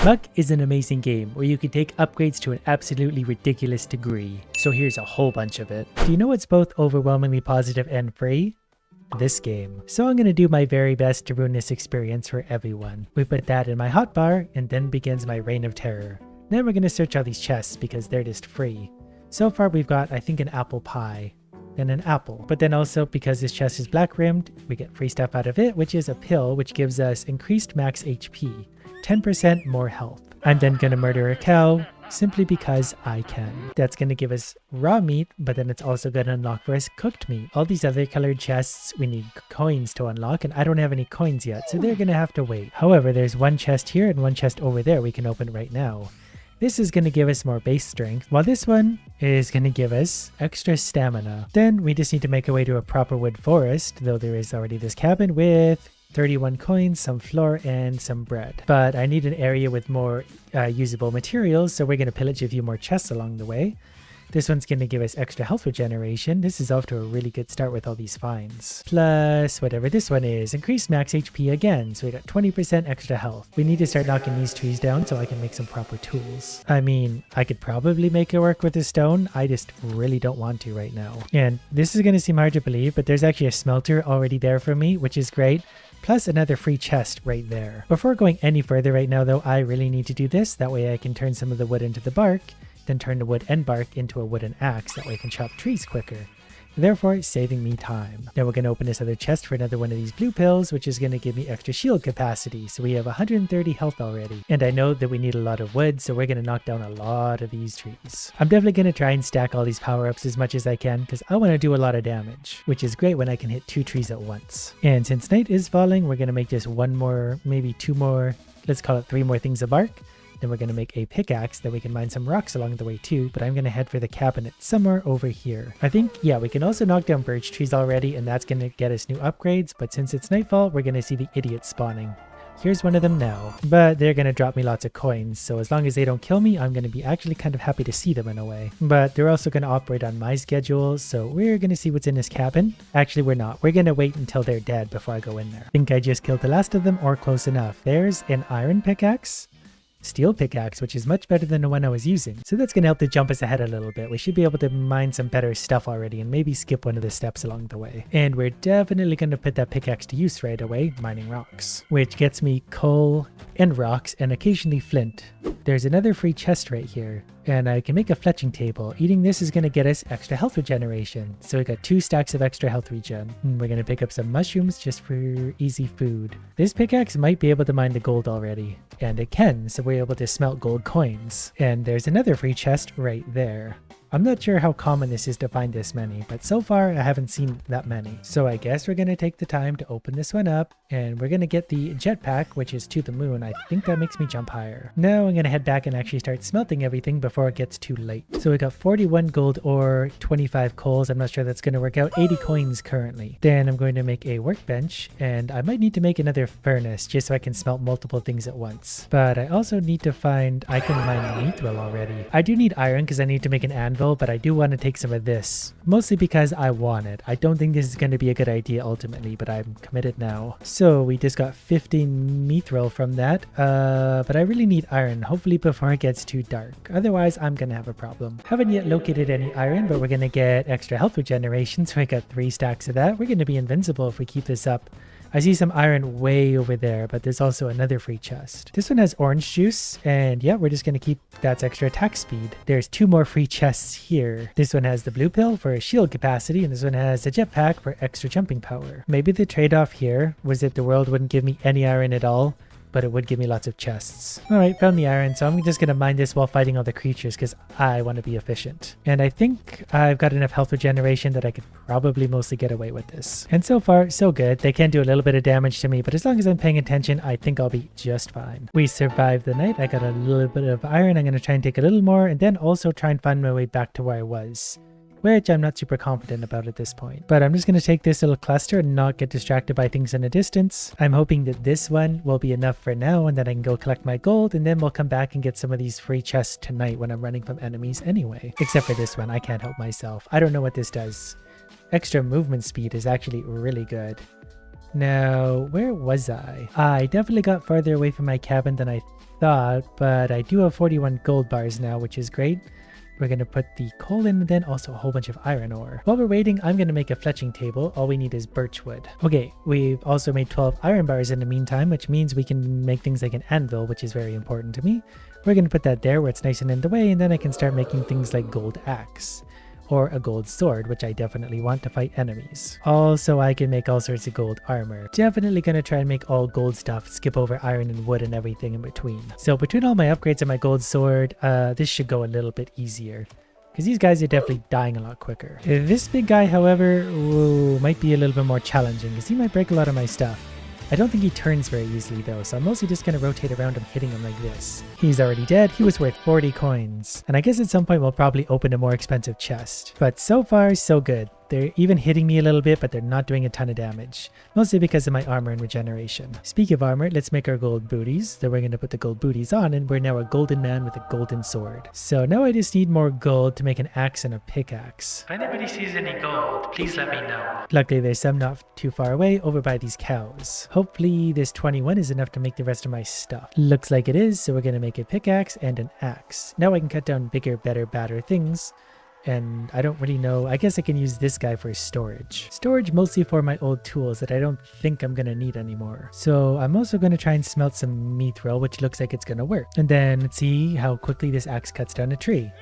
Muck is an amazing game where you can take upgrades to an absolutely ridiculous degree. So here's a whole bunch of it. Do you know what's both overwhelmingly positive and free? This game. So I'm going to do my very best to ruin this experience for everyone. We put that in my hotbar and then begins my reign of terror. Then we're going to search all these chests because they're just free. So far we've got, I think, an apple pie. Then an apple. But then also, because this chest is black rimmed, we get free stuff out of it, which is a pill which gives us increased max HP, 10% more health. I'm then going to murder a cow simply because I can. That's going to give us raw meat, but then it's also going to unlock for us cooked meat. All these other colored chests we need coins to unlock, and I don't have any coins yet, so they're going to have to wait. However, there's one chest here and one chest over there we can open right now. This is going to give us more base strength, while this one is going to give us extra stamina. Then we just need to make our way to a proper wood forest, though there is already this cabin with 31 coins, some flour, and some bread. But I need an area with more usable materials, so we're going to pillage a few more chests along the way. This one's going to give us extra health regeneration. This is off to a really good start with all these finds. Plus, whatever this one is, increased max HP again, so we got 20% extra health. We need to start knocking these trees down so I can make some proper tools. I mean, I could probably make it work with the stone, I just really don't want to right now. And this is going to seem hard to believe, but there's actually a smelter already there for me, which is great. Plus another free chest right there. Before going any further right now though, I really need to do this. That way I can turn some of the wood into the bark, then turn the wood and bark into a wooden axe. That way I can chop trees quicker, therefore saving me time. Now we're going to open this other chest for another one of these blue pills, which is going to give me extra shield capacity. So we have 130 health already. And I know that we need a lot of wood, so we're going to knock down a lot of these trees. I'm definitely going to try and stack all these power-ups as much as I can because I want to do a lot of damage, which is great when I can hit 2 trees at once. And since night is falling, we're going to make just one more, maybe 2 more, let's call it 3 more things of bark. Then we're going to make a pickaxe that we can mine some rocks along the way too, but I'm going to head for the cabinet somewhere over here. I think, yeah, we can also knock down birch trees already, and that's going to get us new upgrades, but since it's nightfall, we're going to see the idiots spawning. Here's one of them now, but they're going to drop me lots of coins, so as long as they don't kill me, I'm going to be actually kind of happy to see them in a way. But they're also going to operate on my schedule, so we're going to see what's in this cabin. Actually, we're not. We're going to wait until they're dead before I go in there. I think I just killed the last of them, or close enough. There's an iron pickaxe. Steel pickaxe, which is much better than the one I was using. So that's going to help to jump us ahead a little bit. We should be able to mine some better stuff already and maybe skip one of the steps along the way. And we're definitely going to put that pickaxe to use right away, mining rocks, which gets me coal and rocks and occasionally flint. There's another free chest right here, and I can make a fletching table. Eating this is going to get us extra health regeneration. So we got 2 stacks of extra health regen. We're going to pick up some mushrooms just for easy food. This pickaxe might be able to mine the gold already, and it can, so we're able to smelt gold coins. And there's another free chest right there. I'm not sure how common this is to find this many, but so far I haven't seen that many. So I guess we're going to take the time to open this one up, and we're going to get the jetpack, which is to the moon. I think that makes me jump higher. Now I'm going to head back and actually start smelting everything before it gets too late. So we got 41 gold ore, 25 coals. I'm not sure that's going to work out. 80 coins currently. Then I'm going to make a workbench, and I might need to make another furnace just so I can smelt multiple things at once. But I also need to find, I can mine mithril already. I do need iron because I need to make an anvil, but I do want to take some of this, mostly because I want it. I don't think this is going to be a good idea ultimately, but I'm committed now. So we just got 15 mithril from that, but I really need iron, hopefully before it gets too dark. Otherwise, I'm going to have a problem. Haven't yet located any iron, but we're going to get extra health regeneration, so I got 3 stacks of that. We're going to be invincible if we keep this up. I see some iron way over there, but there's also another free chest. This one has orange juice, and yeah, we're just going to keep that's extra attack speed. There's 2 more free chests here. This one has the blue pill for shield capacity, and this one has a jetpack for extra jumping power. Maybe the trade-off here was that the world wouldn't give me any iron at all, but it would give me lots of chests. Alright, found the iron, so I'm just going to mine this while fighting all the creatures because I want to be efficient. And I think I've got enough health regeneration that I could probably mostly get away with this. And so far, so good. They can do a little bit of damage to me, but as long as I'm paying attention, I think I'll be just fine. We survived the night. I got a little bit of iron. I'm going to try and take a little more, and then also try and find my way back to where I was, which I'm not super confident about at this point. But I'm just going to take this little cluster and not get distracted by things in the distance. I'm hoping that this one will be enough for now, and then I can go collect my gold, and then we'll come back and get some of these free chests tonight when I'm running from enemies anyway. Except for this one, I can't help myself. I don't know what this does. Extra movement speed is actually really good. Now, where was I? I definitely got farther away from my cabin than I thought, but I do have 41 gold bars now, which is great. We're going to put the coal in and then also a whole bunch of iron ore. While we're waiting, I'm going to make a fletching table. All we need is birch wood. Okay, we've also made 12 iron bars in the meantime, which means we can make things like an anvil, which is very important to me. We're going to put that there where it's nice and in the way, and then I can start making things like gold axe. Or a gold sword, which I definitely want to fight enemies. Also, I can make all sorts of gold armor. Definitely gonna try and make all gold stuff, skip over iron and wood and everything in between. So between all my upgrades and my gold sword, this should go a little bit easier. Because these guys are definitely dying a lot quicker. This big guy, however, might be a little bit more challenging because he might break a lot of my stuff. I don't think he turns very easily though, so I'm mostly just going to rotate around him, hitting him like this. He's already dead. He was worth 40 coins. And I guess at some point we'll probably open a more expensive chest. But so far, so good. They're even hitting me a little bit, but they're not doing a ton of damage. Mostly because of my armor and regeneration. Speaking of armor, let's make our gold booties. Then we're going to put the gold booties on, and we're now a golden man with a golden sword. So now I just need more gold to make an axe and a pickaxe. If anybody sees any gold, please let me know. Luckily there's some not too far away over by these cows. Hopefully this 21 is enough to make the rest of my stuff. Looks like it is, so we're going to make a pickaxe and an axe. Now I can cut down bigger, better, badder things. And I don't really know. I guess I can use this guy for storage. Storage mostly for my old tools that I don't think I'm going to need anymore. So I'm also going to try and smelt some mithril, which looks like it's going to work. And then let's see how quickly this axe cuts down a tree.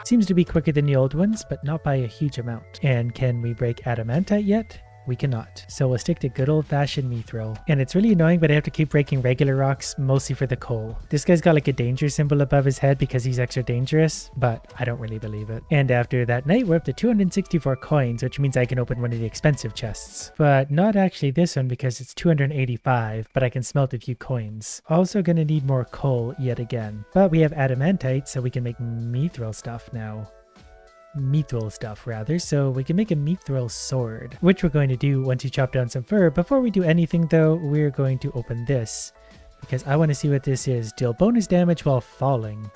Seems to be quicker than the old ones, but not by a huge amount. And can we break adamantite yet? We cannot. So we'll stick to good old-fashioned mithril. And it's really annoying, but I have to keep breaking regular rocks, mostly for the coal. This guy's got like a danger symbol above his head because he's extra dangerous, but I don't really believe it. And after that night, we're up to 264 coins, which means I can open one of the expensive chests. But not actually this one because it's 285, but I can smelt a few coins. Also gonna need more coal yet again. But we have adamantite, so we can make mithril stuff now. Mithril stuff rather, so we can make a mithril sword, which we're going to do once you chop down some fur. Before we do anything though, we're going to open this because I want to see what this is. Deal bonus damage while falling.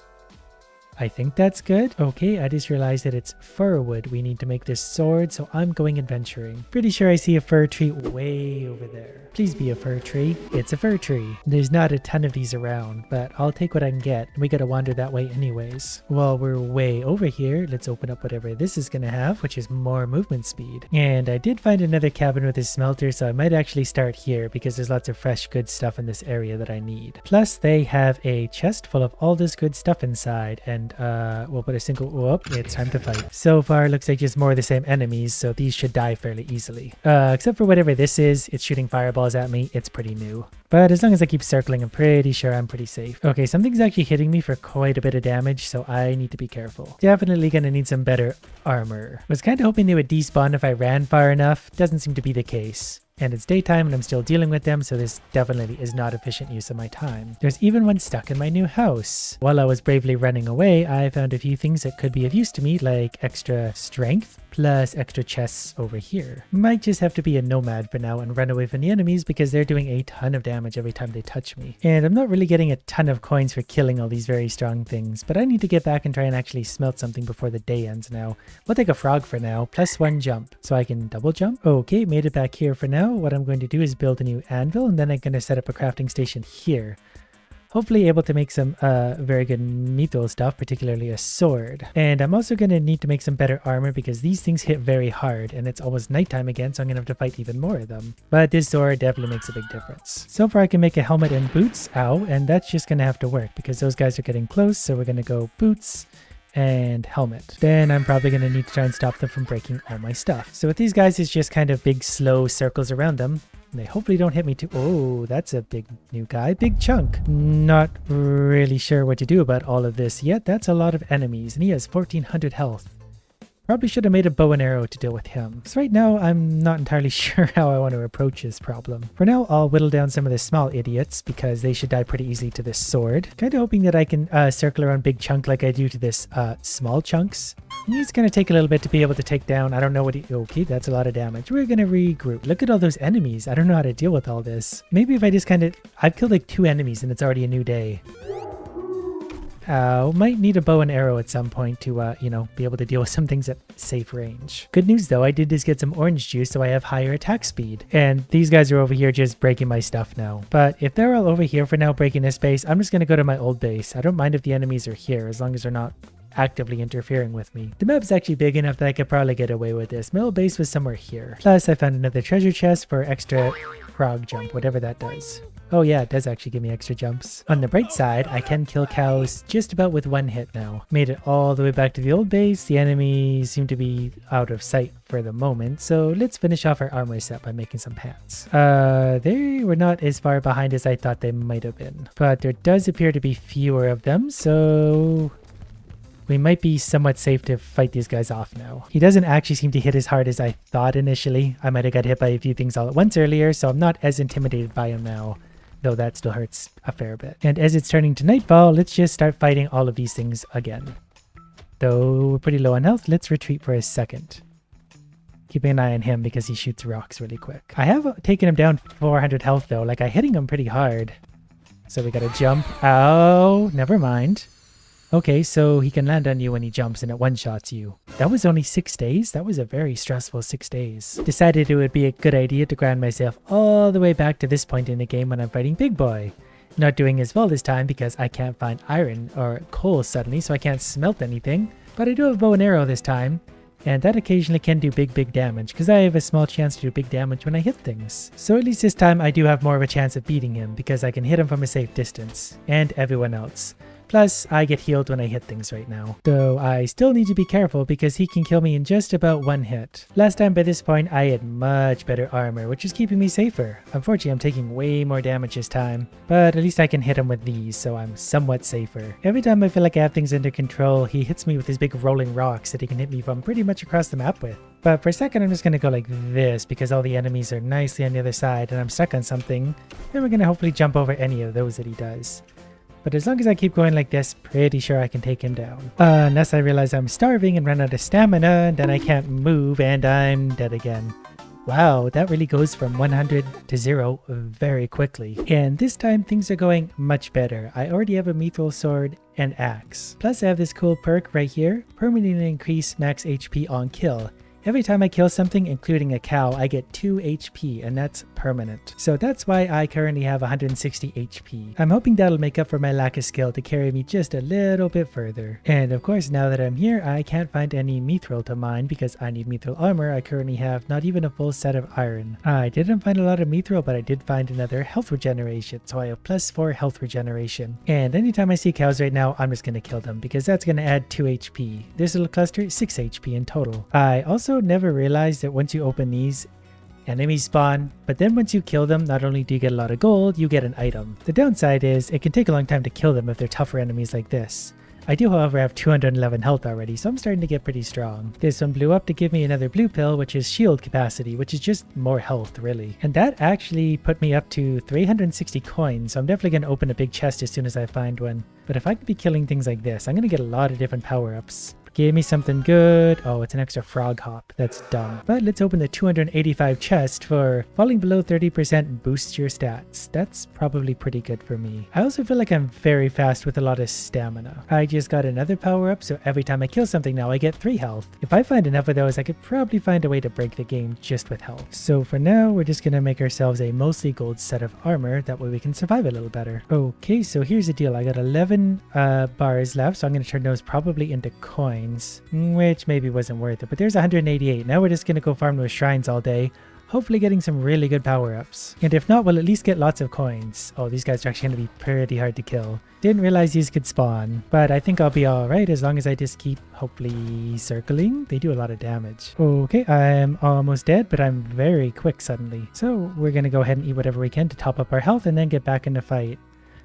I think that's good. Okay, I just realized that it's fir wood we need to make this sword, so I'm going adventuring. Pretty sure I see a fir tree way over there. Please be a fir tree. It's a fir tree. There's not a ton of these around, but I'll take what I can get. We gotta wander that way anyways. While we're way over here, let's open up whatever this is gonna have, which is more movement speed. And I did find another cabin with a smelter, so I might actually start here because there's lots of fresh good stuff in this area that I need. Plus, they have a chest full of all this good stuff inside, and we'll put a single whoop. It's time to fight. So far looks like just more of the same enemies, so these should die fairly easily. Except for whatever this is, it's shooting fireballs at me. It's pretty new. But as long as I keep circling, I'm pretty sure I'm pretty safe. Okay, something's actually hitting me for quite a bit of damage, so I need to be careful. Definitely gonna need some better armor. Was kind of hoping they would despawn if I ran far enough. Doesn't seem to be the case. And it's daytime and I'm still dealing with them, so this definitely is not efficient use of my time. There's even one stuck in my new house. While I was bravely running away, I found a few things that could be of use to me, like extra strength, plus extra chests over here. Might just have to be a nomad for now and run away from the enemies because they're doing a ton of damage every time they touch me. And I'm not really getting a ton of coins for killing all these very strong things, but I need to get back and try and actually smelt something before the day ends now. We'll take a frog for now, plus 1 jump. So I can double jump. Okay, made it back here for now. What I'm going to do is build a new anvil, and then I'm going to set up a crafting station here. Hopefully able to make some very good mithril stuff, particularly a sword. And I'm also going to need to make some better armor because these things hit very hard and it's almost nighttime again, so I'm going to have to fight even more of them. But this sword definitely makes a big difference. So far I can make a helmet and boots, ow, and that's just going to have to work because those guys are getting close, so we're going to go boots and helmet. Then I'm probably going to need to try and stop them from breaking all my stuff. So with these guys, it's just kind of big slow circles around them. They hopefully don't hit me too. Oh, that's a big new guy. Big chunk. Not really sure what to do about all of this yet. That's a lot of enemies, and he has 1400 health. Probably should have made a bow and arrow to deal with him. So right now, I'm not entirely sure how I want to approach this problem. For now, I'll whittle down some of the small idiots because they should die pretty easily to this sword. Kind of hoping that I can circle around big chunk like I do to this small chunks. He's going to take a little bit to be able to take down. I don't know what he... Okay, that's a lot of damage. We're going to regroup. Look at all those enemies. I don't know how to deal with all this. Maybe if I just kind of... I've killed like 2 enemies and it's already a new day. Might need a bow and arrow at some point to, you know, be able to deal with some things at safe range. Good news though, I did just get some orange juice, so I have higher attack speed. And these guys are over here just breaking my stuff now. But if they're all over here for now breaking this base, I'm just going to go to my old base. I don't mind if the enemies are here, as long as they're not actively interfering with me. The map's actually big enough that I could probably get away with this. My old base was somewhere here. Plus, I found another treasure chest for extra frog jump, whatever that does. Oh yeah, it does actually give me extra jumps. On the bright side, I can kill cows just about with one hit now. Made it all the way back to the old base. The enemies seem to be out of sight for the moment, so let's finish off our armor set by making some pants. They were not as far behind as I thought they might have been, but there does appear to be fewer of them, so we might be somewhat safe to fight these guys off now. He doesn't actually seem to hit as hard as I thought initially. I might have got hit by a few things all at once earlier, so I'm not as intimidated by him now, though that still hurts a fair bit. And as it's turning to nightfall, let's just start fighting all of these things again. Though we're pretty low on health, let's retreat for a second. Keeping an eye on him because he shoots rocks really quick. I have taken him down 400 health though, like I'm hitting him pretty hard. So we gotta jump. Oh, never mind. Okay, so he can land on you when he jumps and it one-shots you. That was only 6 days? That was a very stressful 6 days. Decided it would be a good idea to grind myself all the way back to this point in the game when I'm fighting Big Boy. Not doing as well this time because I can't find iron or coal suddenly, so I can't smelt anything. But I do have a bow and arrow this time, and that occasionally can do big damage because I have a small chance to do big damage when I hit things. So at least this time I do have more of a chance of beating him because I can hit him from a safe distance, and everyone else. Plus, I get healed when I hit things right now. Though I still need to be careful because he can kill me in just about one hit. Last time by this point, I had much better armor, which is keeping me safer. Unfortunately, I'm taking way more damage this time, but at least I can hit him with these, so I'm somewhat safer. Every time I feel like I have things under control, he hits me with his big rolling rocks that he can hit me from pretty much across the map with. But for a second, I'm just going to go like this because all the enemies are nicely on the other side and I'm stuck on something. Then we're going to hopefully jump over any of those that he does. But as long as I keep going like this, pretty sure I can take him down. Unless I realize I'm starving and run out of stamina, and then I can't move and I'm dead again. Wow, that really goes from 100 to 0 very quickly. And this time things are going much better. I already have a mithril sword and axe. Plus I have this cool perk right here, permanently increase max HP on kill. Every time I kill something, including a cow, I get 2 HP, and that's permanent. So that's why I currently have 160 HP. I'm hoping that'll make up for my lack of skill to carry me just a little bit further. And of course, now that I'm here, I can't find any mithril to mine because I need mithril armor. I currently have not even a full set of iron. I didn't find a lot of mithril, but I did find another health regeneration, so I have +4 health regeneration. And anytime I see cows right now, I'm just going to kill them because that's going to add 2 HP. This little cluster, 6 HP in total. I also never realized that once you open these, enemies spawn, but then once you kill them, not only do you get a lot of gold, you get an item. The downside is it can take a long time to kill them if they're tougher enemies like this. I do, however, have 211 health already, so I'm starting to get pretty strong. This one blew up to give me another blue pill, which is shield capacity, which is just more health, really. And that actually put me up to 360 coins, so I'm definitely going to open a big chest as soon as I find one. But if I could be killing things like this, I'm going to get a lot of different power-ups. Gave me something good. Oh, it's an extra frog hop. That's dumb. But let's open the 285 chest for falling below 30% boosts your stats. That's probably pretty good for me. I also feel like I'm very fast with a lot of stamina. I just got another power up, so every time I kill something now I get 3 health. If I find enough of those, I could probably find a way to break the game just with health. So for now, we're just gonna make ourselves a mostly gold set of armor. That way we can survive a little better. Okay, so here's the deal. I got 11 bars left, so I'm gonna turn those probably into coins. Which maybe wasn't worth it, but there's 188. Now we're just gonna go farm those shrines all day, hopefully getting some really good power-ups. And if not, we'll at least get lots of coins. Oh, these guys are actually gonna be pretty hard to kill. Didn't realize these could spawn, but I think I'll be alright as long as I just keep hopefully circling. They do a lot of damage. Okay, I'm almost dead, but I'm very quick suddenly. So we're gonna go ahead and eat whatever we can to top up our health and then get back in the fight.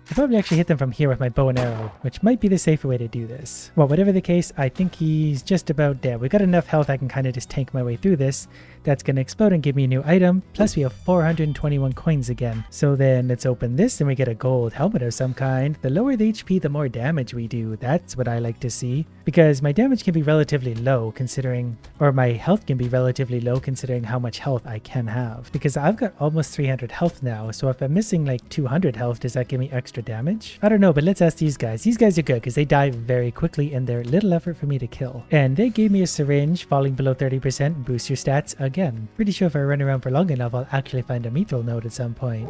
I'll probably actually hit them from here with my bow and arrow, which might be the safer way to do this. Well, whatever the case, I think he's just about dead. We got enough health I can kind of just tank my way through this. That's going to explode and give me a new item. Plus we have 421 coins again. So then let's open this and we get a gold helmet of some kind. The lower the HP, the more damage we do. That's what I like to see. Because my damage can be relatively low considering, or my health can be relatively low considering how much health I can have. Because I've got almost 300 health now. So if I'm missing like 200 health, does that give me extra extra damage? I don't know, but let's ask these guys. These guys are good because they die very quickly and they're little effort for me to kill. And they gave me a syringe, falling below 30%, boost your stats again. Pretty sure if I run around for long enough, I'll actually find a mithril node at some point.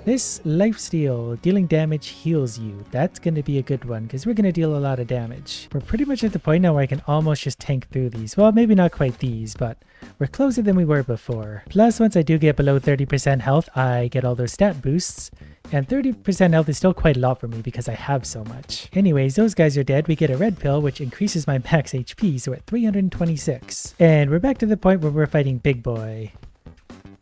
This lifesteal, dealing damage heals you. That's going to be a good one because we're going to deal a lot of damage. We're pretty much at the point now where I can almost just tank through these. Well, maybe not quite these, but we're closer than we were before. Plus, once I do get below 30% health, I get all those stat boosts. And 30% health is still quite a lot for me because I have so much. Anyways, those guys are dead. We get a red pill, which increases my max HP, so we're at 326. And we're back to the point where we're fighting Big Boy.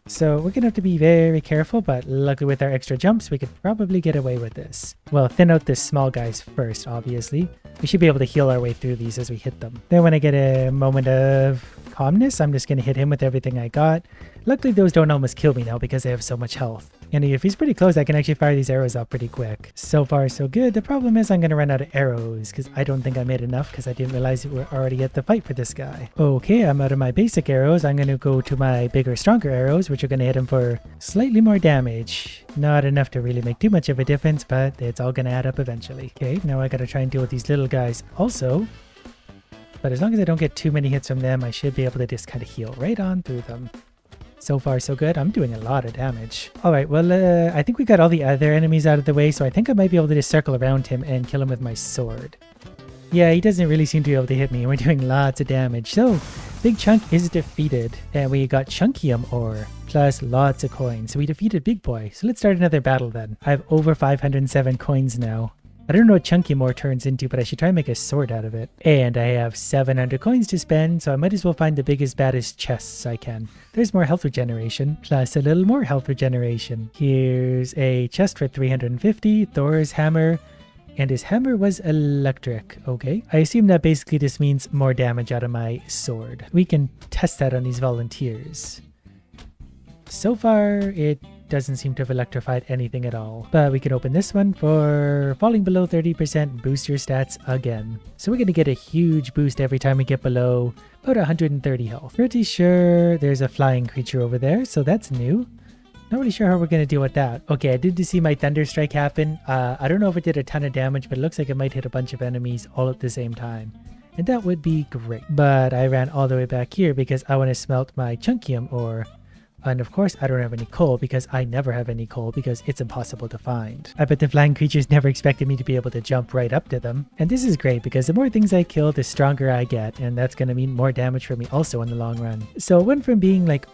So we're gonna have to be very careful, but luckily with our extra jumps, we could probably get away with this. Well, thin out the small guys first, obviously. We should be able to heal our way through these as we hit them. Then when I get a moment of calmness, I'm just gonna hit him with everything I got. Luckily, those don't almost kill me now because they have so much health. And if he's pretty close, I can actually fire these arrows out pretty quick. So far, so good. The problem is I'm going to run out of arrows because I don't think I made enough because I didn't realize that we're already at the fight for this guy. Okay, I'm out of my basic arrows. I'm going to go to my bigger, stronger arrows, which are going to hit him for slightly more damage. Not enough to really make too much of a difference, but it's all going to add up eventually. Okay, now I got to try and deal with these little guys also. But as long as I don't get too many hits from them, I should be able to just kind of heal right on through them. So far, so good. I'm doing a lot of damage. All right, well, I think we got all the other enemies out of the way, so I think I might be able to just circle around him and kill him with my sword. Yeah, he doesn't really seem to be able to hit me, and we're doing lots of damage. So, Big Chunk is defeated, and we got Chunkium ore, plus lots of coins. So we defeated Big Boy. So let's start another battle then. I have over 507 coins now. I don't know what Chunky more turns into, but I should try and make a sword out of it. And I have 700 coins to spend, so I might as well find the biggest, baddest chests I can. There's more health regeneration, plus a little more health regeneration. Here's a chest for 350, Thor's hammer, and his hammer was electric. Okay, I assume that basically just means more damage out of my sword. We can test that on these volunteers. So far, it doesn't seem to have electrified anything at all. But we can open this one for falling below 30%, boost your stats again. So we're going to get a huge boost every time we get below about 130 health. Pretty sure there's a flying creature over there, so that's new. Not really sure how we're going to deal with that. Okay, I did just see my thunder strike happen. I don't know if it did a ton of damage, but it looks like it might hit a bunch of enemies all at the same time. And that would be great. But I ran all the way back here because I want to smelt my Chunkium ore. And of course, I don't have any coal because I never have any coal because it's impossible to find. I bet the flying creatures never expected me to be able to jump right up to them. And this is great because the more things I kill, the stronger I get. And that's going to mean more damage for me also in the long run. So it went from being like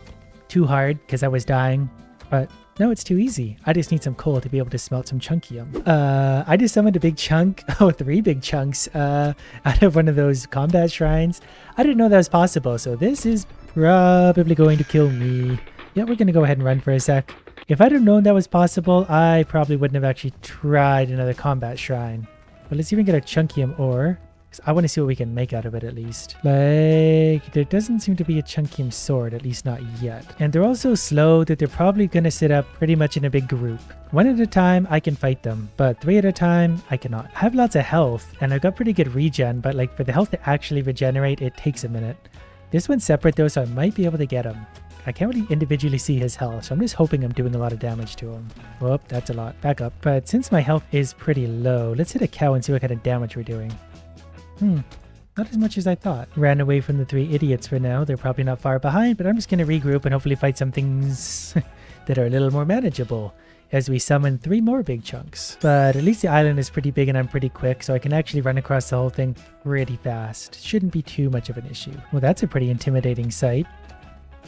too hard because I was dying, but now it's too easy. I just need some coal to be able to smelt some Chunkium. I just summoned a big chunk. Oh, 3 big chunks out of one of those combat shrines. I didn't know that was possible. So this is probably going to kill me. Yeah, we're going to go ahead and run for a sec. If I'd have known that was possible, I probably wouldn't have actually tried another combat shrine. But let's even get a Chunkium ore, because I want to see what we can make out of it at least. Like, there doesn't seem to be a Chunkium sword, at least not yet. And they're also slow that they're probably going to sit up pretty much in a big group. 1 at a time, I can fight them, but 3 at a time, I cannot. I have lots of health, and I've got pretty good regen, but like for the health to actually regenerate, it takes a minute. This one's separate though, so I might be able to get him. I can't really individually see his health, so I'm just hoping I'm doing a lot of damage to him. Whoop, that's a lot. Back up. But since my health is pretty low, let's hit a cow and see what kind of damage we're doing. Not as much as I thought. Ran away from the 3 idiots for now. They're probably not far behind, but I'm just going to regroup and hopefully fight some things that are a little more manageable as we summon 3 more big chunks. But at least the island is pretty big and I'm pretty quick, so I can actually run across the whole thing pretty fast. Shouldn't be too much of an issue. Well, that's a pretty intimidating sight.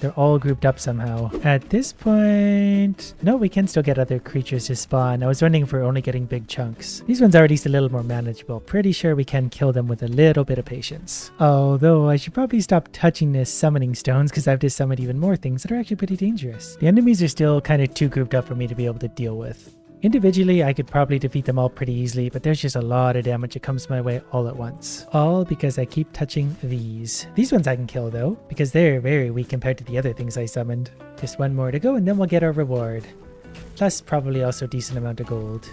They're all grouped up somehow. At this point... No, we can still get other creatures to spawn. I was wondering if we're only getting big chunks. These ones are at least a little more manageable. Pretty sure we can kill them with a little bit of patience. Although, I should probably stop touching the summoning stones because I've just summoned even more things that are actually pretty dangerous. The enemies are still kind of too grouped up for me to be able to deal with. Individually, I could probably defeat them all pretty easily, but there's just a lot of damage that comes my way all at once. All because I keep touching these. These ones I can kill though, because they're very weak compared to the other things I summoned. Just 1 more to go and then we'll get our reward. Plus probably also a decent amount of gold.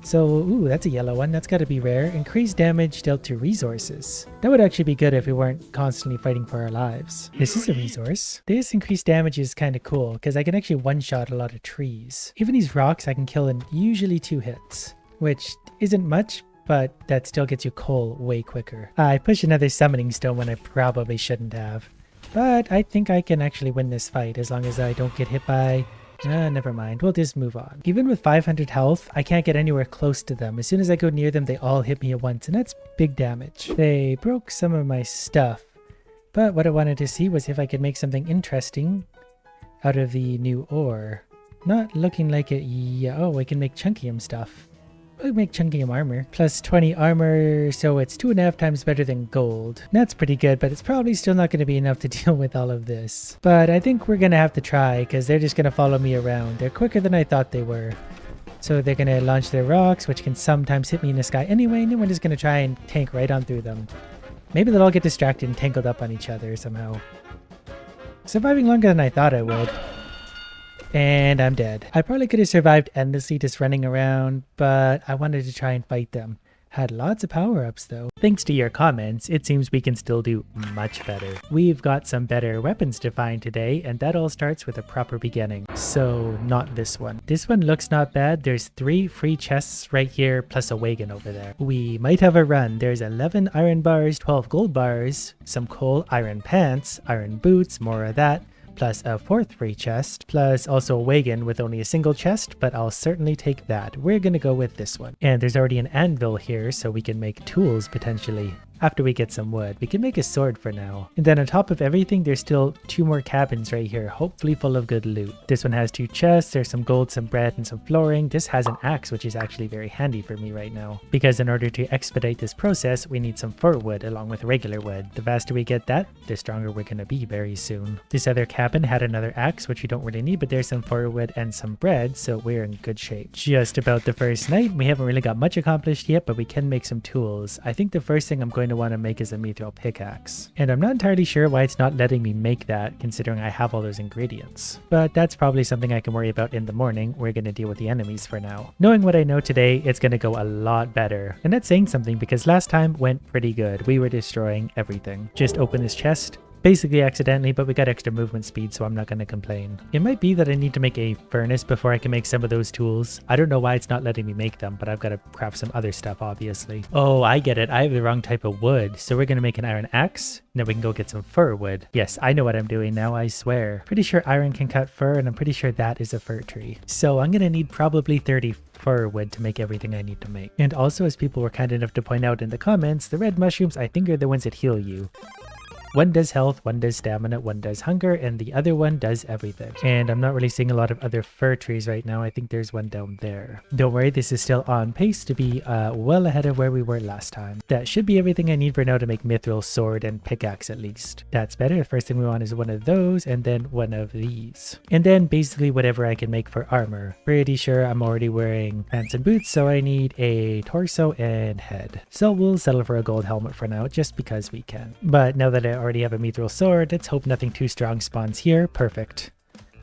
So, ooh, that's a yellow one. That's got to be rare. Increased damage dealt to resources. That would actually be good if we weren't constantly fighting for our lives. This is a resource. This increased damage is kind of cool because I can actually one-shot a lot of trees. Even these rocks I can kill in usually 2 hits. which isn't much, but that still gets you coal way quicker. I pushed another summoning stone when I probably shouldn't have. But I think I can actually win this fight as long as I don't get hit by... never mind. We'll just move on. Even with 500 health, I can't get anywhere close to them. As soon as I go near them, they all hit me at once, and that's big damage. They broke some of my stuff. But what I wanted to see was if I could make something interesting out of the new ore. Not looking like it... Yeah, oh, I can make chunkium stuff. I'll make chunkium armor. Plus 20 armor, so it's 2.5 times better than gold. That's pretty good, but it's probably still not going to be enough to deal with all of this. But I think we're going to have to try, because they're just going to follow me around. They're quicker than I thought they were. So they're going to launch their rocks, which can sometimes hit me in the sky anyway, and then we're just going to try and tank right on through them. Maybe they'll all get distracted and tangled up on each other somehow. Surviving longer than I thought I would. And I'm dead. I probably could have survived endlessly just running around, but I wanted to try and fight them. Had lots of power-ups though. Thanks to your comments, it seems we can still do much better. We've got some better weapons to find today, and that all starts with a proper beginning. So, not this one. This one looks not bad. There's 3 free chests right here, plus a wagon over there. We might have a run. There's 11 iron bars, 12 gold bars, some coal, iron pants, iron boots, more of that, plus a 4th free chest, plus also a wagon with only a single chest, but I'll certainly take that. We're gonna go with this one. And there's already an anvil here, so we can make tools potentially. After we get some wood, we can make a sword for now. And then on top of everything, there's still 2 more cabins right here, hopefully full of good loot. This one has 2 chests, there's some gold, some bread, and some flooring. This has an axe, which is actually very handy for me right now. Because in order to expedite this process, we need some fir wood along with regular wood. The faster we get that, the stronger we're gonna be very soon. This other cabin had another axe, which we don't really need, but there's some fir wood and some bread, so we're in good shape. Just about the first night, we haven't really got much accomplished yet, but we can make some tools. I think the first thing I'm going to want to make is a mithril pickaxe. And I'm not entirely sure why it's not letting me make that, considering I have all those ingredients. But that's probably something I can worry about in the morning. We're going to deal with the enemies for now. Knowing what I know today, it's going to go a lot better. And that's saying something because last time went pretty good. We were destroying everything. Just open this chest. Basically accidentally, but we got extra movement speed, so I'm not going to complain. It might be that I need to make a furnace before I can make some of those tools. I don't know why it's not letting me make them, but I've got to craft some other stuff, obviously. Oh, I get it. I have the wrong type of wood. So we're going to make an iron axe. Then we can go get some fir wood. Yes, I know what I'm doing now, I swear. Pretty sure iron can cut fir, and I'm pretty sure that is a fir tree. So I'm going to need probably 30 fir wood to make everything I need to make. And also, as people were kind enough to point out in the comments, the red mushrooms I think are the ones that heal you. One does health, one does stamina, one does hunger, and the other one does everything. And I'm not really seeing a lot of other fir trees right now. I think there's one down there. Don't worry, this is still on pace to be well ahead of where we were last time. That should be everything I need for now to make mithril sword and pickaxe at least. That's better. The first thing we want is one of those and then one of these. And then basically whatever I can make for armor. Pretty sure I'm already wearing pants and boots, so I need a torso and head. So we'll settle for a gold helmet for now just because we can. But now that I already have a mithril sword, let's hope nothing too strong spawns here. Perfect.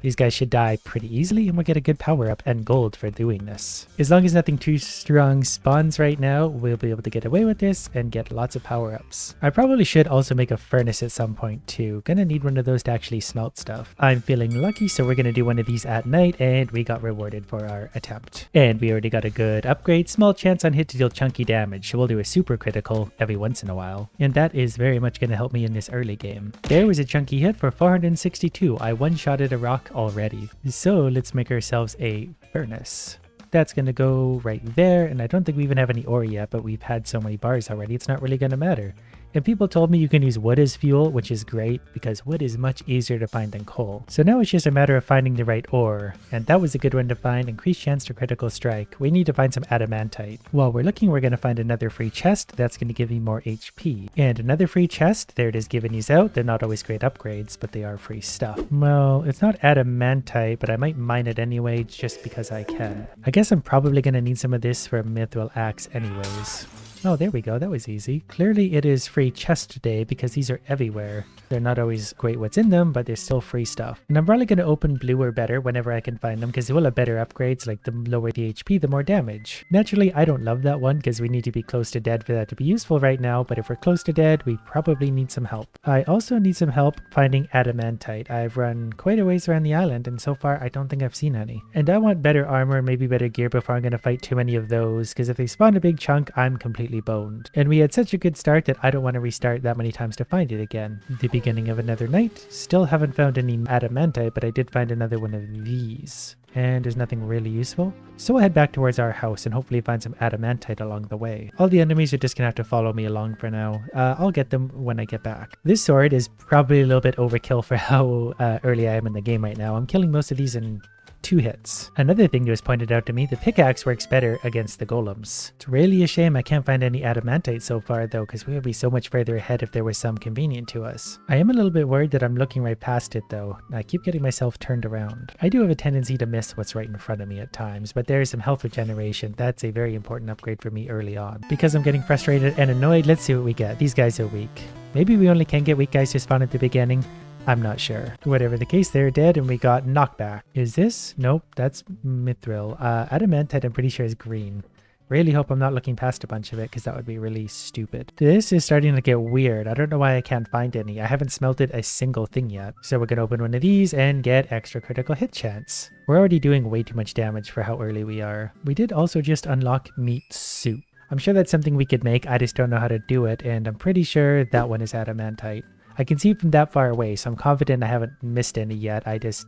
These guys should die pretty easily and we'll get a good power up and gold for doing this. As long as nothing too strong spawns right now, we'll be able to get away with this and get lots of power ups. I probably should also make a furnace at some point too. Gonna need one of those to actually smelt stuff. I'm feeling lucky, so we're gonna do one of these at night and we got rewarded for our attempt. And we already got a good upgrade. Small chance on hit to deal chunky damage, so we'll do a super critical every once in a while. And that is very much gonna help me in this early game. There was a chunky hit for 462. I one-shotted a rock already. So let's make ourselves a furnace. That's going to go right there, and I don't think we even have any ore yet, but we've had so many bars already, it's not really going to matter. And people told me you can use wood as fuel, which is great because wood is much easier to find than coal. So now it's just a matter of finding the right ore, and that was a good one to find. Increased chance to critical strike. We need to find some adamantite. While we're looking, we're going to find another free chest that's going to give me more HP. And another free chest, there it is giving these out. They're not always great upgrades, but they are free stuff. Well, it's not adamantite, but I might mine it anyway just because I can. I guess I'm probably going to need some of this for a mithril axe anyways. Oh, there we go. That was easy. Clearly it is free chest day because these are everywhere. They're not always great what's in them, but they're still free stuff. And I'm probably going to open blue or better whenever I can find them because they will have better upgrades, like the lower the HP, the more damage. Naturally, I don't love that one because we need to be close to dead for that to be useful right now, but if we're close to dead, we probably need some help. I also need some help finding adamantite. I've run quite a ways around the island, and so far I don't think I've seen any. And I want better armor, maybe better gear before I'm going to fight too many of those, because if they spawn a big chunk, I'm completely boned. And we had such a good start that I don't want to restart that many times to find it again. The beginning of another night. Still haven't found any adamantite, but I did find another one of these. And there's nothing really useful. So we'll head back towards our house and hopefully find some adamantite along the way. All the enemies are just gonna have to follow me along for now. I'll get them when I get back. This sword is probably a little bit overkill for how early I am in the game right now. I'm killing most of these in 2 hits. Another thing that was pointed out to me, the pickaxe works better against the golems. It's really a shame I can't find any adamantite so far though, because we would be so much further ahead if there was some convenient to us. I am a little bit worried that I'm looking right past it though. I keep getting myself turned around. I do have a tendency to miss what's right in front of me at times, but there is some health regeneration. That's a very important upgrade for me early on. Because I'm getting frustrated and annoyed, let's see what we get. These guys are weak. Maybe we only can get weak guys to spawn at the beginning. I'm not sure. Whatever the case, they're dead and we got knockback. Is this? Nope, that's mithril. Adamantite I'm pretty sure is green. Really hope I'm not looking past a bunch of it because that would be really stupid. This is starting to get weird. I don't know why I can't find any. I haven't smelted a single thing yet. So we're going to open one of these and get extra critical hit chance. We're already doing way too much damage for how early we are. We did also just unlock meat soup. I'm sure that's something we could make. I just don't know how to do it. And I'm pretty sure that one is adamantite. I can see from that far away, so I'm confident I haven't missed any yet. I just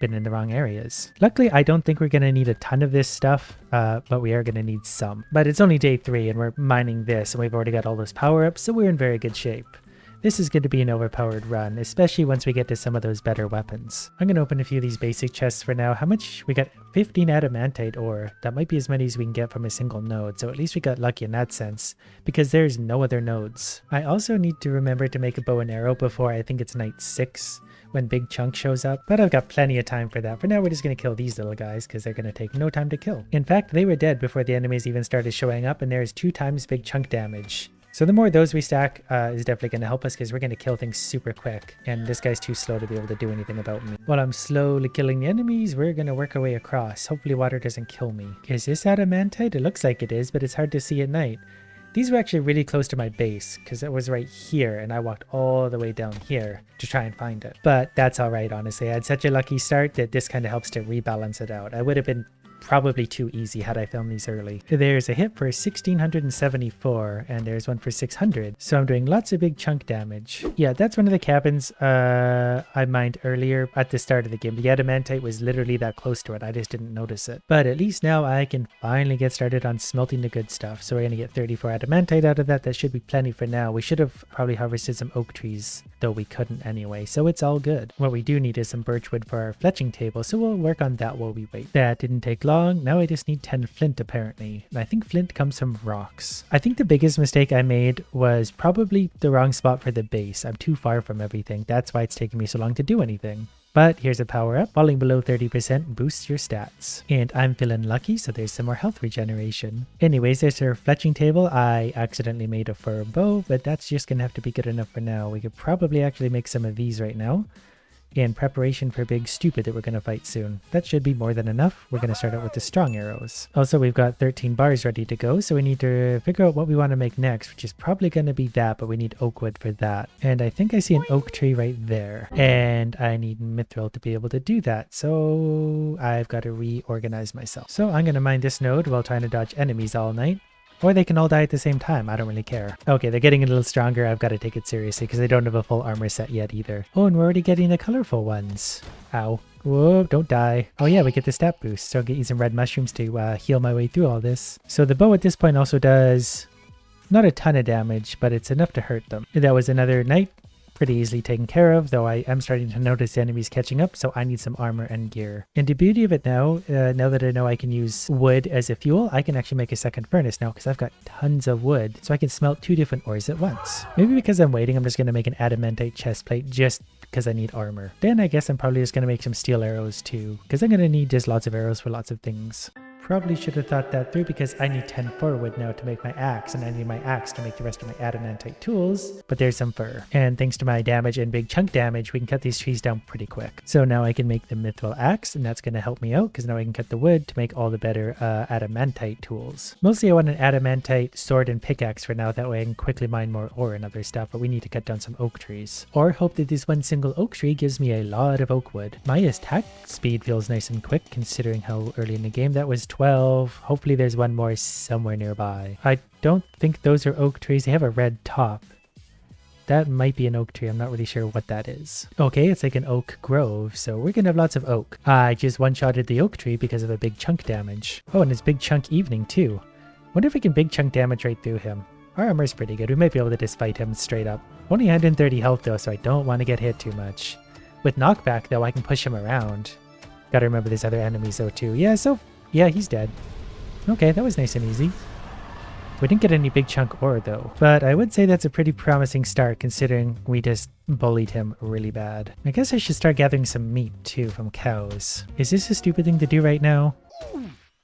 been in the wrong areas. Luckily, I don't think we're going to need a ton of this stuff, but we are going to need some. But it's only day 3 and we're mining this and we've already got all those power-ups, so we're in very good shape. This is going to be an overpowered run, especially once we get to some of those better weapons. I'm going to open a few of these basic chests for now. How much? We got 15 adamantite ore. That might be as many as we can get from a single node, so at least we got lucky in that sense, because there's no other nodes. I also need to remember to make a bow and arrow before I think it's night 6, when Big Chunk shows up, but I've got plenty of time for that. For now, we're just going to kill these little guys, because they're going to take no time to kill. In fact, they were dead before the enemies even started showing up, and there's 2 times Big Chunk damage. So the more of those we stack is definitely going to help us because we're going to kill things super quick. And this guy's too slow to be able to do anything about me. While I'm slowly killing the enemies, we're going to work our way across. Hopefully water doesn't kill me. Is this adamantite? It looks like it is, but it's hard to see at night. These were actually really close to my base because it was right here and I walked all the way down here to try and find it. But that's all right, honestly. I had such a lucky start that this kind of helps to rebalance it out. I would have been probably too easy had I filmed these early. There's a hit for 1674 and there's one for 600, so I'm doing lots of big chunk damage. Yeah, that's one of the cabins I mined earlier at the start of the game. The adamantite was literally that close to it. I just didn't notice it. But at least now I can finally get started on smelting the good stuff. So we're gonna get 34 adamantite out of that. That should be plenty for now. We should have probably harvested some oak trees, though we couldn't anyway, so it's all good. What we do need is some birchwood for our fletching table, so we'll work on that while we wait. That didn't take long. Now I just need 10 flint apparently, and I think flint comes from rocks. I think the biggest mistake I made was probably the wrong spot for the base. I'm too far from everything. That's why it's taking me so long to do anything. But here's a power up. Falling below 30% boosts your stats. And I'm feeling lucky, so there's some more health regeneration. Anyways, there's our fletching table. I accidentally made a fur bow, but that's just gonna have to be good enough for now. We could probably actually make some of these right now in preparation for Big Stupid that we're going to fight soon. That should be more than enough. We're going to start out with the strong arrows. Also, we've got 13 bars ready to go, so we need to figure out what we want to make next, which is probably going to be that, but we need oak wood for that. And I think I see an oak tree right there. And I need mithril to be able to do that, so I've got to reorganize myself. So I'm going to mine this node while trying to dodge enemies all night. Or they can all die at the same time. I don't really care. Okay, they're getting a little stronger. I've got to take it seriously because they don't have a full armor set yet either. Oh, and we're already getting the colorful ones. Ow. Whoa, don't die. Oh yeah, we get the stat boost. So I'll get you some red mushrooms to heal my way through all this. So the bow at this point also does not a ton of damage, but it's enough to hurt them. That was another night. Pretty easily taken care of, though I am starting to notice the enemies catching up, so I need some armor and gear. And the beauty of it now, now that I know I can use wood as a fuel, I can actually make a second furnace now because I've got tons of wood, so I can smelt 2 different ores at once. Maybe because I'm waiting, I'm just going to make an adamantite chest plate just because I need armor. Then I guess I'm probably just going to make some steel arrows too, because I'm going to need just lots of arrows for lots of things. Probably should have thought that through because I need 10 fur wood now to make my axe, and I need my axe to make the rest of my adamantite tools, but there's some fur. And thanks to my damage and big chunk damage, we can cut these trees down pretty quick. So now I can make the mithril axe, and that's going to help me out because now I can cut the wood to make all the better adamantite tools. Mostly I want an adamantite sword and pickaxe for now, that way I can quickly mine more ore and other stuff, but we need to cut down some oak trees. Or hope that this one single oak tree gives me a lot of oak wood. My attack speed feels nice and quick considering how early in the game that was 12. Hopefully there's one more somewhere nearby. I don't think those are oak trees. They have a red top. That might be an oak tree. I'm not really sure what that is. Okay, it's like an oak grove, so we're gonna have lots of oak. I just one-shotted the oak tree because of a big chunk damage. Oh, and it's big chunk evening too. Wonder if we can big chunk damage right through him. Our armor's pretty good. We might be able to just fight him straight up. Only 130 health though, so I don't want to get hit too much. With knockback though, I can push him around. Gotta remember there's other enemies though too. Yeah, he's dead. Okay, that was nice and easy. We didn't get any big chunk ore though, but I would say that's a pretty promising start considering we just bullied him really bad. I guess I should start gathering some meat too from cows. Is this a stupid thing to do right now?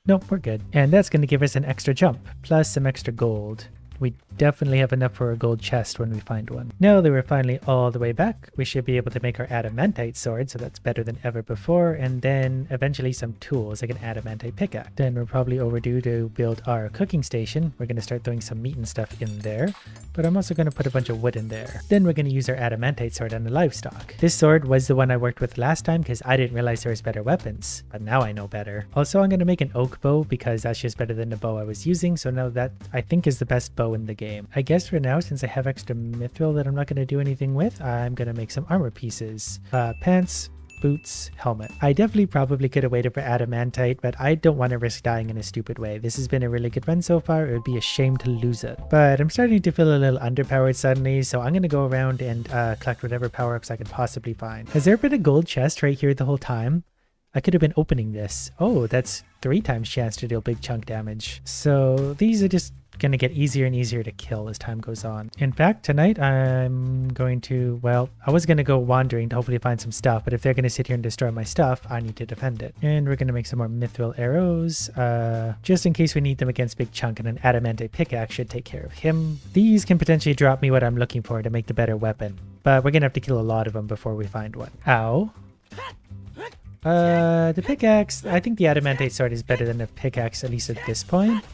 Nope, we're good. And that's going to give us an extra jump, plus some extra gold. We definitely have enough for a gold chest when we find one. Now that we're finally all the way back, we should be able to make our adamantite sword, so that's better than ever before, and then eventually some tools like an adamantite pickaxe. Then we're probably overdue to build our cooking station. We're going to start throwing some meat and stuff in there, but I'm also going to put a bunch of wood in there. Then we're going to use our adamantite sword on the livestock. This sword was the one I worked with last time because I didn't realize there was better weapons, but now I know better. Also, I'm going to make an oak bow because that's just better than the bow I was using, so now that I think is the best bow in the game. I guess for now, since I have extra mithril that I'm not going to do anything with, I'm going to make some armor pieces. Pants, boots, helmet. I definitely probably could have waited for adamantite, but I don't want to risk dying in a stupid way. This has been a really good run so far. It would be a shame to lose it. But I'm starting to feel a little underpowered suddenly, so I'm going to go around and collect whatever power-ups I could possibly find. Has there been a gold chest right here the whole time? I could have been opening this. Oh, that's 3 times chance to deal big chunk damage. So these are just going to get easier and easier to kill as time goes on. In fact, tonight I'm going to, well, I was going to go wandering to hopefully find some stuff, but if they're going to sit here and destroy my stuff, I need to defend it. And we're going to make some more mithril arrows, just in case we need them against big chunk, and an adamantite pickaxe should take care of him. These can potentially drop me what I'm looking for to make the better weapon, but we're going to have to kill a lot of them before we find one. Ow. The pickaxe, I think the adamantite sword is better than the pickaxe, at least at this point.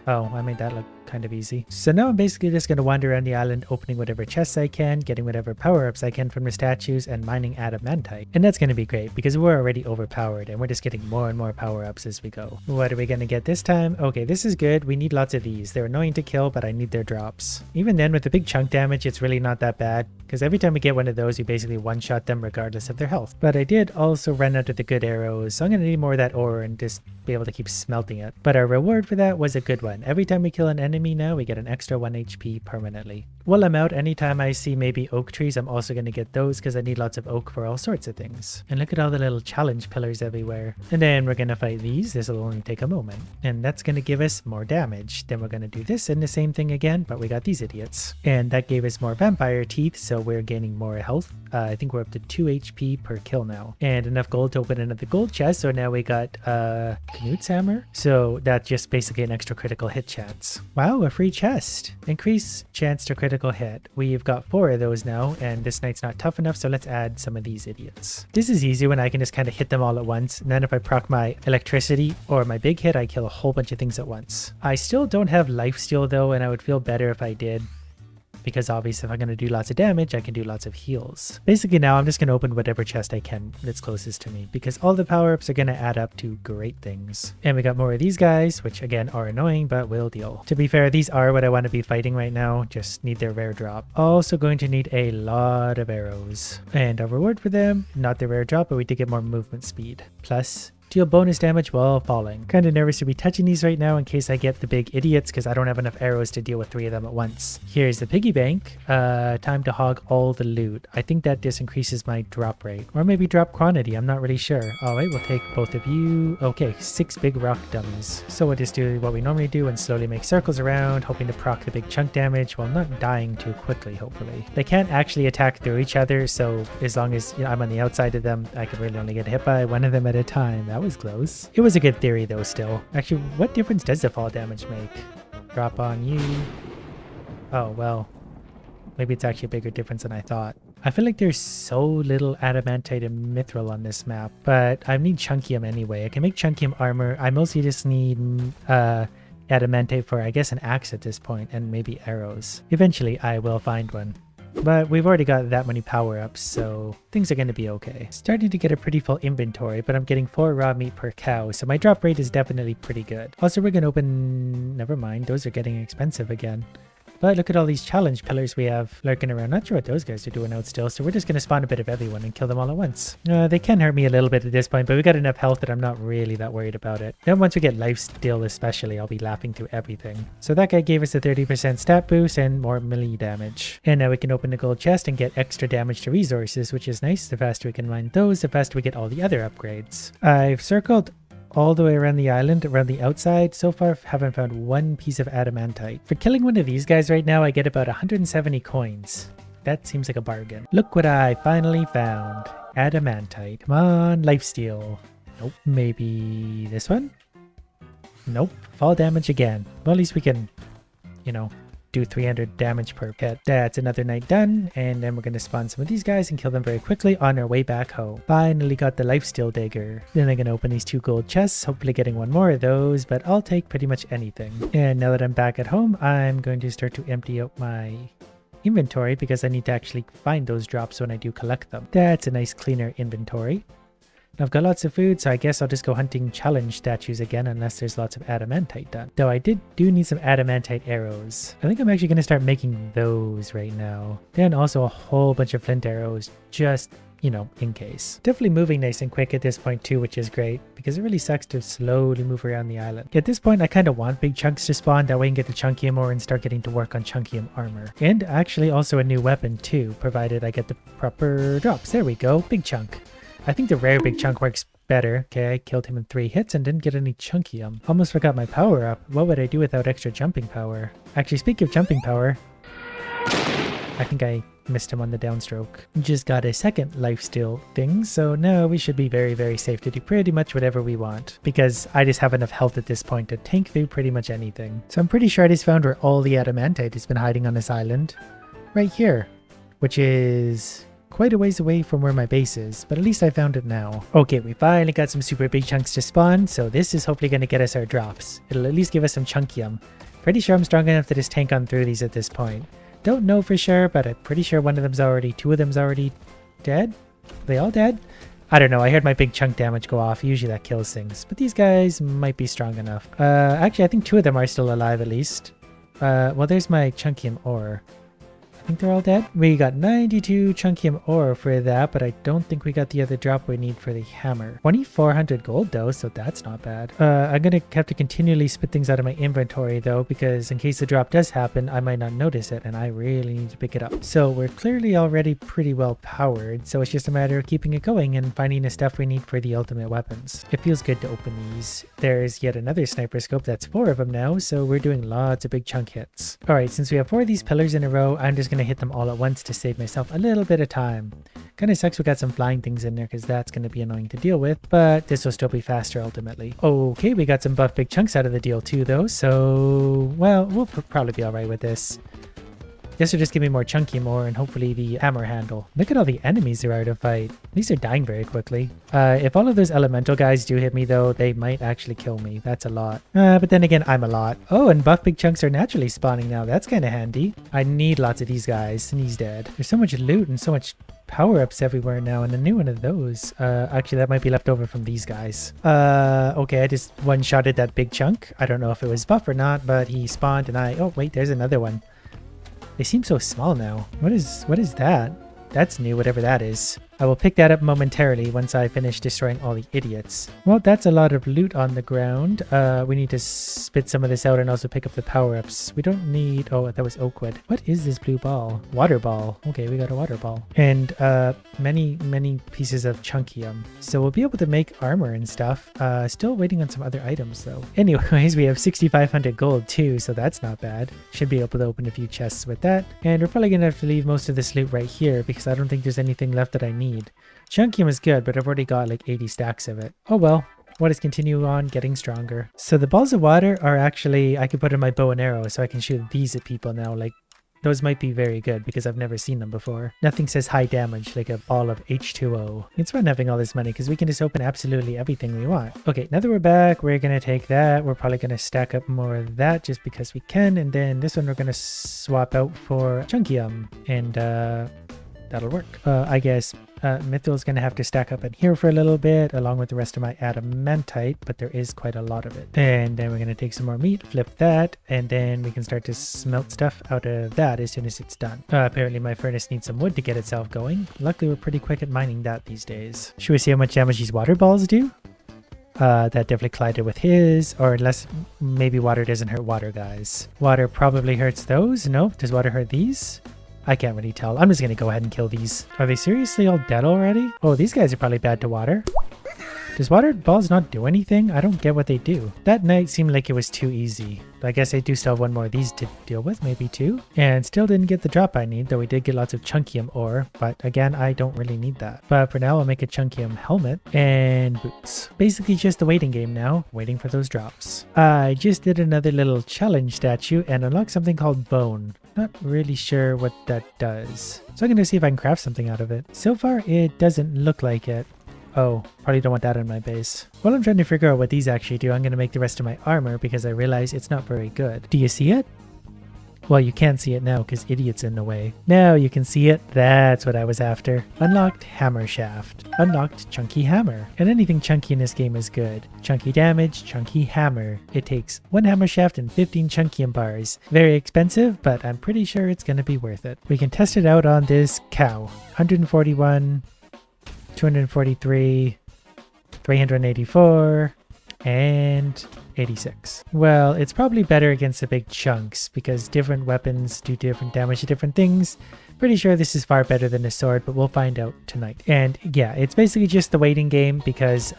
Oh, I made that look kind of easy. So now I'm basically just going to wander around the island, opening whatever chests I can, getting whatever power-ups I can from the statues, and mining adamantite. And that's going to be great because we're already overpowered and we're just getting more and more power-ups as we go. What are we going to get this time? Okay, this is good. We need lots of these. They're annoying to kill, but I need their drops. Even then, with the big chunk damage, it's really not that bad because every time we get one of those, we basically one-shot them regardless of their health. But I did also run out of the good arrows, so I'm going to need more of that ore and just be able to keep smelting it. But our reward for that was a good one. Every time we kill an enemy now, we get an extra 1 HP permanently. While I'm out, anytime I see maybe oak trees, I'm also going to get those because I need lots of oak for all sorts of things. And look at all the little challenge pillars everywhere. And then we're going to fight these. This will only take a moment. And that's going to give us more damage. Then we're going to do this and the same thing again, but we got these idiots. And that gave us more vampire teeth, so we're gaining more health. I think we're up to 2 HP per kill now. And enough gold to open another gold chest, so now we got Knut's hammer. So that's just basically an extra critical hit chance. Wow, a free chest. Increase chance to critical hit. We've got 4 of those now, and this night's not tough enough, so let's add some of these idiots. This is easy when I can just kind of hit them all at once, and then if I proc my electricity or my big hit, I kill a whole bunch of things at once. I still don't have lifesteal though, and I would feel better if I did, because obviously if I'm going to do lots of damage, I can do lots of heals. Basically now I'm just going to open whatever chest I can that's closest to me, because all the power-ups are going to add up to great things. And we got more of these guys, which again are annoying, but will deal. To be fair, these are what I want to be fighting right now, just need their rare drop. Also going to need a lot of arrows. And our reward for them, not the rare drop, but we did get more movement speed. Plus, deal bonus damage while falling. Kind of nervous to be touching these right now in case I get the big idiots because I don't have enough arrows to deal with 3 of them at once. Here's the piggy bank. Time to hog all the loot. I think that just increases my drop rate. Or maybe drop quantity, I'm not really sure. Alright, we'll take both of you. Okay, 6 big rock dummies. So we'll just do what we normally do and slowly make circles around, hoping to proc the big chunk damage while not dying too quickly, hopefully. They can't actually attack through each other, so as long as I'm on the outside of them, I can really only get hit by one of them at a time. That that was close. It was a good theory though still. Actually, what difference does the fall damage make? Drop on you. Oh, well. Maybe it's actually a bigger difference than I thought. I feel like there's so little adamantite and mithril on this map, but I need chunkium anyway. I can make chunkium armor. I mostly just need adamantite for, I guess, an axe at this point, and maybe arrows. Eventually, I will find one. But we've already got that many power-ups, so things are going to be okay. Starting to get a pretty full inventory, but I'm getting 4 raw meat per cow, so my drop rate is definitely pretty good. Also, we're going to open... Never mind, those are getting expensive again. But look at all these challenge pillars we have lurking around. Not sure what those guys are doing out still, so we're just going to spawn a bit of everyone and kill them all at once. They can hurt me a little bit at this point, but we got enough health that I'm not really that worried about it. Then once we get lifesteal especially, I'll be laughing through everything. So that guy gave us a 30% stat boost and more melee damage. And now we can open the gold chest and get extra damage to resources, which is nice. The faster we can mine those, the faster we get all the other upgrades. I've circled all the way around the island, around the outside. So far, haven't found one piece of adamantite. For killing one of these guys right now, I get about 170 coins. That seems like a bargain. Look what I finally found. Adamantite. Come on, lifesteal. Nope. Maybe this one? Nope. Fall damage again. Well, at least we can, you know, do 300 damage per hit. That's another night done, and then we're going to spawn some of these guys and kill them very quickly on our way back home. Finally got the lifesteal dagger. Then I'm going to open these 2 gold chests, hopefully getting one more of those, but I'll take pretty much anything. And now that I'm back at home, I'm going to start to empty out my inventory because I need to actually find those drops when I do collect them. That's a nice cleaner inventory. I've got lots of food, so I guess I'll just go hunting challenge statues again unless there's lots of adamantite done. Though I do need some adamantite arrows. I think I'm actually going to start making those right now. Then also a whole bunch of flint arrows just, you know, in case. Definitely moving nice and quick at this point too, which is great because it really sucks to slowly move around the island. At this point, I kind of want big chunks to spawn, that way I can get the chunkium ore and start getting to work on chunkium armor. And actually also a new weapon too, provided I get the proper drops. There we go, big chunk. I think the rare big chunk works better. Okay, I killed him in 3 hits and didn't get any chunkium. Almost forgot my power up. What would I do without extra jumping power? Actually, speaking of jumping power, I think I missed him on the downstroke. Just got a second lifesteal thing, so now we should be very, very safe to do pretty much whatever we want, because I just have enough health at this point to tank through pretty much anything. So I'm pretty sure I just found where all the adamantite has been hiding on this island. Right here, which is quite a ways away from where my base is, but at least I found it now. Okay, we finally got some super big chunks to spawn, so this is hopefully going to get us our drops. It'll at least give us some chunkium. Pretty sure I'm strong enough to just tank on through these at this point. Don't know for sure, but I'm pretty sure one of them's already, 2 of them's already dead? Are they all dead? I don't know, I heard my big chunk damage go off. Usually that kills things, but these guys might be strong enough. Actually, I think 2 of them are still alive at least. Well, there's my chunkium ore. I think they're all dead. We got 92 chunkium ore for that, but I don't think we got the other drop we need for the hammer. 2400 gold though, so that's not bad. I'm gonna have to continually spit things out of my inventory though, because in case the drop does happen, I might not notice it and I really need to pick it up. So we're clearly already pretty well powered, so it's just a matter of keeping it going and finding the stuff we need for the ultimate weapons. It feels good to open these. There's yet another sniper scope. That's 4 of them now, so we're doing lots of big chunk hits. Alright, since we have 4 of these pillars in a row, I'm just gonna hit them all at once to save myself a little bit of time. Kind of sucks we got some flying things in there because that's going to be annoying to deal with, but this will still be faster ultimately. Okay, we got some buff big chunks out of the deal too though, so well, we'll probably be alright with this. This will just give me more chunky more and hopefully the hammer handle. Look at all the enemies there are to fight. These are dying very quickly. If all of those elemental guys do hit me though, they might actually kill me. That's a lot. But then again, I'm a lot. Oh, and buff big chunks are naturally spawning now. That's kind of handy. I need lots of these guys, and he's dead. There's so much loot and so much power-ups everywhere now, and a new one of those. Actually, that might be left over from these guys. Okay, I just one-shotted that big chunk. I don't know if it was buff or not, but he spawned and oh wait, there's another one. They seem so small now. What is that? That's new, whatever that is. I will pick that up momentarily once I finish destroying all the idiots. Well, that's a lot of loot on the ground. We need to spit some of this out and also pick up the power-ups. We don't need... Oh, that was oakwood. What is this blue ball? Water ball. Okay, we got a water ball. And many pieces of chunkium. So we'll be able to make armor and stuff. Still waiting on some other items though. Anyways, we have 6,500 gold too, so that's not bad. Should be able to open a few chests with that. And we're probably gonna have to leave most of this loot right here because I don't think there's anything left that I need. Chunkium is good, but I've already got like 80 stacks of it. Oh well, We'll just continue on getting stronger. So the balls of water are actually, I could put in my bow and arrow so I can shoot these at people now. Like, those might be very good because I've never seen them before. Nothing says high damage like a ball of H2O. It's fun having all this money because we can just open absolutely everything we want. Okay, now that we're back, we're going to take that. We're probably going to stack up more of that just because we can. And then this one we're going to swap out for Chunkium. And that'll work. I guess Mithril is going to have to stack up in here for a little bit along with the rest of my adamantite, but there is quite a lot of it. And then we're going to take some more meat, flip that, and then we can start to smelt stuff out of that as soon as it's done. Apparently my furnace needs some wood to get itself going. Luckily we're pretty quick at mining that these days. Should we see how much damage these water balls do? That definitely collided with his, or unless maybe water doesn't hurt water guys. Water probably hurts those. Nope. Does water hurt these? I can't really tell. I'm just going to go ahead and kill these. Are they seriously all dead already? Oh, these guys are probably bad to water. Does water balls not do anything? I don't get what they do. That night seemed like it was too easy. I guess I do still have one more of these to deal with, maybe two. And still didn't get the drop I need, though we did get lots of Chunkium ore. But again, I don't really need that. But for now, I'll make a Chunkium helmet and boots. Basically just the waiting game now, waiting for those drops. I just did another little challenge statue and unlocked something called Bone. Not really sure what that does. So I'm going to see if I can craft something out of it. So far, it doesn't look like it. Oh, probably don't want that in my base. While I'm trying to figure out what these actually do, I'm going to make the rest of my armor because I realize it's not very good. Do you see it? Well, you can't see it now because idiot's in the way. Now you can see it. That's what I was after. Unlocked hammer shaft. Unlocked chunky hammer. And anything chunky in this game is good. Chunky damage, chunky hammer. It takes 1 hammer shaft and 15 chunkium bars. Very expensive, but I'm pretty sure it's going to be worth it. We can test it out on this cow. 141, 243, 384, and 86. Well, it's probably better against the big chunks because different weapons do different damage to different things. Pretty sure this is far better than a sword, but we'll find out tonight. And yeah, it's basically just the waiting game because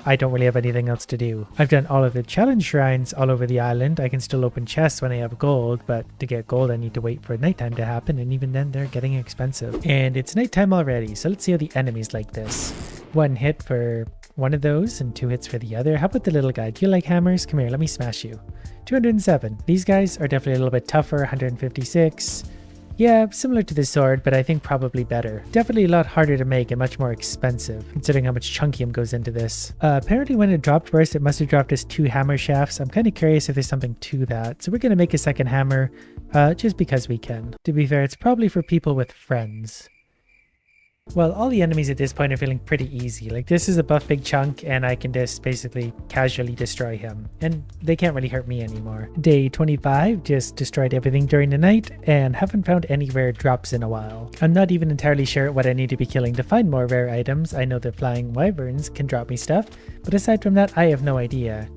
I don't really have anything else to do. I've done all of the challenge shrines all over the island. I can still open chests when I have gold, but to get gold I need to wait for nighttime to happen, and even then they're getting expensive. And it's nighttime already, so let's see how the enemies like this. 1 hit for one of those and 2 hits for the other. How about the little guy? Do you like hammers? Come here, let me smash you. 207. These guys are definitely a little bit tougher. 156. Yeah, similar to the sword, but I think probably better. Definitely a lot harder to make and much more expensive, considering how much chunkium goes into this. Apparently when it dropped first, it must have dropped us 2 hammer shafts. I'm kind of curious if there's something to that. So we're going to make a second hammer, just because we can. To be fair, it's probably for people with friends. Well, all the enemies at this point are feeling pretty easy. Like, this is a buff big chunk and I can just basically casually destroy him. And they can't really hurt me anymore. Day 25, just destroyed everything during the night and haven't found any rare drops in a while. I'm not even entirely sure what I need to be killing to find more rare items. I know the flying wyverns can drop me stuff, but aside from that, I have no idea.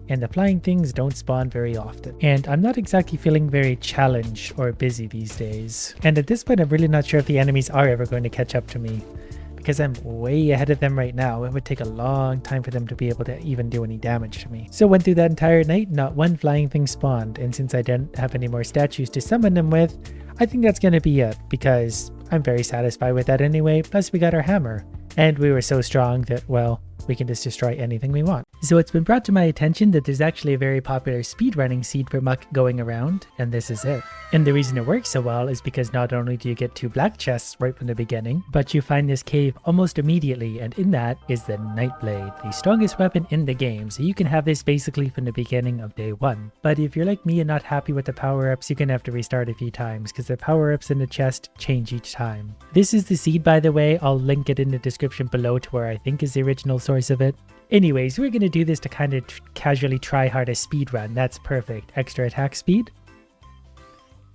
And the flying things don't spawn very often. And I'm not exactly feeling very challenged or busy these days. And at this point, I'm really not sure if the enemies are ever going to catch up to me. Because I'm way ahead of them right now, it would take a long time for them to be able to even do any damage to me. So went through that entire night, not one flying thing spawned. And since I didn't have any more statues to summon them with, I think that's going to be it. Because I'm very satisfied with that anyway. Plus we got our hammer. And we were so strong that, well, we can just destroy anything we want. So it's been brought to my attention that there's actually a very popular speedrunning seed for Muck going around, and this is it. And the reason it works so well is because not only do you get 2 black chests right from the beginning, but you find this cave almost immediately, and in that is the Nightblade, the strongest weapon in the game, so you can have this basically from the beginning of day 1. But if you're like me and not happy with the power-ups, you're gonna have to restart a few times, because the power-ups in the chest change each time. This is the seed, by the way. I'll link it in the description below to where I think is the original source of it. Anyways, we're gonna do this to kind of casually try hard a speed run. That's perfect. Extra attack speed,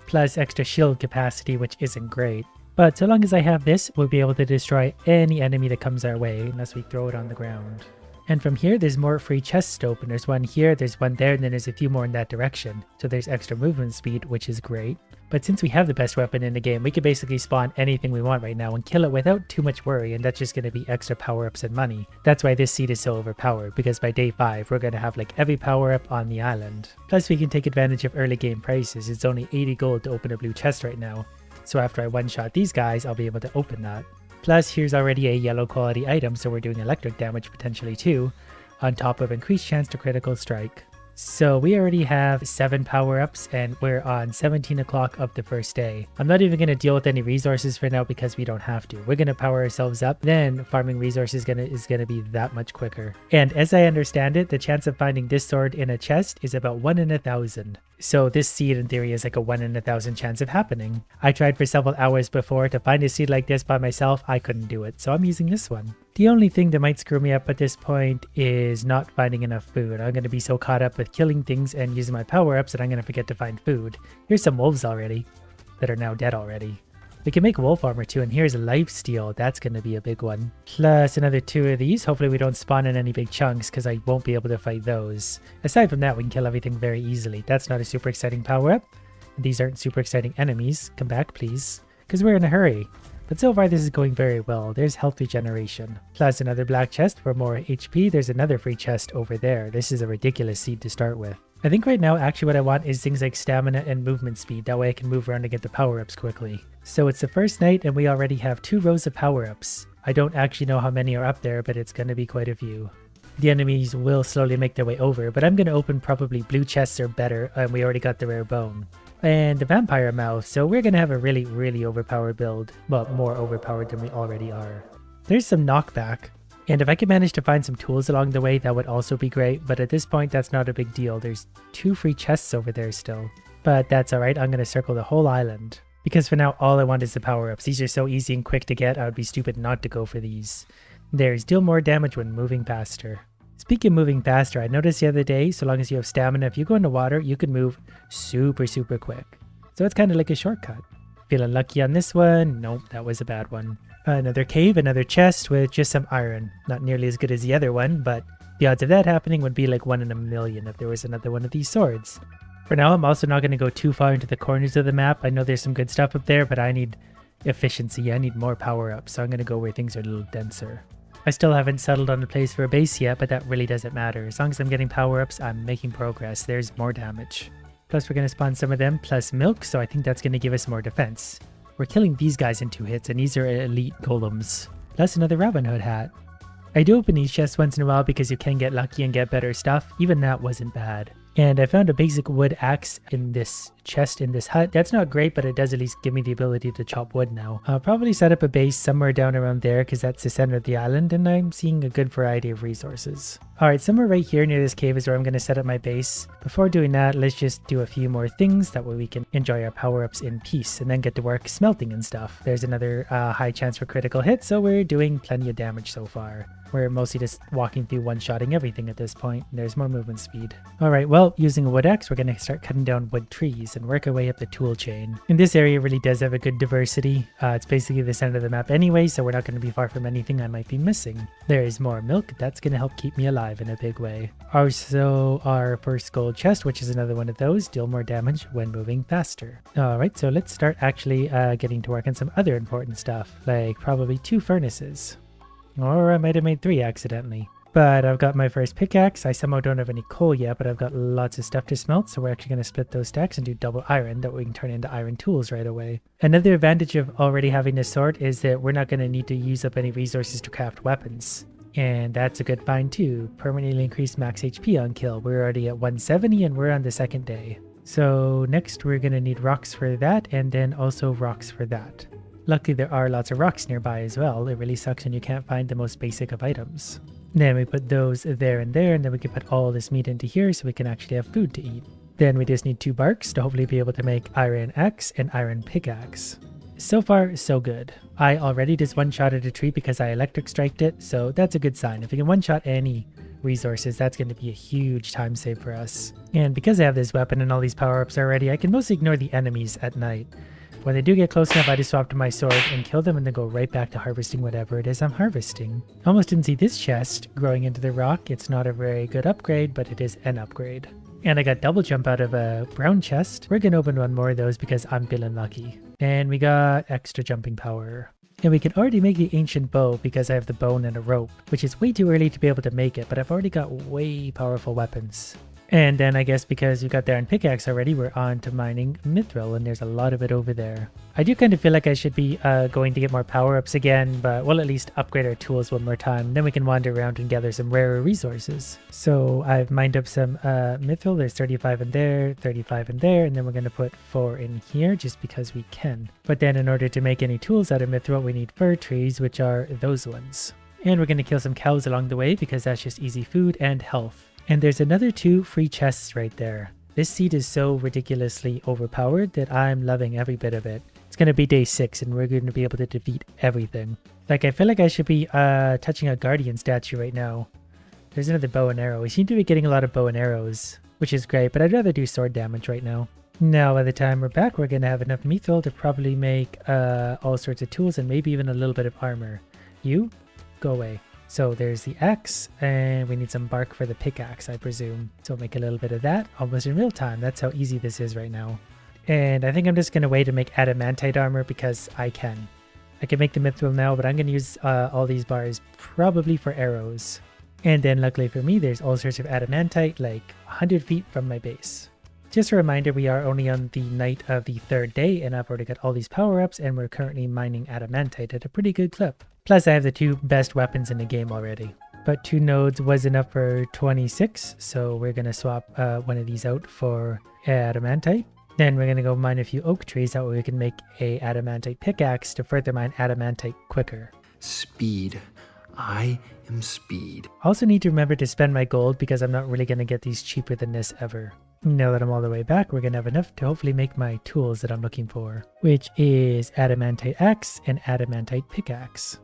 plus extra shield capacity, which isn't great. But so long as I have this, we'll be able to destroy any enemy that comes our way, unless we throw it on the ground. And from here, there's more free chests to open. There's one here, there's one there, and then there's a few more in that direction. So there's extra movement speed, which is great. But since we have the best weapon in the game, we could basically spawn anything we want right now and kill it without too much worry, and that's just going to be extra power-ups and money. That's why this seed is so overpowered, because by day 5, we're going to have like every power-up on the island. Plus we can take advantage of early game prices. It's only 80 gold to open a blue chest right now. So after I one-shot these guys, I'll be able to open that. Plus here's already a yellow quality item, so we're doing electric damage potentially too. on top of increased chance to critical strike. So we already have 7 power-ups and we're on 17 o'clock of the first day. I'm not even going to deal with any resources for now because we don't have to. We're going to power ourselves up, then farming resources is gonna be that much quicker. And as I understand it, the chance of finding this sword in a chest is about 1 in 1,000. So this seed in theory is like a 1 in 1,000 chance of happening. I tried for several hours before to find a seed like this by myself. I couldn't do it, so I'm using this one. The only thing that might screw me up at this point is not finding enough food. I'm going to be so caught up with killing things and using my power-ups that I'm going to forget to find food. Here's some wolves already that are now dead already. We can make wolf armor too, and here's lifesteal. That's going to be a big one. Plus another 2 of these. Hopefully we don't spawn in any big chunks because I won't be able to fight those. Aside from that, we can kill everything very easily. That's not a super exciting power-up. These aren't super exciting enemies. Come back, please. Because we're in a hurry. But so far this is going very well. There's health regeneration. Plus another black chest for more HP. There's another free chest over there. This is a ridiculous seed to start with. I think right now actually what I want is things like stamina and movement speed. That way I can move around and get the power-ups quickly. So it's the first night and we already have 2 rows of power-ups. I don't actually know how many are up there, but it's going to be quite a few. The enemies will slowly make their way over, but I'm going to open probably blue chests or better, and we already got the rare bone. And the vampire mouth, so we're going to have a really, really overpowered build. Well, more overpowered than we already are. There's some knockback. And if I could manage to find some tools along the way, that would also be great. But at this point, that's not a big deal. There's 2 free chests over there still. But that's alright, I'm going to circle the whole island. Because for now, all I want is the power-ups. These are so easy and quick to get, I would be stupid not to go for these. There's deal more damage when moving faster. Speaking of moving faster, I noticed the other day, so long as you have stamina, if you go in the water, you can move super quick. So it's kind of like a shortcut. Feeling lucky on this one? Nope, that was a bad one. Another cave, another chest with just some iron. Not nearly as good as the other one, but the odds of that happening would be like 1 in a million if there was another one of these swords. For now, I'm also not going to go too far into the corners of the map. I know there's some good stuff up there, but I need efficiency. I need more power-ups, so I'm going to go where things are a little denser. I still haven't settled on a place for a base yet, but that really doesn't matter. As long as I'm getting power-ups, I'm making progress. There's more damage. Plus we're going to spawn some of them, plus milk, so I think that's going to give us more defense. We're killing these guys in 2 hits, and these are elite golems. Plus another Robin Hood hat. I do open these chests once in a while because you can get lucky and get better stuff. Even that wasn't bad. And I found a basic wood axe in this chest in this hut. That's not great, but it does at least give me the ability to chop wood now. I'll probably set up a base somewhere down around there because that's the center of the island and I'm seeing a good variety of resources. Alright, somewhere right here near this cave is where I'm going to set up my base. Before doing that, let's just do a few more things. That way we can enjoy our power-ups in peace and then get to work smelting and stuff. There's another high chance for critical hit, so we're doing plenty of damage so far. We're mostly just walking through one-shotting everything at this point. There's more movement speed. Alright, well, using a wood axe, we're going to start cutting down wood trees and work our way up the tool chain. And this area really does have a good diversity. It's basically the center of the map anyway, so we're not going to be far from anything I might be missing. There is more milk. That's going to help keep me alive in a big way. Also, our first gold chest, which is another one of those, deal more damage when moving faster. Alright, so let's start actually getting to work on some other important stuff, like probably 2 furnaces. Or I might have made 3 accidentally. But I've got my first pickaxe. I somehow don't have any coal yet, but I've got lots of stuff to smelt, so we're actually going to split those stacks and do double iron that we can turn into iron tools right away. Another advantage of already having this sword is that we're not going to need to use up any resources to craft weapons. And that's a good find too. Permanently increase max HP on kill. We're already at 170 and we're on the 2nd day. So next we're going to need rocks for that and then also rocks for that. Luckily there are lots of rocks nearby as well. It really sucks when you can't find the most basic of items. Then we put those there, and then we can put all this meat into here so we can actually have food to eat. Then we just need 2 barks to hopefully be able to make iron axe and iron pickaxe. So far, so good. I already just one-shotted a tree because I electric striked it, so that's a good sign. If we can one-shot any resources, that's going to be a huge time save for us. And because I have this weapon and all these power-ups already, I can mostly ignore the enemies at night. When they do get close enough, I just swap to my sword and kill them and then go right back to harvesting whatever it is I'm harvesting. Almost didn't see this chest growing into the rock. It's not a very good upgrade, but it is an upgrade. And I got double jump out of a brown chest. We're going to open 1 more of those because I'm feeling lucky. And we got extra jumping power. And we can already make the ancient bow because I have the bone and a rope, which is way too early to be able to make it, but I've already got way powerful weapons. And then I guess because we got the iron pickaxe already, we're on to mining mithril, and there's a lot of it over there. I do kind of feel like I should be going to get more power-ups again, but we'll at least upgrade our tools one more time. Then we can wander around and gather some rarer resources. So I've mined up some mithril. There's 35 in there, 35 in there, and then we're going to put 4 in here just because we can. But then in order to make any tools out of mithril, we need fir trees, which are those ones. And we're going to kill some cows along the way because that's just easy food and health. And there's another 2 free chests right there. This seed is so ridiculously overpowered that I'm loving every bit of it. It's going to be day 6 and we're going to be able to defeat everything. Like, I feel like I should be touching a guardian statue right now. There's another bow and arrow. We seem to be getting a lot of bow and arrows, which is great, but I'd rather do sword damage right now. Now, by the time we're back, we're going to have enough mithril to probably make all sorts of tools and maybe even a little bit of armor. You, go away. So there's the axe, and we need some bark for the pickaxe, I presume. So make a little bit of that almost in real time. That's how easy this is right now. And I think I'm just going to wait to make adamantite armor because I can. I can make the mithril now, but I'm going to use all these bars probably for arrows. And then luckily for me, there's all sorts of adamantite like 100 feet from my base. Just a reminder, we are only on the night of the 3rd day, and I've already got all these power-ups, and we're currently mining adamantite at a pretty good clip. Plus, I have the 2 best weapons in the game already. But 2 nodes was enough for 26, so we're going to swap one of these out for adamantite. Then we're going to go mine a few oak trees, that way we can make a adamantite pickaxe to further mine adamantite quicker. Speed. I am speed. Also need to remember to spend my gold because I'm not really going to get these cheaper than this ever. Now that I'm all the way back, we're going to have enough to hopefully make my tools that I'm looking for, which is adamantite axe and adamantite pickaxe.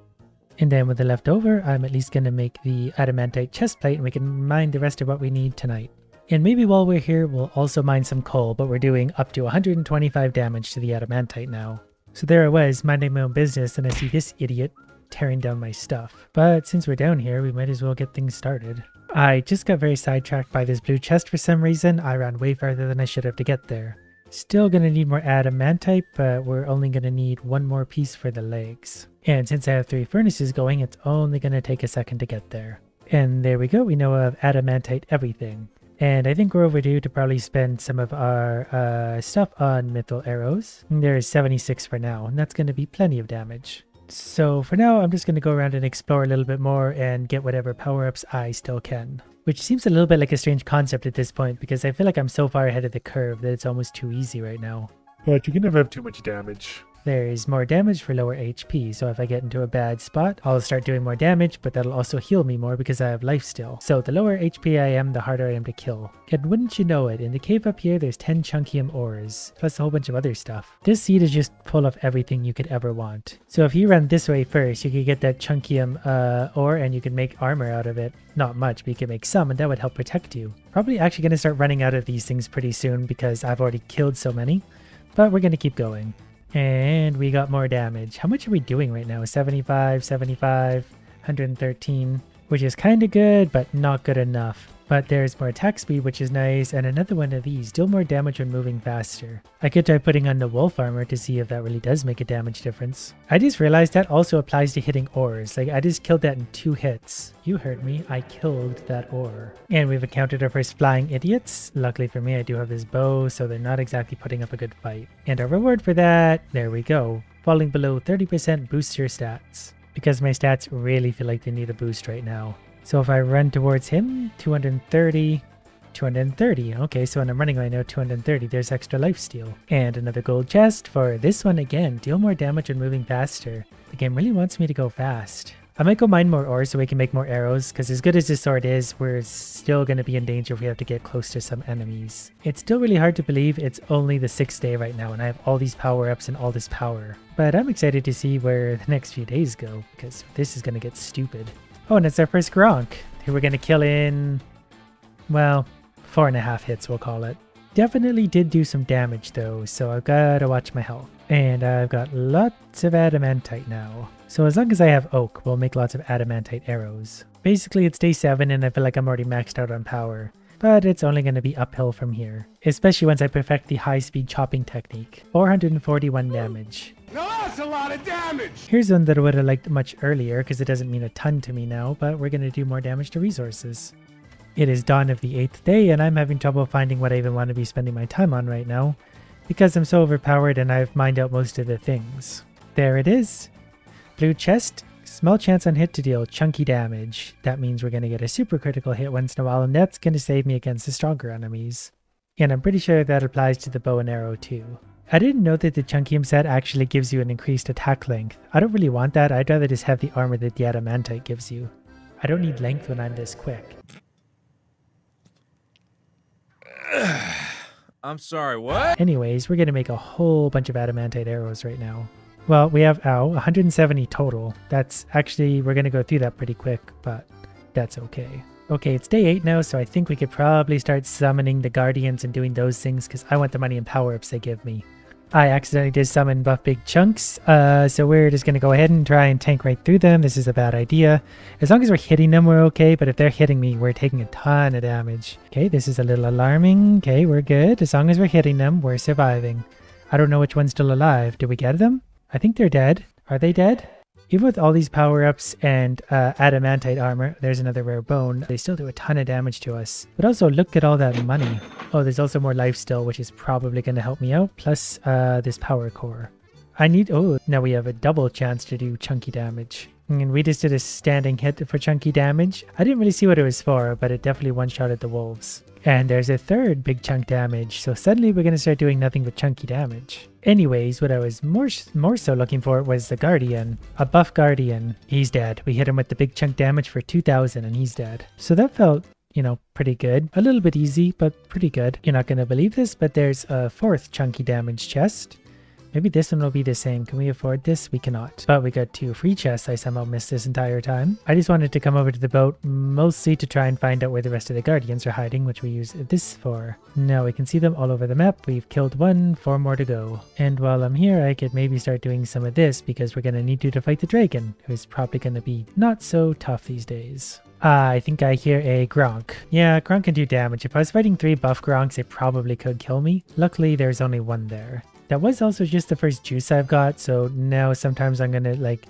And then with the leftover, I'm at least going to make the adamantite chestplate and we can mine the rest of what we need tonight. And maybe while we're here, we'll also mine some coal, but we're doing up to 125 damage to the adamantite now. So there I was, minding my own business, and I see this idiot tearing down my stuff. But since we're down here, we might as well get things started. I just got very sidetracked by this blue chest for some reason. I ran way farther than I should have to get there. Still gonna need more adamantite, but we're only gonna need 1 more piece for the legs. And since I have 3 furnaces going, it's only gonna take a second to get there. And there we go, we now have adamantite everything. And I think we're overdue to probably spend some of our stuff on mithril arrows. There's 76 for now, and that's gonna be plenty of damage. So for now, I'm just going to go around and explore a little bit more and get whatever power-ups I still can. Which seems a little bit like a strange concept at this point because I feel like I'm so far ahead of the curve that it's almost too easy right now. But you can never have too much damage. There's more damage for lower HP, so if I get into a bad spot, I'll start doing more damage, but that'll also heal me more because I have life still. So the lower HP I am, the harder I am to kill. And wouldn't you know it, in the cave up here, there's 10 chunkium ores, plus a whole bunch of other stuff. This seed is just full of everything you could ever want. So if you run this way first, you could get that chunkium ore and you can make armor out of it. Not much, but you can make some, and that would help protect you. Probably actually going to start running out of these things pretty soon because I've already killed so many, but we're going to keep going. And we got more damage. How much are we doing right now? 75, 75, 113, which is kind of good, but not good enough. But there's more attack speed, which is nice, and another one of these. Deal more damage when moving faster. I could try putting on the wolf armor to see if that really does make a damage difference. I just realized that also applies to hitting ores. Like, I just killed that in 2 hits. You heard me, I killed that ore. And we've encountered our first flying idiots. Luckily for me, I do have this bow, so they're not exactly putting up a good fight. And our reward for that, there we go. Falling below 30% boosts your stats. Because my stats really feel like they need a boost right now. So if I run towards him, 230, 230. Okay, so when I'm running right now, 230. There's extra lifesteal. And another gold chest for this one again. Deal more damage when moving faster. The game really wants me to go fast. I might go mine more ore so we can make more arrows, because as good as this sword is, we're still going to be in danger if we have to get close to some enemies. It's still really hard to believe it's only the 6th day right now and I have all these power-ups and all this power. But I'm excited to see where the next few days go, because this is going to get stupid. Oh, and it's our first Gronk, who we're going to kill in, well, 4.5 hits, we'll call it. Definitely did do some damage though, so I've got to watch my health. And I've got lots of adamantite now. So as long as I have oak, we'll make lots of adamantite arrows. Basically, it's day 7 and I feel like I'm already maxed out on power. But it's only going to be uphill from here. Especially once I perfect the high-speed chopping technique. 441 damage. Now that's a lot of damage! Here's one that I would have liked much earlier because it doesn't mean a ton to me now, but we're going to do more damage to resources. It is dawn of the 8th day, and I'm having trouble finding what I even want to be spending my time on right now, because I'm so overpowered and I've mined out most of the things. There it is. Blue chest, small chance on hit to deal chunky damage. That means we're going to get a super critical hit once in a while, and that's going to save me against the stronger enemies. And I'm pretty sure that applies to the bow and arrow too. I didn't know that the Chunkium set actually gives you an increased attack length. I don't really want that. I'd rather just have the armor that the Adamantite gives you. I don't need length when I'm this quick. I'm sorry, what? Anyways, we're going to make a whole bunch of Adamantite arrows right now. Well, we have, 170 total. That's actually, we're going to go through that pretty quick, but that's okay. Okay, it's day 8 now, so I think we could probably start summoning the Guardians and doing those things because I want the money and power-ups they give me. I accidentally did summon buff big chunks, so we're just going to go ahead and try and tank right through them. This is a bad idea. As long as we're hitting them, we're okay, but if they're hitting me, we're taking a ton of damage. Okay, this is a little alarming. Okay, we're good. As long as we're hitting them, we're surviving. I don't know which one's still alive. Did we get them? I think they're dead. Are they dead? Even with all these power-ups and adamantite armor, there's another rare bone, they still do a ton of damage to us. But also, look at all that money. Oh, there's also more life still, which is probably going to help me out, plus this power core. I need... Oh, now we have a double chance to do chunky damage. And we just did a standing hit for chunky damage. I didn't really see what it was for, but it definitely one-shotted the wolves. And there's a third big chunk damage, so suddenly we're going to start doing nothing but chunky damage. Anyways, what I was more so looking for was the Guardian. A buff Guardian. He's dead. We hit him with the big chunk damage for 2,000 and he's dead. So that felt, you know, pretty good. A little bit easy, but pretty good. You're not going to believe this, but there's a 4th chunky damage chest. Maybe this one will be the same. Can we afford this? We cannot. But we got 2 free chests I somehow missed this entire time. I just wanted to come over to the boat, mostly to try and find out where the rest of the Guardians are hiding, which we use this for. Now we can see them all over the map. We've killed 1, 4 more to go. And while I'm here, I could maybe start doing some of this, because we're going to need to fight the dragon, who's probably going to be not so tough these days. I think I hear a Gronk. Yeah, Gronk can do damage. If I was fighting 3 buff Gronks, it probably could kill me. Luckily, there's only 1 there. That was also just the first juice I've got, so now sometimes I'm gonna like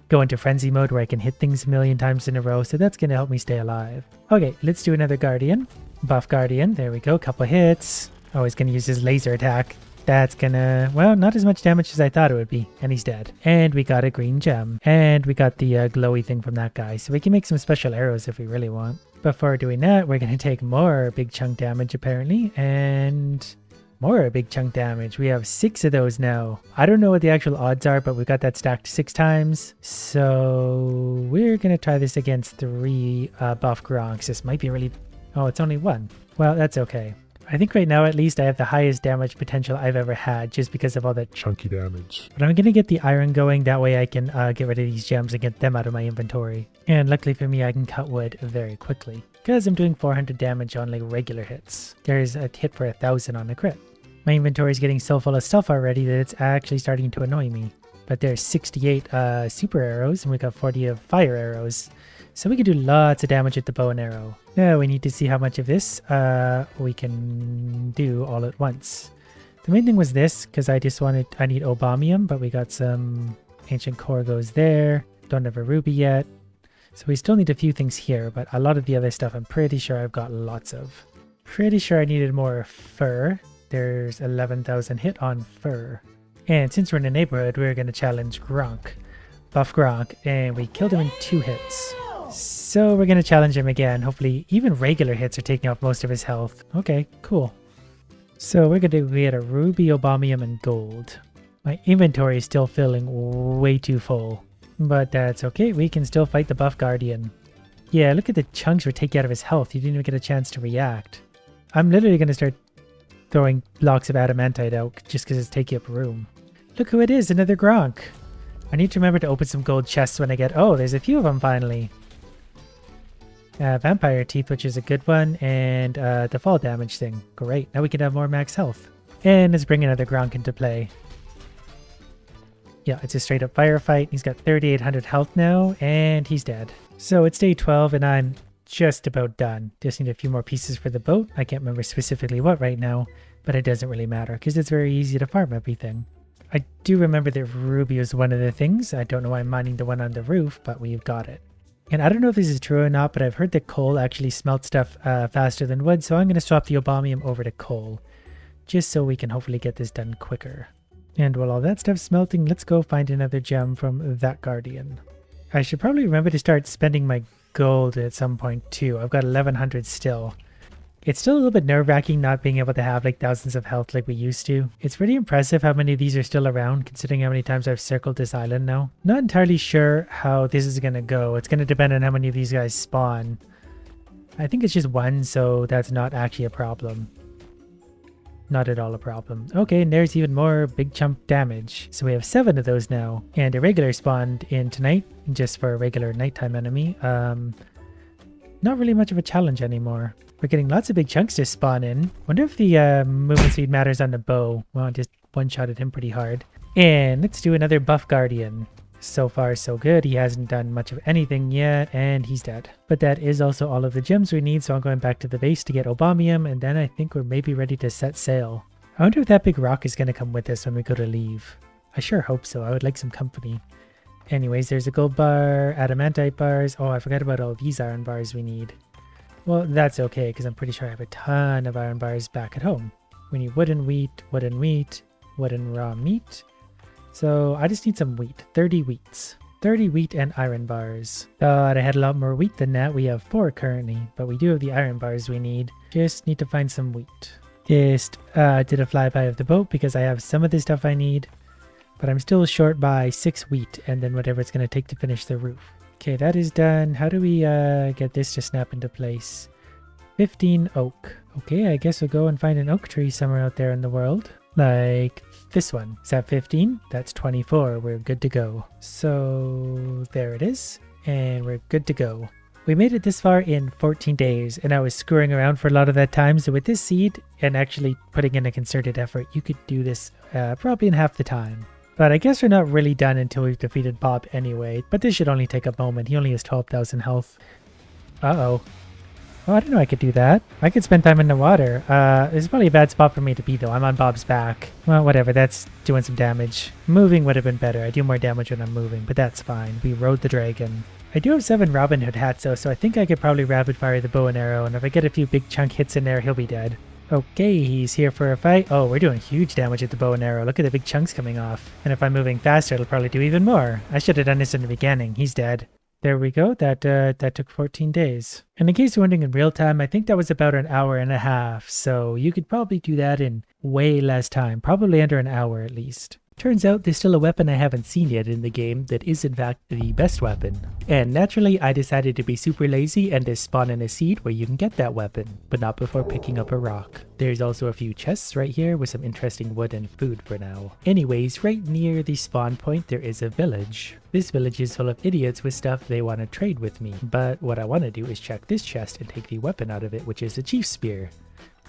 go into frenzy mode where I can hit things a million times in a row, so that's gonna help me stay alive. Okay, let's do another Guardian. Buff Guardian, there we go, couple hits. Oh, he's gonna use his laser attack. That's gonna, well, not as much damage as I thought it would be, and he's dead. And we got a green gem, and we got the glowy thing from that guy, so we can make some special arrows if we really want. Before doing that, we're gonna take more big chunk damage apparently, and... more big chunk damage. We have 6 of those now. I don't know what the actual odds are, but we got that stacked 6 times. So we're going to try this against 3 buff Gronks. This might be really... Oh, it's only 1. Well, that's okay. I think right now at least I have the highest damage potential I've ever had just because of all that Chunky damage. But I'm going to get the iron going. That way I can get rid of these gems and get them out of my inventory. And luckily for me, I can cut wood very quickly, because I'm doing 400 damage on like regular hits. There's a hit for 1,000 on a crit. My inventory is getting so full of stuff already that it's actually starting to annoy me. But there's 68 super arrows, and we got 40 of fire arrows. So we can do lots of damage with the bow and arrow. Now we need to see how much of this we can do all at once. The main thing was this, because I need Obamium, but we got some ancient core goes there. Don't have a ruby yet. So we still need a few things here, but a lot of the other stuff I'm pretty sure I've got lots of. Pretty sure I needed more fur. There's 11,000 hit on fur. And since we're in the neighborhood, we're going to challenge Gronk. Buff Gronk, and we killed him in 2 hits. So we're going to challenge him again. Hopefully even regular hits are taking off most of his health. Okay, cool. So we're going to get a ruby, Obamium, and gold. My inventory is still filling way too full. But that's okay, we can still fight the buff Guardian. Yeah, look at the chunks we're taking out of his health. He didn't even get a chance to react. I'm literally going to start throwing blocks of adamantite out just because it's taking up room. Look who it is, another Gronk. I need to remember to open some gold chests when I get... Oh, there's a few of them finally. Vampire Teeth, which is a good one, and the fall damage thing. Great, now we can have more max health. And let's bring another Gronk into play. Yeah, it's a straight up firefight. He's got 3,800 health now, and he's dead. So it's day 12, and I'm just about done. Just need a few more pieces for the boat. I can't remember specifically what right now, but it doesn't really matter, because it's very easy to farm everything. I do remember that ruby was one of the things. I don't know why I'm mining the one on the roof, but we've got it. And I don't know if this is true or not, but I've heard that coal actually smelts stuff faster than wood, so I'm going to swap the Obamium over to coal, just so we can hopefully get this done quicker. And while all that stuff's smelting, let's go find another gem from that Guardian. I should probably remember to start spending my gold at some point too. I've got 1100 still. It's still a little bit nerve-wracking not being able to have like thousands of health like we used to. It's pretty impressive how many of these are still around, considering how many times I've circled this island now. Not entirely sure how this is going to go. It's going to depend on how many of these guys spawn. I think it's just one, so that's not actually a problem. Not at all a problem. Okay, and there's even more big chunk damage. So we have 7 of those now. And a regular spawned in tonight, just for a regular nighttime enemy. Not really much of a challenge anymore. We're getting lots of big chunks to spawn in. Wonder if the movement speed matters on the bow. Well, I just one-shotted him pretty hard. And let's do another buff Guardian. So far, so good. He hasn't done much of anything yet, and he's dead. But that is also all of the gems we need, so I'm going back to the base to get Obamium, and then I think we're maybe ready to set sail. I wonder if that big rock is going to come with us when we go to leave. I sure hope so. I would like some company. Anyways, there's a gold bar, adamantite bars. Oh, I forgot about all these iron bars we need. Well, that's okay, because I'm pretty sure I have a ton of iron bars back at home. We need wooden wheat, wooden raw meat. So I just need some wheat, 30 wheats. 30 wheat and iron bars. Thought I had a lot more wheat than that. We have 4 currently, but we do have the iron bars we need. Just need to find some wheat. Just did a flyby of the boat because I have some of the stuff I need, but I'm still short by 6 wheat and then whatever it's going to take to finish the roof. Okay, that is done. How do we get this to snap into place? 15 oak. Okay, I guess we'll go and find an oak tree somewhere out there in the world. Like this one. Is that 15? That's 24. We're good to go. So there it is. And we're good to go. We made it this far in 14 days, and I was screwing around for a lot of that time. So with this seed and actually putting in a concerted effort, you could do this probably in half the time. But I guess we're not really done until we've defeated Bob anyway. But this should only take a moment. He only has 12,000 health. Uh-oh. Oh, I didn't know I could do that. I could spend time in the water. This is probably a bad spot for me to be, though. I'm on Bob's back. Well, whatever. That's doing some damage. Moving would have been better. I do more damage when I'm moving, but that's fine. We rode the dragon. I do have 7 Robin Hood hats, though, so I think I could probably rapid fire the bow and arrow, and if I get a few big chunk hits in there, he'll be dead. Okay, he's here for a fight. Oh, we're doing huge damage with the bow and arrow. Look at the big chunks coming off. And if I'm moving faster, it'll probably do even more. I should have done this in the beginning. He's dead. There we go. That took 14 days. And in case you're wondering in real time, I think that was about an hour and a half. So you could probably do that in way less time. Probably under an hour at least. Turns out there's still a weapon I haven't seen yet in the game that is in fact the best weapon. And naturally I decided to be super lazy and to spawn in a seed where you can get that weapon, but not before picking up a rock. There's also a few chests right here with some interesting wood and food for now. Anyways, right near the spawn point there is a village. This village is full of idiots with stuff they want to trade with me, but what I want to do is check this chest and take the weapon out of it, which is a chief spear.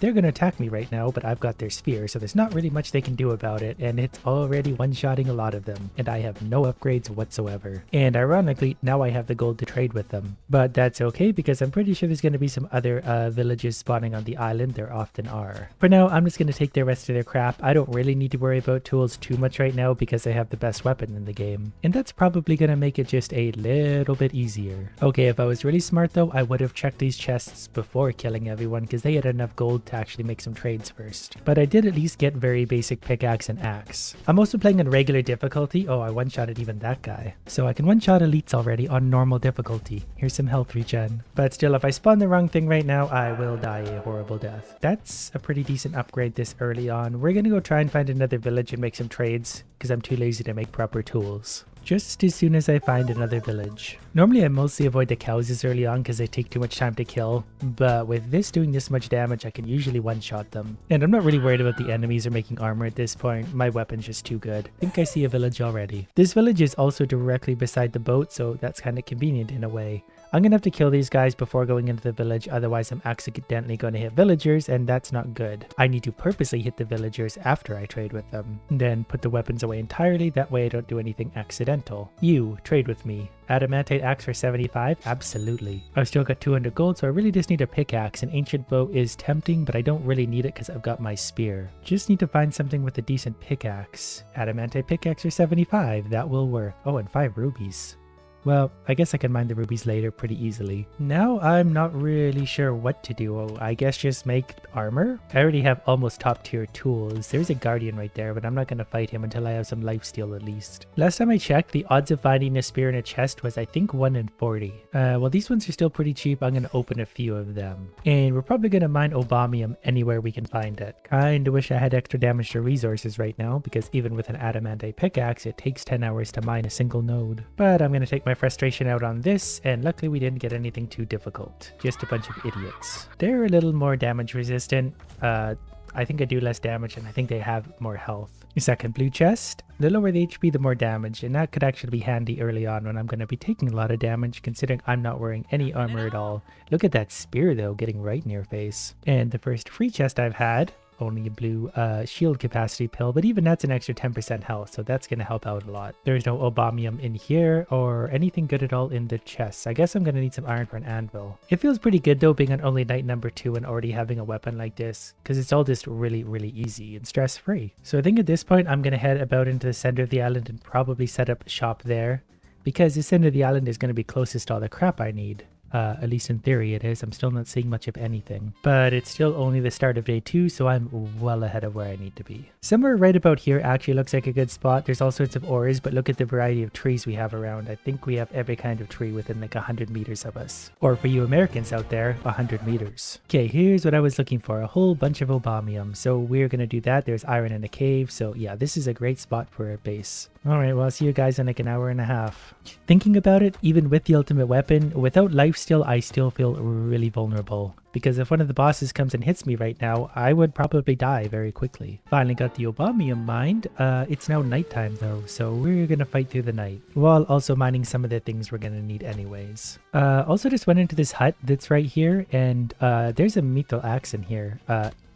They're going to attack me right now, but I've got their spear, so there's not really much they can do about it, and it's already one-shotting a lot of them, and I have no upgrades whatsoever. And ironically, now I have the gold to trade with them. But that's okay, because I'm pretty sure there's going to be some other villages spawning on the island. There often are. For now, I'm just going to take the rest of their crap. I don't really need to worry about tools too much right now, because I have the best weapon in the game. And that's probably going to make it just a little bit easier. Okay, if I was really smart though, I would have checked these chests before killing everyone, because they had enough gold to actually make some trades first. But I did at least get very basic pickaxe and axe. I'm also playing on regular difficulty. Oh, I one-shotted even that guy. So I can one-shot elites already on normal difficulty. Here's some health regen. But still, if I spawn the wrong thing right now, I will die a horrible death. That's a pretty decent upgrade this early on. We're gonna go try and find another village and make some trades, because I'm too lazy to make proper tools. Just as soon as I find another village. Normally I mostly avoid the cows this early on because they take too much time to kill, but with this doing this much damage I can usually one-shot them. And I'm not really worried about the enemies or making armor at this point, my weapon's just too good. I think I see a village already. This village is also directly beside the boat, so that's kind of convenient in a way. I'm gonna have to kill these guys before going into the village, otherwise I'm accidentally gonna hit villagers and that's not good. I need to purposely hit the villagers after I trade with them. Then put the weapons away entirely, that way I don't do anything accidental. You, trade with me. Adamantite axe for 75? Absolutely. I've still got 200 gold, so I really just need a pickaxe. An ancient bow is tempting, but I don't really need it because I've got my spear. Just need to find something with a decent pickaxe. Adamantite pickaxe for 75, that will work. Oh, and 5 rubies. Well, I guess I can mine the rubies later pretty easily. Now I'm not really sure what to do. Oh, I guess just make armor? I already have almost top tier tools. There's a guardian right there, but I'm not going to fight him until I have some lifesteal at least. Last time I checked, the odds of finding a spear in a chest was I think 1 in 40. Well, these ones are still pretty cheap. I'm going to open a few of them. And we're probably going to mine Obamium anywhere we can find it. Kinda wish I had extra damage to resources right now, because even with an adamantite pickaxe, it takes 10 hours to mine a single node. But I'm going to take my frustration out on this, and luckily we didn't get anything too difficult. Just a bunch of idiots. They're a little more damage resistant. I think I do less damage, and I think they have more health. Second blue chest. The lower the HP, the more damage, and that could actually be handy early on when I'm going to be taking a lot of damage, considering I'm not wearing any armor at all. Look at that spear though, getting right in your face. And the first free chest I've had, only a blue shield capacity pill, but even that's an extra 10% health, so that's going to help out a lot. There's no Obamium in here or anything good at all in the chests. I guess I'm going to need some iron for an anvil. It feels pretty good though, being on only night number 2 and already having a weapon like this, because it's all just really easy and stress free. So I think at this point I'm going to head about into the center of the island and probably set up a shop there, because the center of the island is going to be closest to all the crap I need. At least in theory it is. I'm still not seeing much of anything. But it's still only the start of day 2, so I'm well ahead of where I need to be. Somewhere right about here actually looks like a good spot. There's all sorts of ores, but look at the variety of trees we have around. I think we have every kind of tree within like 100 meters of us. Or for you Americans out there, 100 meters. Okay, here's what I was looking for. A whole bunch of Obamium. So we're going to do that. There's iron in the cave. So yeah, this is a great spot for a base. Alright, well, I'll see you guys in like an hour and a half. Thinking about it, even with the ultimate weapon, without lifesteal, I still feel really vulnerable. Because if one of the bosses comes and hits me right now, I would probably die very quickly. Finally got the Obamium mined. It's now nighttime though, so we're gonna fight through the night. While also mining some of the things we're gonna need anyways. Also just went into this hut that's right here, and there's a mithril axe in here.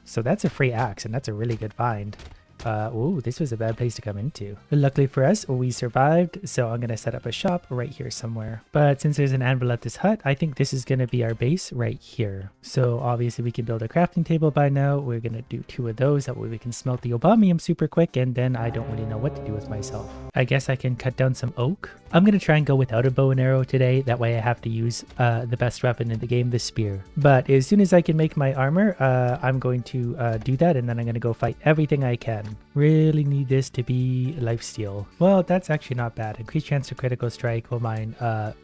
So that's a free axe, and that's a really good find. Ooh, this was a bad place to come into. Luckily for us, we survived, so I'm gonna set up a shop right here somewhere. But since there's an anvil at this hut, I think this is gonna be our base right here. So obviously we can build a crafting table by now. We're gonna do 2 of those, that way we can smelt the Obamium super quick, and then I don't really know what to do with myself. I guess I can cut down some oak. I'm gonna try and go without a bow and arrow today, that way I have to use the best weapon in the game, the spear. But as soon as I can make my armor, I'm going to do that, and then I'm gonna go fight everything I can. Really need this to be lifesteal. Well, that's actually not bad. Increased chance to critical strike will mine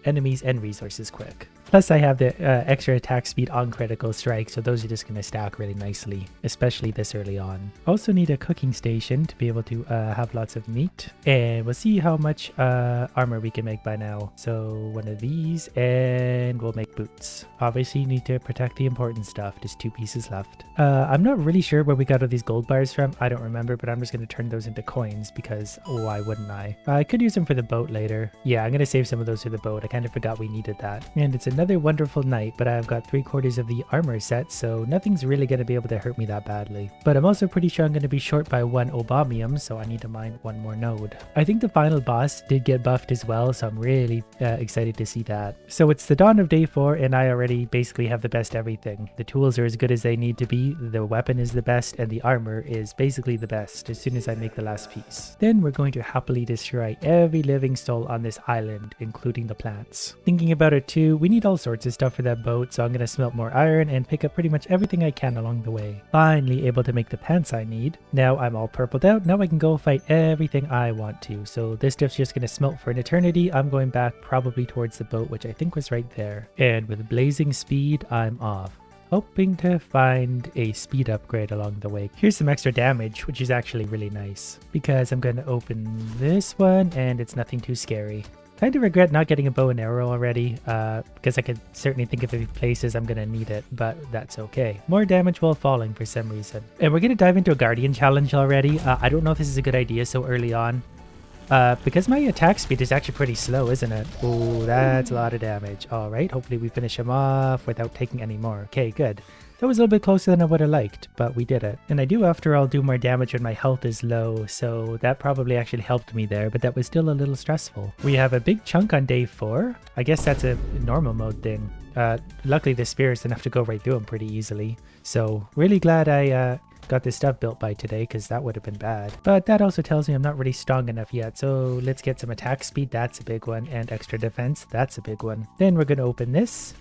enemies and resources quick. Plus I have the extra attack speed on critical strike, so those are just going to stack really nicely, especially this early on. Also need a cooking station to be able to have lots of meat, and we'll see how much armor we can make by now. So one of these, and we'll make boots. Obviously you need to protect the important stuff. Just 2 pieces left. I'm not really sure where we got all these gold bars from. I don't remember, but I'm just going to turn those into coins because why wouldn't I? I could use them for the boat later. Yeah, I'm going to save some of those for the boat. I kind of forgot we needed that. And it's another wonderful night, but I've got 3/4 of the armor set, so nothing's really going to be able to hurt me that badly. But I'm also pretty sure I'm going to be short by 1 Obamium, so I need to mine 1 more node. I think the final boss did get buffed as well, so I'm really excited to see that. So it's the dawn of day 4, and I already basically have the best everything. The tools are as good as they need to be, the weapon is the best, and the armor is basically the best as soon as I make the last piece. Then we're going to happily destroy every living soul on this island, including the plants. Thinking about it too, we need all sorts of stuff for that boat, so I'm going to smelt more iron and pick up pretty much everything I can along the way. Finally able to make the pants I need. Now I'm all purpled out, now I can go fight everything I want to. So this stuff's just going to smelt for an eternity. I'm going back probably towards the boat, which I think was right there. And with blazing speed, I'm off, hoping to find a speed upgrade along the way. Here's some extra damage, which is actually really nice, because I'm going to open this one and it's nothing too scary. Kind of regret not getting a bow and arrow already, because I could certainly think of a few places I'm going to need it, but that's okay. More damage while falling for some reason. And we're going to dive into a Guardian challenge already. I don't know if this is a good idea so early on. Because my attack speed is actually pretty slow, isn't it? Oh, that's a lot of damage. Alright, hopefully we finish him off without taking any more. Okay, good. That was a little bit closer than I would have liked, but we did it. And I do, after all, do more damage when my health is low, so that probably actually helped me there, but that was still a little stressful. We have a big chunk on day 4. I guess that's a normal mode thing. Luckily the spear is enough to go right through them pretty easily. So really glad I got this stuff built by today, because that would have been bad. But that also tells me I'm not really strong enough yet. So let's get some attack speed. That's a big one. And extra defense. That's a big one. Then we're going to open this.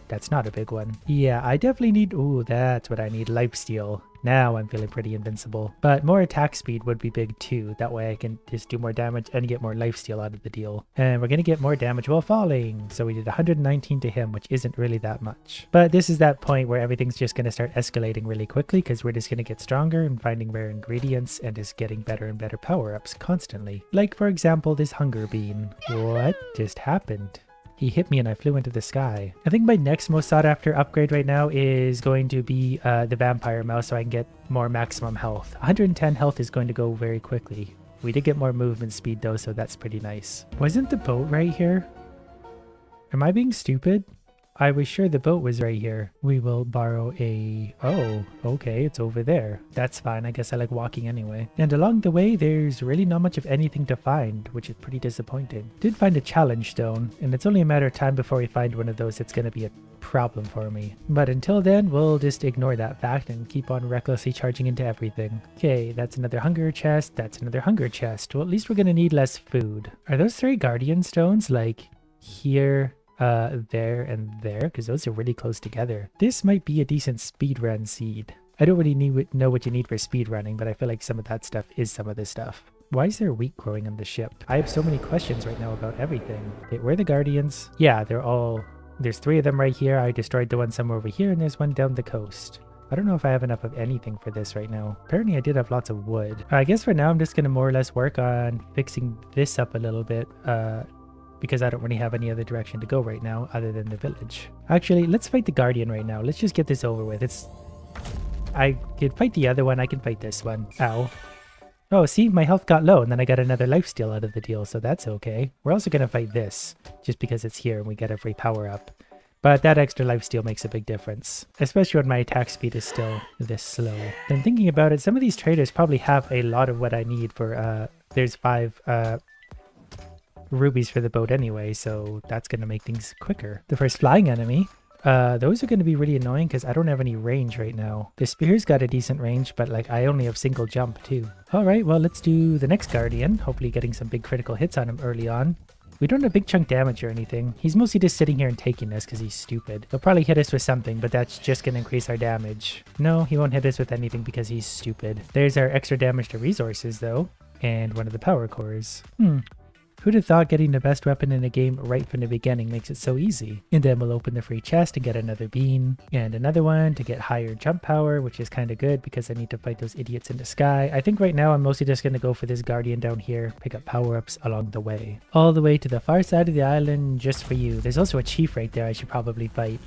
That's not a big one. Yeah, I definitely need... Ooh, that's what I need. Lifesteal. Now I'm feeling pretty invincible. But more attack speed would be big too. That way I can just do more damage and get more lifesteal out of the deal. And we're going to get more damage while falling. So we did 119 to him, which isn't really that much. But this is that point where everything's just going to start escalating really quickly because we're just going to get stronger and finding rare ingredients and just getting better and better power-ups constantly. Like, for example, this hunger bean. What just happened? He hit me and I flew into the sky. I think my next most sought after upgrade right now is going to be the vampire mouse so I can get more maximum health. 110 health is going to go very quickly. We did get more movement speed though, so that's pretty nice. Wasn't the boat right here? Am I being stupid? I was sure the boat was right here. We will borrow a... Oh, okay, it's over there. That's fine. I guess I like walking anyway. And along the way, there's really not much of anything to find, which is pretty disappointing. Did find a challenge stone, and it's only a matter of time before we find one of those that's going to be a problem for me. But until then, we'll just ignore that fact and keep on recklessly charging into everything. Okay, that's another hunger chest. That's another hunger chest. Well, at least we're going to need less food. Are those 3 guardian stones like here... there and there, because those are really close together. This might be a decent speedrun seed. I don't really know what you need for speedrunning, but I feel like some of that stuff is some of this stuff. Why is there wheat growing on the ship? I have so many questions right now about everything. Okay, where are the guardians? Yeah, they're all... There's 3 of them right here. I destroyed the one somewhere over here, and there's one down the coast. I don't know if I have enough of anything for this right now. Apparently I did have lots of wood. I guess for now I'm just going to more or less work on fixing this up a little bit, because I don't really have any other direction to go right now other than the village. Actually, let's fight the guardian right now. Let's just get this over with. I could fight the other one. I can fight this one. Ow. Oh, see, my health got low and then I got another lifesteal out of the deal, so that's okay. We're also going to fight this just because it's here and we get a free power up. But that extra lifesteal makes a big difference, especially when my attack speed is still this slow. Then thinking about it, some of these traders probably have a lot of what I need for, there's 5, rubies for the boat anyway, so that's going to make things quicker. The first flying enemy, those are going to be really annoying because I don't have any range right now. The spear's got a decent range, but like I only have single jump too. Alright, well let's do the next guardian, hopefully getting some big critical hits on him early on. We don't have big chunk damage or anything. He's mostly just sitting here and taking us because he's stupid. He'll probably hit us with something, but that's just going to increase our damage. No, he won't hit us with anything because he's stupid. There's our extra damage to resources though, and one of the power cores. Who'd have thought getting the best weapon in a game right from the beginning makes it so easy? And then we'll open the free chest and get another bean and another one to get higher jump power, which is kind of good because I need to fight those idiots in the sky. I think right now I'm mostly just going to go for this guardian down here, pick up power-ups along the way. All the way to the far side of the island just for you. There's also a chief right there I should probably fight.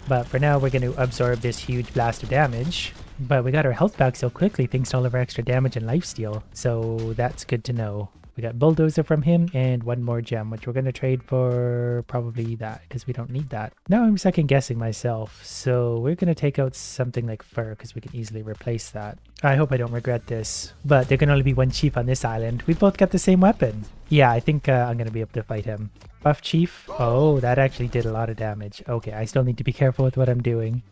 But for now we're going to absorb this huge blast of damage. But we got our health back so quickly thanks to all of our extra damage and lifesteal. So that's good to know. We got bulldozer from him and one more gem, which we're going to trade for probably that because we don't need that. Now I'm second guessing myself, so we're going to take out something like fur because we can easily replace that. I hope I don't regret this, but there can only be one chief on this island. We both got the same weapon. Yeah, I think I'm going to be able to fight him. Buff chief. Oh, that actually did a lot of damage. Okay, I still need to be careful with what I'm doing.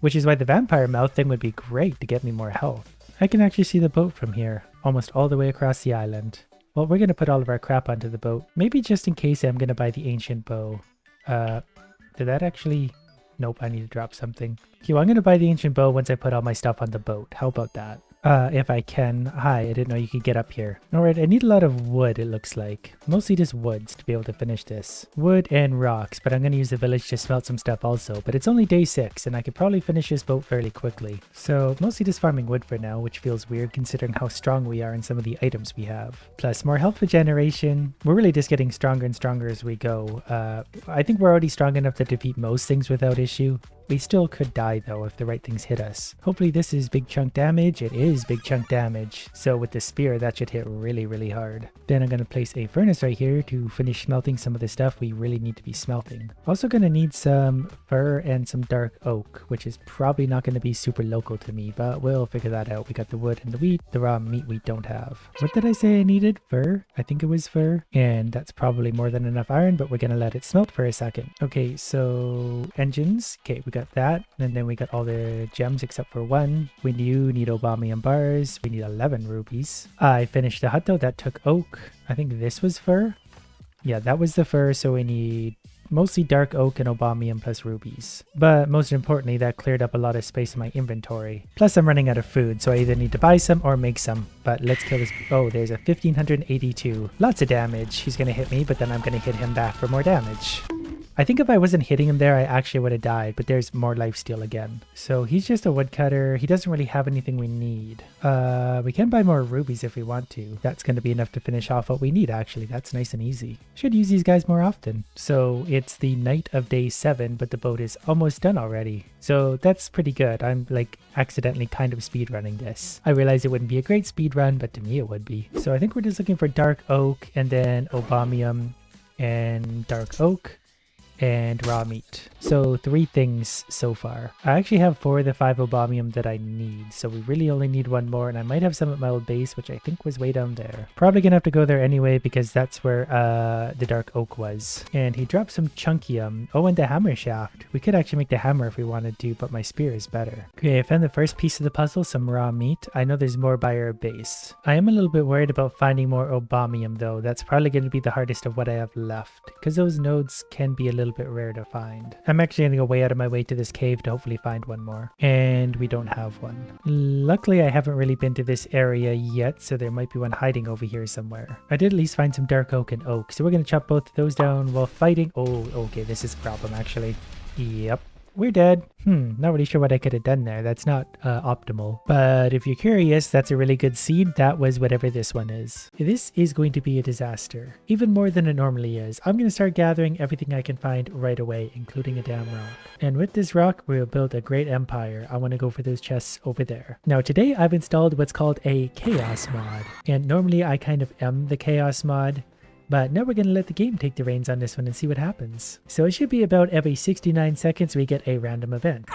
Which is why the vampire mouth thing would be great to get me more health. I can actually see the boat from here, almost all the way across the island. Well, we're going to put all of our crap onto the boat. Maybe just in case I'm going to buy the ancient bow. Did that actually... Nope, I need to drop something. Okay, well, I'm going to buy the ancient bow once I put all my stuff on the boat. How about that? If I can. Hi, I didn't know you could get up here. Alright, I need a lot of wood, it looks like. Mostly just woods to be able to finish this. Wood and rocks, but I'm going to use the village to smelt some stuff also. But it's only day 6, and I could probably finish this boat fairly quickly. So, mostly just farming wood for now, which feels weird considering how strong we are in some of the items we have. Plus, more health regeneration. We're really just getting stronger and stronger as we go. I think we're already strong enough to defeat most things without issue. We still could die though if the right things hit us. Hopefully this is big chunk damage. It is big chunk damage. So with the spear that should hit really, really hard. Then I'm going to place a furnace right here to finish smelting some of the stuff we really need to be smelting. Also going to need some fir and some dark oak, which is probably not going to be super local to me, but we'll figure that out. We got the wood and the wheat. The raw meat we don't have. What did I say I needed? Fir? I think it was fir. And that's probably more than enough iron, but we're going to let it smelt for a second. Okay, so engines. Okay, we got got that. And then we got all the gems except for one. We do need Obamium bars. We need 11 rubies. I finished the hut though. That took oak. I think this was fur. Yeah, that was the fur. So we need mostly dark oak and Obamium plus rubies. But most importantly, that cleared up a lot of space in my inventory. Plus I'm running out of food, so I either need to buy some or make some. But let's kill this. Oh, there's a 1582. Lots of damage. He's gonna hit me, but then I'm gonna hit him back for more damage. I think if I wasn't hitting him there, I actually would have died, but there's more lifesteal again. So he's just a woodcutter. He doesn't really have anything we need. We can buy more rubies if we want to. That's going to be enough to finish off what we need, actually. That's nice and easy. Should use these guys more often. So it's the night of day 7, but the boat is almost done already. So that's pretty good. I'm like accidentally kind of speedrunning this. I realized it wouldn't be a great speedrun, but to me it would be. So I think we're just looking for dark oak and then Obamium and dark oak and raw meat. So 3 things so far. I actually have 4 of the 5 Obamium that I need, so we really only need 1 more, and I might have some at my old base, which I think was way down there. Probably gonna have to go there anyway because that's where the dark oak was. And he dropped some chunkium. Oh, and the hammer shaft. We could actually make the hammer if we wanted to, but my spear is better. Okay, I found the first piece of the puzzle, some raw meat. I know there's more by our base. I am a little bit worried about finding more Obamium though. That's probably going to be the hardest of what I have left, because those nodes can be a little bit rare to find. I'm actually going to go way out of my way to this cave to hopefully find one more. And we don't have one. Luckily, I haven't really been to this area yet, so there might be one hiding over here somewhere. I did at least find some dark oak and oak, so we're going to chop both of those down while fighting. Oh, okay, this is a problem actually. Yep. We're dead. Not really sure what I could have done there. That's not optimal. But if you're curious, that's a really good seed. That was whatever this one is. This is going to be a disaster. Even more than it normally is. I'm going to start gathering everything I can find right away, including a damn rock. And with this rock, we'll build a great empire. I want to go for those chests over there. Now today I've installed what's called a chaos mod. And normally I kind of am the chaos mod. But now we're going to let the game take the reins on this one and see what happens. So it should be about every 69 seconds we get a random event.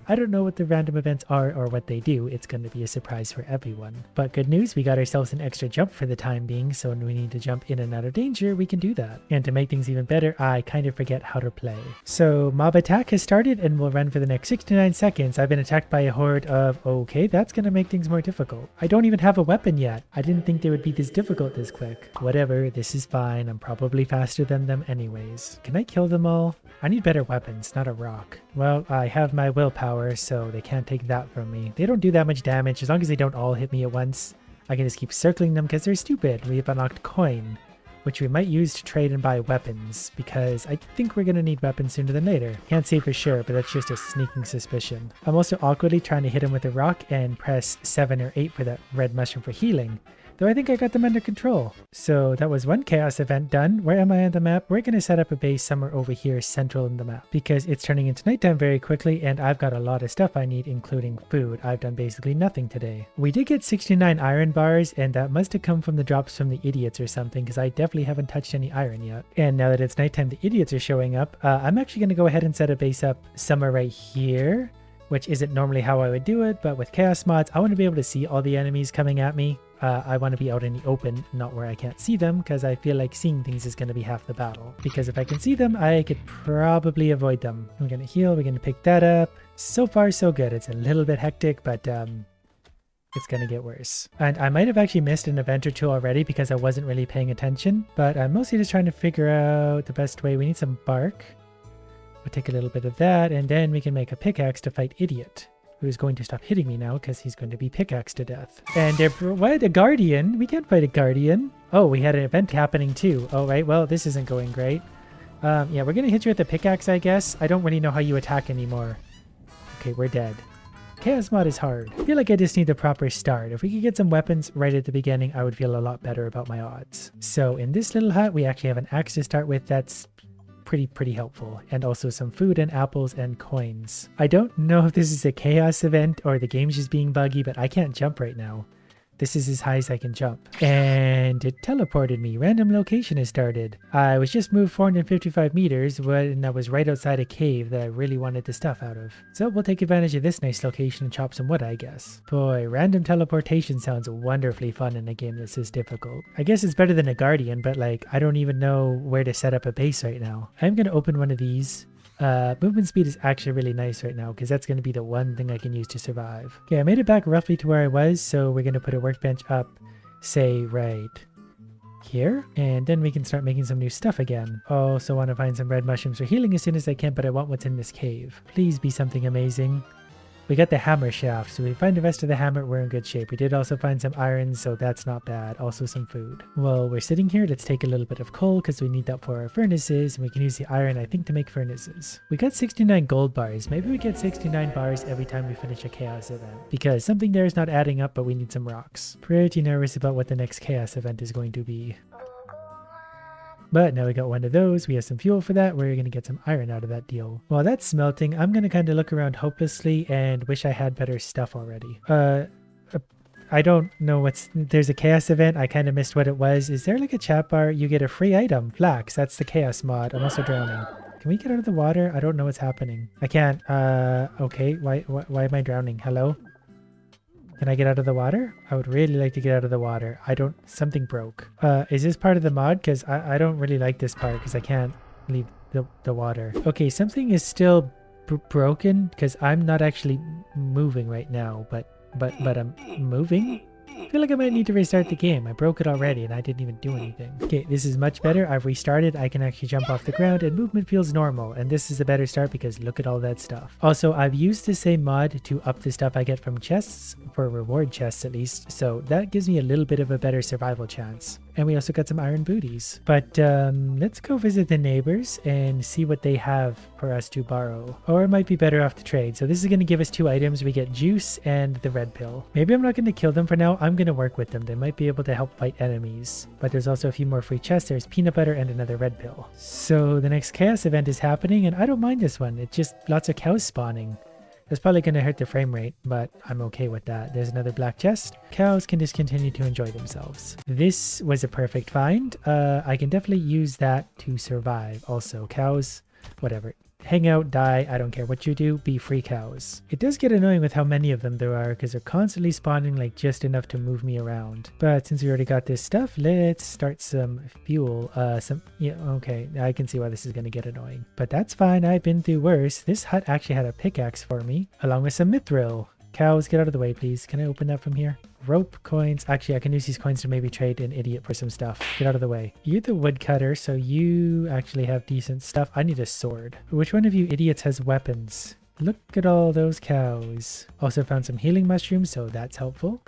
I don't know what the random events are or what they do. It's going to be a surprise for everyone. But good news, we got ourselves an extra jump for the time being, so when we need to jump in and out of danger, we can do that. And to make things even better, I kind of forget how to play. So mob attack has started and will run for the next 69 seconds. I've been attacked by a horde of... Okay, that's going to make things more difficult. I don't even have a weapon yet. I didn't think they would be this difficult this quick. Whatever, this is fine. I'm probably faster than them anyways. Can I kill them all? I need better weapons, not a rock. Well, I have my willpower, so they can't take that from me. They don't do that much damage. As long as they don't all hit me at once, I can just keep circling them because they're stupid. We've unlocked coin, which we might use to trade and buy weapons, because I think we're going to need weapons sooner than later. Can't say for sure, but that's just a sneaking suspicion. I'm also awkwardly trying to hit him with a rock and press 7 or 8 for that red mushroom for healing. Though I think I got them under control. So that was one chaos event done. Where am I on the map? We're going to set up a base somewhere over here central in the map, because it's turning into nighttime very quickly and I've got a lot of stuff I need, including food. I've done basically nothing today. We did get 69 iron bars, and that must have come from the drops from the idiots or something, because I definitely haven't touched any iron yet. And now that it's nighttime, the idiots are showing up. I'm actually going to go ahead and set a base up somewhere right here, which isn't normally how I would do it, but with chaos mods, I want to be able to see all the enemies coming at me. I want to be out in the open, not where I can't see them, because I feel like seeing things is going to be half the battle. Because if I can see them, I could probably avoid them. We're going to heal, we're going to pick that up. So far, so good. It's a little bit hectic, but it's going to get worse. And I might have actually missed an event or two already because I wasn't really paying attention, but I'm mostly just trying to figure out the best way. We need some bark. We'll take a little bit of that, and then we can make a pickaxe to fight Idiot, who's going to stop hitting me now because he's going to be pickaxed to death. And what? A guardian? We can't fight a guardian. Oh, we had an event happening too. Oh, right. Well, this isn't going great. Yeah, we're going to hit you with the pickaxe, I guess. I don't really know how you attack anymore. Okay, we're dead. Chaos mod is hard. I feel like I just need the proper start. If we could get some weapons right at the beginning, I would feel a lot better about my odds. So in this little hut, we actually have an axe to start with. That's pretty helpful, and also some food and apples and coins. I don't know if this is a chaos event or the game's just being buggy, but I can't jump right now. This is as high as I can jump. And it teleported me. Random location has started. I was just moved 455 meters when I was right outside a cave that I really wanted the stuff out of. So we'll take advantage of this nice location and chop some wood, I guess. Boy, random teleportation sounds wonderfully fun in a game that's this difficult. I guess it's better than a guardian, but like, I don't even know where to set up a base right now. I'm gonna open one of these Movement speed is actually really nice right now because that's going to be the one thing I can use to survive. Okay, I made it back roughly to where I was, so we're going to put a workbench up, say, right here, and then we can start making some new stuff again. Also want to find some red mushrooms for healing as soon as I can, but I want what's in this cave. Please be something amazing. We got the hammer shaft, so if we find the rest of the hammer, we're in good shape. We did also find some iron, so that's not bad. Also some food. Well, we're sitting here. Let's take a little bit of coal because we need that for our furnaces, and we can use the iron, I think, to make furnaces. We got 69 gold bars. Maybe we get 69 bars every time we finish a chaos event because something there is not adding up, but we need some rocks. Pretty nervous about what the next chaos event is going to be. But now we got one of those, we have some fuel for that, we're going to get some iron out of that deal. While that's smelting, I'm going to kind of look around hopelessly and wish I had better stuff already. I don't know there's a chaos event, I kind of missed what it was. Is there like a chat bar? You get a free item, flax, that's the chaos mod. I'm also drowning. Can we get out of the water? I don't know what's happening. I can't, okay, why am I drowning? Hello? Can I get out of the water? I would really like to get out of the water. Something broke. Is this part of the mod? Because I don't really like this part because I can't leave the water. Okay, something is still broken because I'm not actually moving right now, but I'm moving? I feel like I might need to restart the game. I broke it already and I didn't even do anything. Okay, this is much better. I've restarted. I can actually jump off the ground and movement feels normal. And this is a better start because look at all that stuff. Also, I've used the same mod to up the stuff I get from chests, for reward chests at least. So that gives me a little bit of a better survival chance. And we also got some iron booties. But let's go visit the neighbors and see what they have for us to borrow. Or it might be better off to trade. So this is going to give us 2 items. We get juice and the red pill. Maybe I'm not going to kill them for now. I'm going to work with them. They might be able to help fight enemies. But there's also a few more free chests. There's peanut butter and another red pill. So the next chaos event is happening and I don't mind this one. It's just lots of cows spawning. That's probably going to hurt the frame rate, but I'm okay with that. There's another black chest. Cows can just continue to enjoy themselves. This was a perfect find. I can definitely use that to survive. Also, cows, whatever. Hang out, die, I don't care what you do, be free cows. It does get annoying with how many of them there are because they're constantly spawning like just enough to move me around. But since we already got this stuff, let's start some fuel. Yeah, okay, I can see why this is going to get annoying. But that's fine, I've been through worse. This hut actually had a pickaxe for me, along with some mithril. Cows, get out of the way, please. Can I open that from here? Rope, coins. Actually, I can use these coins to maybe trade an idiot for some stuff. Get out of the way. You're the woodcutter, so you actually have decent stuff. I need a sword. Which one of you idiots has weapons? Look at all those cows. Also found some healing mushrooms, so that's helpful.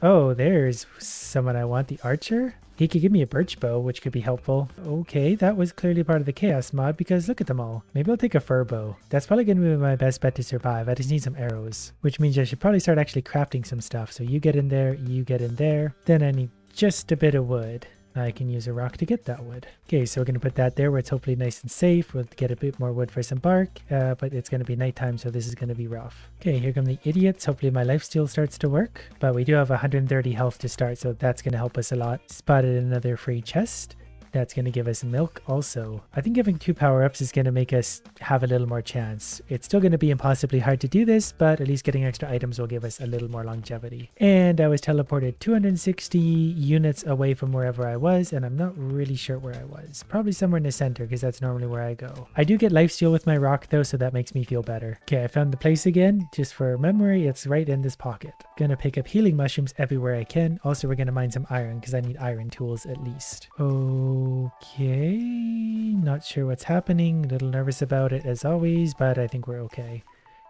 Oh, there's someone I want. The archer? He could give me a birch bow, which could be helpful. Okay, that was clearly part of the chaos mod because look at them all. Maybe I'll take a fur bow. That's probably going to be my best bet to survive. I just need some arrows, which means I should probably start actually crafting some stuff. So you get in there, you get in there. Then I need just a bit of wood. I can use a rock to get that wood. Okay, so we're going to put that there where it's hopefully nice and safe. We'll get a bit more wood for some bark, but it's going to be nighttime, so this is going to be rough. Okay, here come the idiots. Hopefully my lifesteal starts to work, but we do have 130 health to start, so that's going to help us a lot. Spotted another free chest. That's going to give us milk also. I think having 2 power-ups is going to make us have a little more chance. It's still going to be impossibly hard to do this, but at least getting extra items will give us a little more longevity. And I was teleported 260 units away from wherever I was, and I'm not really sure where I was. Probably somewhere in the center, because that's normally where I go. I do get lifesteal with my rock though, so that makes me feel better. Okay, I found the place again. Just for memory, it's right in this pocket. Gonna pick up healing mushrooms everywhere I can. Also, we're gonna mine some iron, because I need iron tools at least. Okay, not sure what's happening. A little nervous about it as always, but I think we're okay.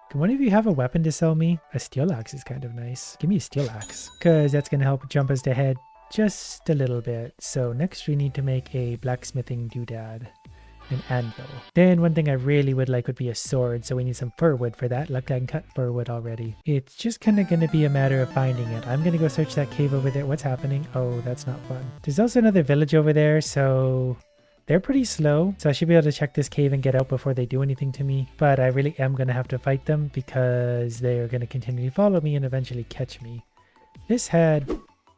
Can one of you have a weapon to sell me? A steel axe is kind of nice. Give me a steel axe, because that's going to help jump us ahead just a little bit. So next we need to make a blacksmithing doodad. An anvil. Then one thing I really would like would be a sword, so we need some fir wood for that. Luckily I can cut fir wood already. It's just kind of going to be a matter of finding it. I'm going to go search that cave over there. What's happening? Oh, that's not fun. There's also another village over there, so they're pretty slow. So I should be able to check this cave and get out before they do anything to me. But I really am going to have to fight them because they are going to continually follow me and eventually catch me. This had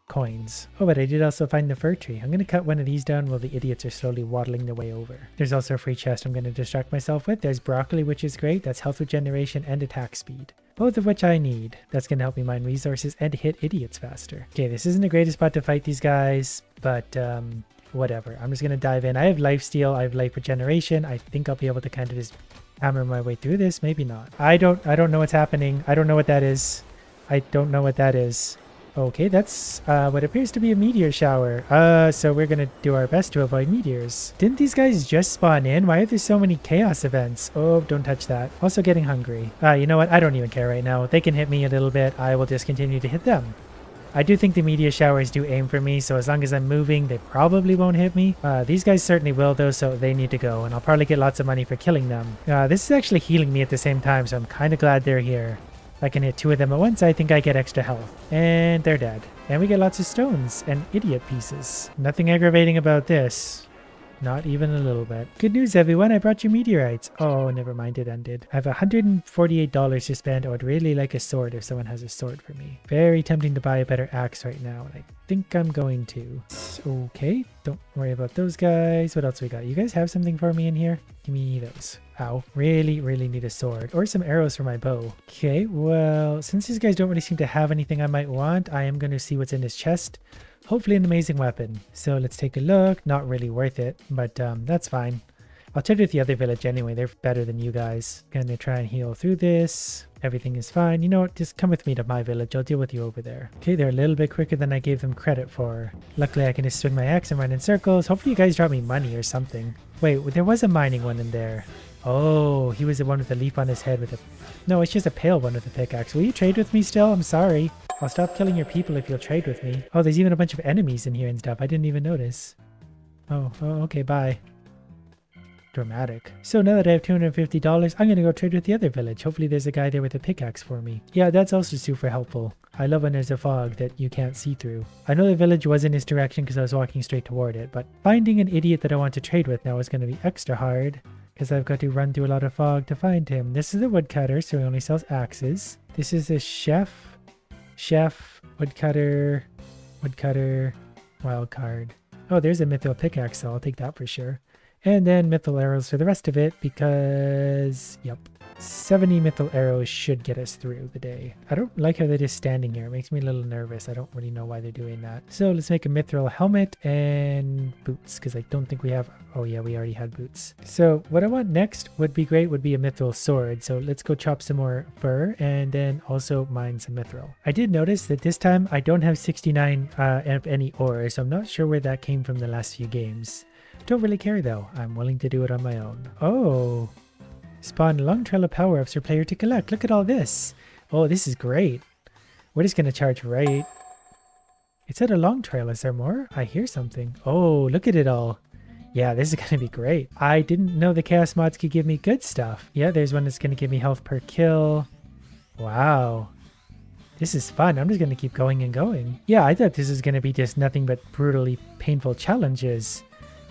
coins. Oh, but I did also find the fir tree. I'm going to cut one of these down while the idiots are slowly waddling their way over. There's also a free chest I'm going to distract myself with. There's broccoli, which is great. That's health regeneration and attack speed, both of which I need. That's going to help me mine resources and hit idiots faster. Okay, this isn't the greatest spot to fight these guys, but whatever. I'm just going to dive in. I have lifesteal. I have life regeneration. I think I'll be able to kind of just hammer my way through this. Maybe not. I don't know what's happening. I don't know what that is. I don't know what that is. Okay, that's what appears to be a meteor shower. So we're gonna do our best to avoid meteors. Didn't these guys just spawn in? Why are there so many chaos events? Oh, don't touch that. Also getting hungry. You know what? I don't even care right now. They can hit me a little bit. I will just continue to hit them. I do think the meteor showers do aim for me, so as long as I'm moving, they probably won't hit me. These guys certainly will though, so they need to go, and I'll probably get lots of money for killing them. This is actually healing me at the same time, so I'm kind of glad they're here. If I can hit 2 of them at once, I think I get extra health. And they're dead. And we get lots of stones and idiot pieces. Nothing aggravating about this. Not even a little bit. Good news, everyone. I brought you meteorites. Oh, never mind. It ended. I have $148 to spend. I would really like a sword if someone has a sword for me. Very tempting to buy a better axe right now. And I think I'm going to. Okay. Don't worry about those guys. What else we got? You guys have something for me in here? Give me those. Ow. Really, really need a sword. Or some arrows for my bow. Okay. Well, since these guys don't really seem to have anything I might want, I am going to see what's in this chest. Hopefully an amazing weapon. So let's take a look. Not really worth it, but that's fine. I'll trade with the other village anyway. They're better than you guys. Gonna try and heal through this. Everything is fine. You know what? Just come with me to my village. I'll deal with you over there. Okay, they're a little bit quicker than I gave them credit for. Luckily, I can just swing my axe and run in circles. Hopefully you guys drop me money or something. Wait, there was a mining one in there. Oh, he was the one with the leaf on his head with a... No, it's just a pale one with a pickaxe. Will you trade with me still? I'm sorry. I'll stop killing your people if you'll trade with me. Oh, there's even a bunch of enemies in here and stuff. I didn't even notice. Oh, okay, bye. Dramatic. So now that I have $250, I'm gonna go trade with the other village. Hopefully there's a guy there with a pickaxe for me. Yeah, that's also super helpful. I love when there's a fog that you can't see through. I know the village was in this direction because I was walking straight toward it, but finding an idiot that I want to trade with now is going to be extra hard because I've got to run through a lot of fog to find him. This is a woodcutter, so he only sells axes. This is a chef, woodcutter, wild card. Oh, there's a mithril pickaxe, so I'll take that for sure. And then mithril arrows for the rest of it because, yep, 70 mithril arrows should get us through the day. I don't like how they're just standing here. It makes me a little nervous. I don't really know why they're doing that. So let's make a mithril helmet and boots because I don't think we have... Oh yeah, we already had boots. So what I want next would be great would be a mithril sword. So let's go chop some more fur and then also mine some mithril. I did notice that this time I don't have 69 of any ore, so I'm not sure where that came from the last few games. Don't really care though. I'm willing to do it on my own. Oh, spawn a long trail of power-ups for player to collect. Look at all this. Oh, this is great. We're just gonna charge right. It's at a long trail. Is there more? I hear something. Oh, look at it all. Yeah, this is gonna be great. I didn't know the chaos mods could give me good stuff. Yeah, there's one that's gonna give me health per kill. Wow. This is fun. I'm just gonna keep going and going. Yeah, I thought this was gonna be just nothing but brutally painful challenges.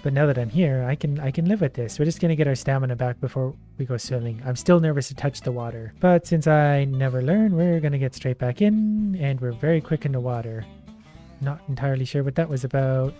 But now that I'm here, I can live with this. We're just going to get our stamina back before we go swimming. I'm still nervous to touch the water. But since I never learn, we're going to get straight back in. And we're very quick in the water. Not entirely sure what that was about.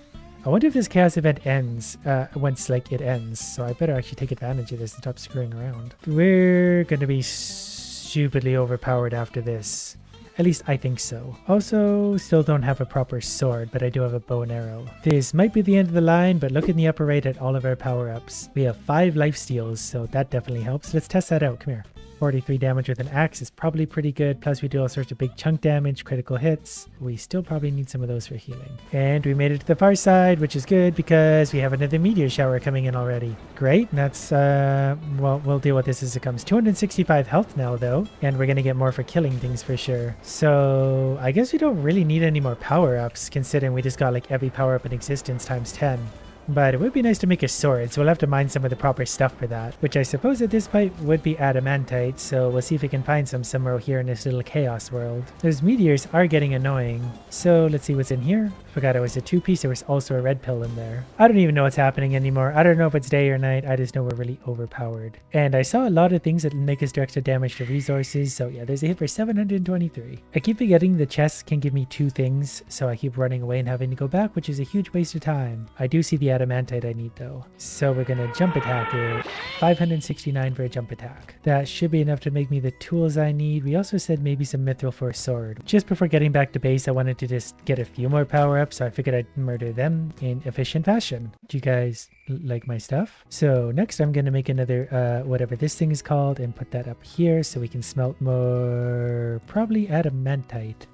I wonder if this chaos event ends once it ends. So I better actually take advantage of this and stop screwing around. We're going to be stupidly overpowered after this. At least I think so. Also, still don't have a proper sword, but I do have a bow and arrow. This might be the end of the line, but look in the upper right at all of our power-ups. We have 5 lifesteals, so that definitely helps. Let's test that out. Come here. 43 damage with an axe is probably pretty good. Plus we do all sorts of big chunk damage, critical hits. We still probably need some of those for healing. And we made it to the far side, which is good because we have another meteor shower coming in already. Great. That's, well, we'll deal with this as it comes. 265 health now though. And we're going to get more for killing things for sure. So I guess we don't really need any more power-ups considering we just got like every power-up in existence times 10. But it would be nice to make a sword, so we'll have to mine some of the proper stuff for that. Which I suppose at this point would be adamantite, so we'll see if we can find some somewhere here in this little chaos world. Those meteors are getting annoying. So let's see what's in here. Forgot it was a 2-piece, there was also a red pill in there. I don't even know what's happening anymore. I don't know if it's day or night, I just know we're really overpowered. And I saw a lot of things that make us do extra damage to resources, so yeah, there's a hit for 723. I keep forgetting the chests can give me 2 things, so I keep running away and having to go back, which is a huge waste of time. I do see the adamantite I need though. So we're gonna jump attack it. 569 for a jump attack. That should be enough to make me the tools I need. We also said maybe some mithril for a sword. Just before getting back to base, I wanted to just get a few more power-ups power-up, so I figured I'd murder them in efficient fashion. Do you guys like my stuff? So next I'm gonna make another whatever this thing is called and put that up here so we can smelt more, probably adamantite.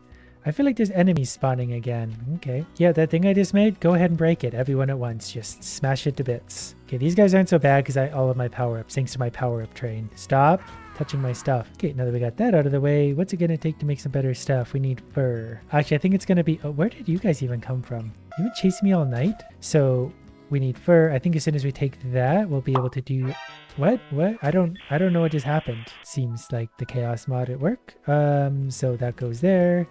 I feel like there's enemies spawning again. Okay. Yeah, that thing I just made, go ahead and break it. Everyone at once. Just smash it to bits. Okay, these guys aren't so bad because all of my power-ups, thanks to my power-up train. Stop touching my stuff. Okay, now that we got that out of the way, what's it going to take to make some better stuff? We need fur. Actually, I think it's going to be... Oh, where did you guys even come from? You been chasing me all night? So we need fur. I think as soon as we take that, we'll be able to do... What? I don't know what just happened. Seems like the chaos mod at work. So that goes there.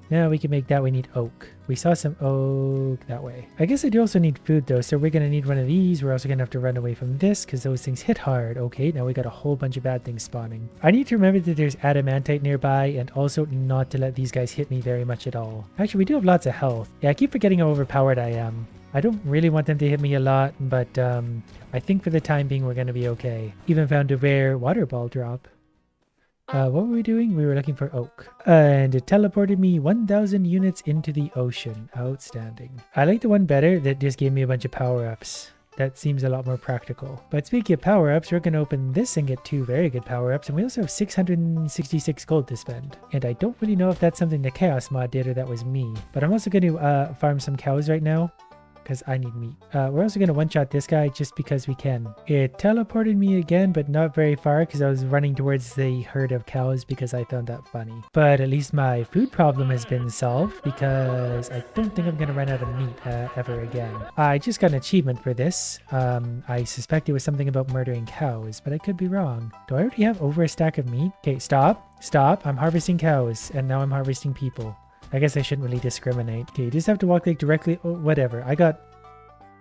Now we can make that. We need oak. We saw some oak that way. I guess I do also need food though, so we're going to need one of these. We're also going to have to run away from this because those things hit hard. Okay, now we got a whole bunch of bad things spawning. I need to remember that there's adamantite nearby and also not to let these guys hit me very much at all. Actually, we do have lots of health. Yeah, I keep forgetting how overpowered I am. I don't really want them to hit me a lot, but I think for the time being we're going to be okay. Even found a rare water ball drop. What were we doing? We were looking for oak. And it teleported me 1,000 units into the ocean. Outstanding. I like the one better that just gave me a bunch of power-ups. That seems a lot more practical. But speaking of power-ups, we're going to open this and get 2 very good power-ups. And we also have 666 gold to spend. And I don't really know if that's something the Chaos mod did or that was me. But I'm also going to farm some cows right now, because I need meat. We're also going to one-shot this guy just because we can. It teleported me again, but not very far because I was running towards the herd of cows because I found that funny. But at least my food problem has been solved because I don't think I'm going to run out of meat ever again. I just got an achievement for this. I suspect it was something about murdering cows, but I could be wrong. Do I already have over a stack of meat? Okay, stop. Stop. I'm harvesting cows and now I'm harvesting people. I guess I shouldn't really discriminate. Okay, you just have to walk like directly. Oh, whatever. I got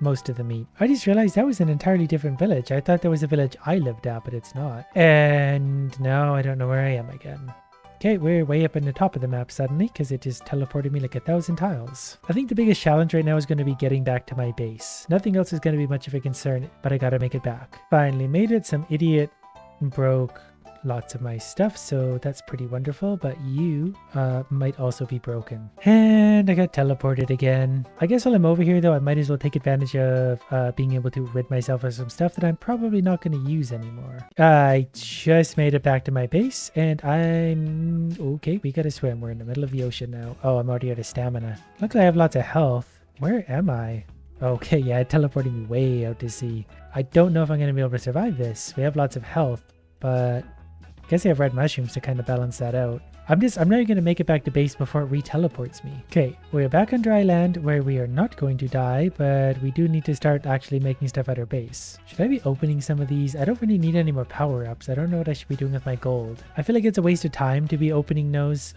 most of the meat. I just realized that was an entirely different village. I thought that was a village I lived at, but it's not. And now I don't know where I am again. Okay, we're way up in the top of the map suddenly because it just teleported me like 1,000 tiles. I think the biggest challenge right now is going to be getting back to my base. Nothing else is going to be much of a concern, but I gotta make it back. Finally made it. Some idiot broke lots of my stuff, so that's pretty wonderful, but you might also be broken. And I got teleported again. I guess while I'm over here though, I might as well take advantage of being able to rid myself of some stuff that I'm probably not going to use anymore. I just made it back to my base and I'm okay. We gotta swim. We're in the middle of the ocean now. Oh, I'm already out of stamina. Luckily I have lots of health. Where am I? Okay, yeah, it teleported me way out to sea. I don't know if I'm going to be able to survive this. We have lots of health, but I guess I have red mushrooms to kind of balance that out. I'm not even going to make it back to base before it re-teleports me. Okay, we're back on dry land where we are not going to die, but we do need to start actually making stuff at our base. Should I be opening some of these? I don't really need any more power-ups. I don't know what I should be doing with my gold. I feel like it's a waste of time to be opening those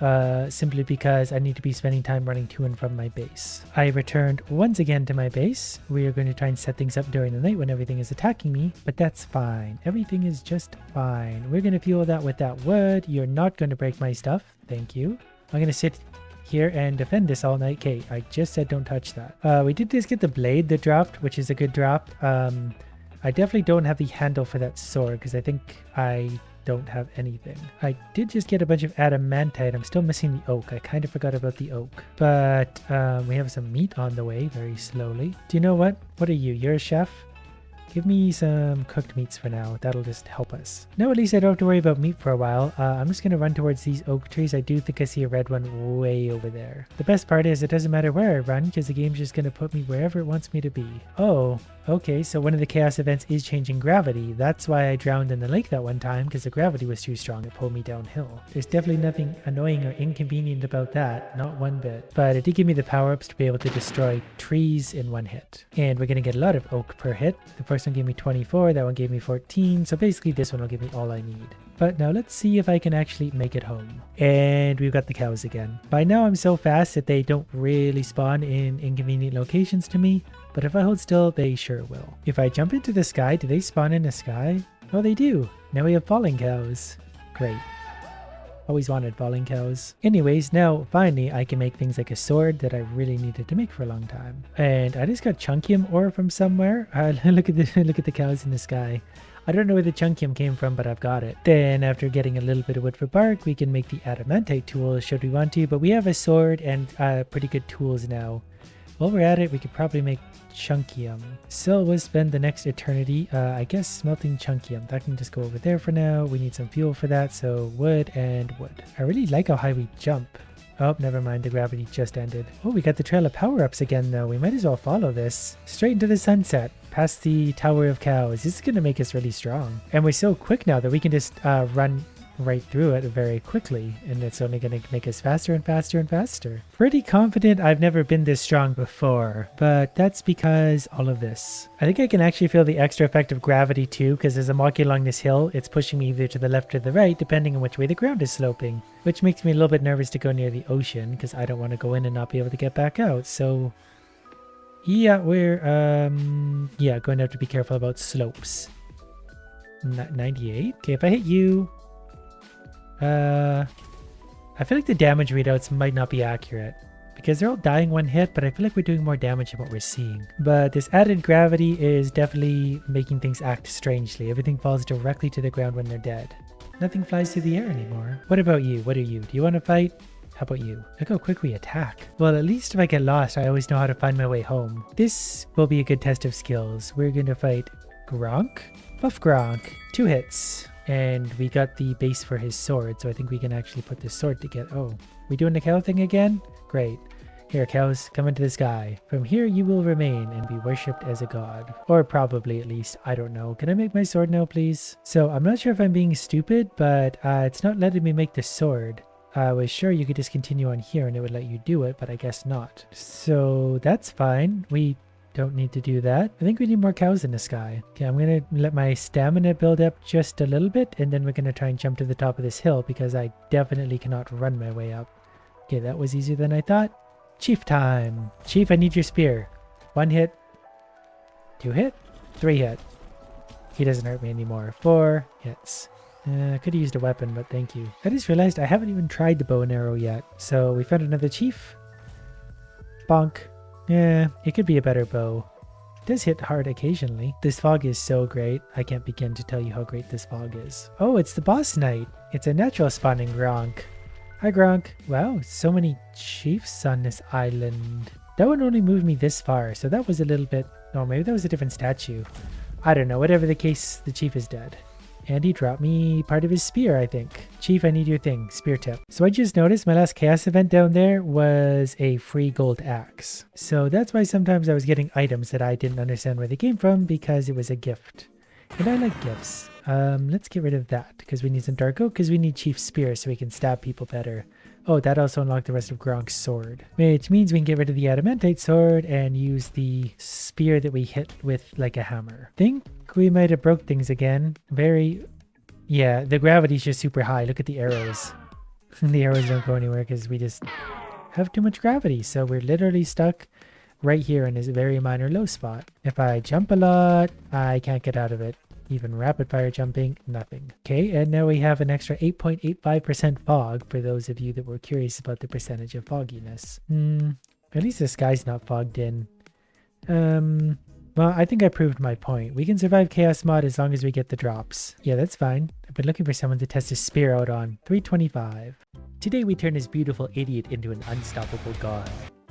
simply because I need to be spending time running to and from my base. I returned once again to my base. We are going to try and set things up during the night when everything is attacking me, but that's fine. Everything is just fine. We're going to fuel that with that wood. You're not going to break my stuff. Thank you. I'm gonna sit here and defend this all night. Okay, I just said don't touch that. We did just get the blade that dropped, which is a good drop. I definitely don't have the handle for that sword because I think I don't have anything. I did just get a bunch of adamantite. I'm still missing the oak. I kind of forgot about the oak. But we have some meat on the way very slowly. Do you know what? What are you? You're a chef? Give me some cooked meats for now. That'll just help us. Now at least I don't have to worry about meat for a while. I'm just going to run towards these oak trees. I do think I see a red one way over there. The best part is it doesn't matter where I run because the game's just going to put me wherever it wants me to be. Oh, okay. So one of the chaos events is changing gravity. That's why I drowned in the lake that one time because the gravity was too strong. It pulled me downhill. There's definitely nothing annoying or inconvenient about that. Not one bit. But it did give me the power-ups to be able to destroy trees in one hit. And we're going to get a lot of oak per hit. The first one gave me 24, that one gave me 14, so basically this one will give me all I need. But now let's see if I can actually make it home. And we've got the cows again. By now I'm so fast that they don't really spawn in inconvenient locations to me, but if I hold still, they sure will. If I jump into the sky, do they spawn in the sky? Oh, they do. Now we have falling cows. Great. Always wanted falling cows. Anyways, now finally I can make things like a sword that I really needed to make for a long time. And I just got chunkium ore from somewhere. Look at the cows in the sky. I don't know where the chunkium came from, but I've got it. Then after getting a little bit of wood for bark, we can make the adamantite tools should we want to, but we have a sword and pretty good tools now. While we're at it, we could probably make chunkium. So we'll spend the next eternity, I guess, smelting chunkium. That can just go over there for now. We need some fuel for that, so wood and wood. I really like how high we jump. Oh, never mind, the gravity just ended. Oh, we got the trail of power-ups again, though. We might as well follow this. Straight into the sunset, past the Tower of Cows. This is going to make us really strong. And we're so quick now that we can just run right through it very quickly, and it's only going to make us faster and faster and faster. Pretty confident I've never been this strong before, but that's because all of this. I think I can actually feel the extra effect of gravity too, because as I'm walking along this hill, it's pushing me either to the left or the right, depending on which way the ground is sloping, which makes me a little bit nervous to go near the ocean, because I don't want to go in and not be able to get back out. So yeah, we're going to have to be careful about slopes. 98? Okay, if I hit you, I feel like the damage readouts might not be accurate because they're all dying one hit, but I feel like we're doing more damage than what we're seeing. But this added gravity is definitely making things act strangely. Everything falls directly to the ground when they're dead. Nothing flies through the air anymore. What about you? What are you? Do you want to fight? How about you? Look how quick we attack. Well, at least if I get lost, I always know how to find my way home. This will be a good test of skills. We're going to fight Gronk. Buff Gronk. 2 hits. And we got the base for his sword, so I think we can actually put this sword together. Oh, we doing the cow thing again? Great. Here, cows, come into the sky. From here you will remain and be worshipped as a god. Or probably, at least. I don't know. Can I make my sword now, please? So I'm not sure if I'm being stupid, but it's not letting me make the sword. I was sure you could just continue on here and it would let you do it, but I guess not. So that's fine. We don't need to do that. I think we need more cows in the sky. Okay, I'm going to let my stamina build up just a little bit, and then we're going to try and jump to the top of this hill because I definitely cannot run my way up. Okay, that was easier than I thought. Chief time. Chief, I need your spear. 1 hit. 2 hit. 3 hit. He doesn't hurt me anymore. 4 hits. I could have used a weapon, but thank you. I just realized I haven't even tried the bow and arrow yet. So we found another chief. Bonk. Yeah, it could be a better bow. It does hit hard occasionally. This fog is so great. I can't begin to tell you how great this fog is. Oh, it's the boss knight. It's a natural spawning Gronk. Hi, Gronk. Wow, so many chiefs on this island. That one only moved me this far, so that was a little bit... Oh, maybe that was a different statue. I don't know. Whatever the case, the chief is dead. And he dropped me part of his spear, I think. Chief, I need your thing. Spear tip. So I just noticed my last chaos event down there was a free gold axe. So that's why sometimes I was getting items that I didn't understand where they came from because it was a gift. And I like gifts. Let's get rid of that because we need some dark oak because we need Chief's spear so we can stab people better. Oh, that also unlocked the rest of Gronk's sword, which means we can get rid of the adamantite sword and use the spear that we hit with like a hammer. Think we might have broke things again. Yeah, the gravity's just super high. Look at the arrows. The arrows don't go anywhere because we just have too much gravity. So we're literally stuck right here in this very minor low spot. If I jump a lot, I can't get out of it. Even rapid fire jumping, nothing. Okay, and now we have an extra 8.85% fog for those of you that were curious about the percentage of fogginess. At least the sky's not fogged in. Well, I think I proved my point. We can survive Chaos Mod as long as we get the drops. Yeah, that's fine. I've been looking for someone to test his spear out on. 325. Today we turn this beautiful idiot into an unstoppable god.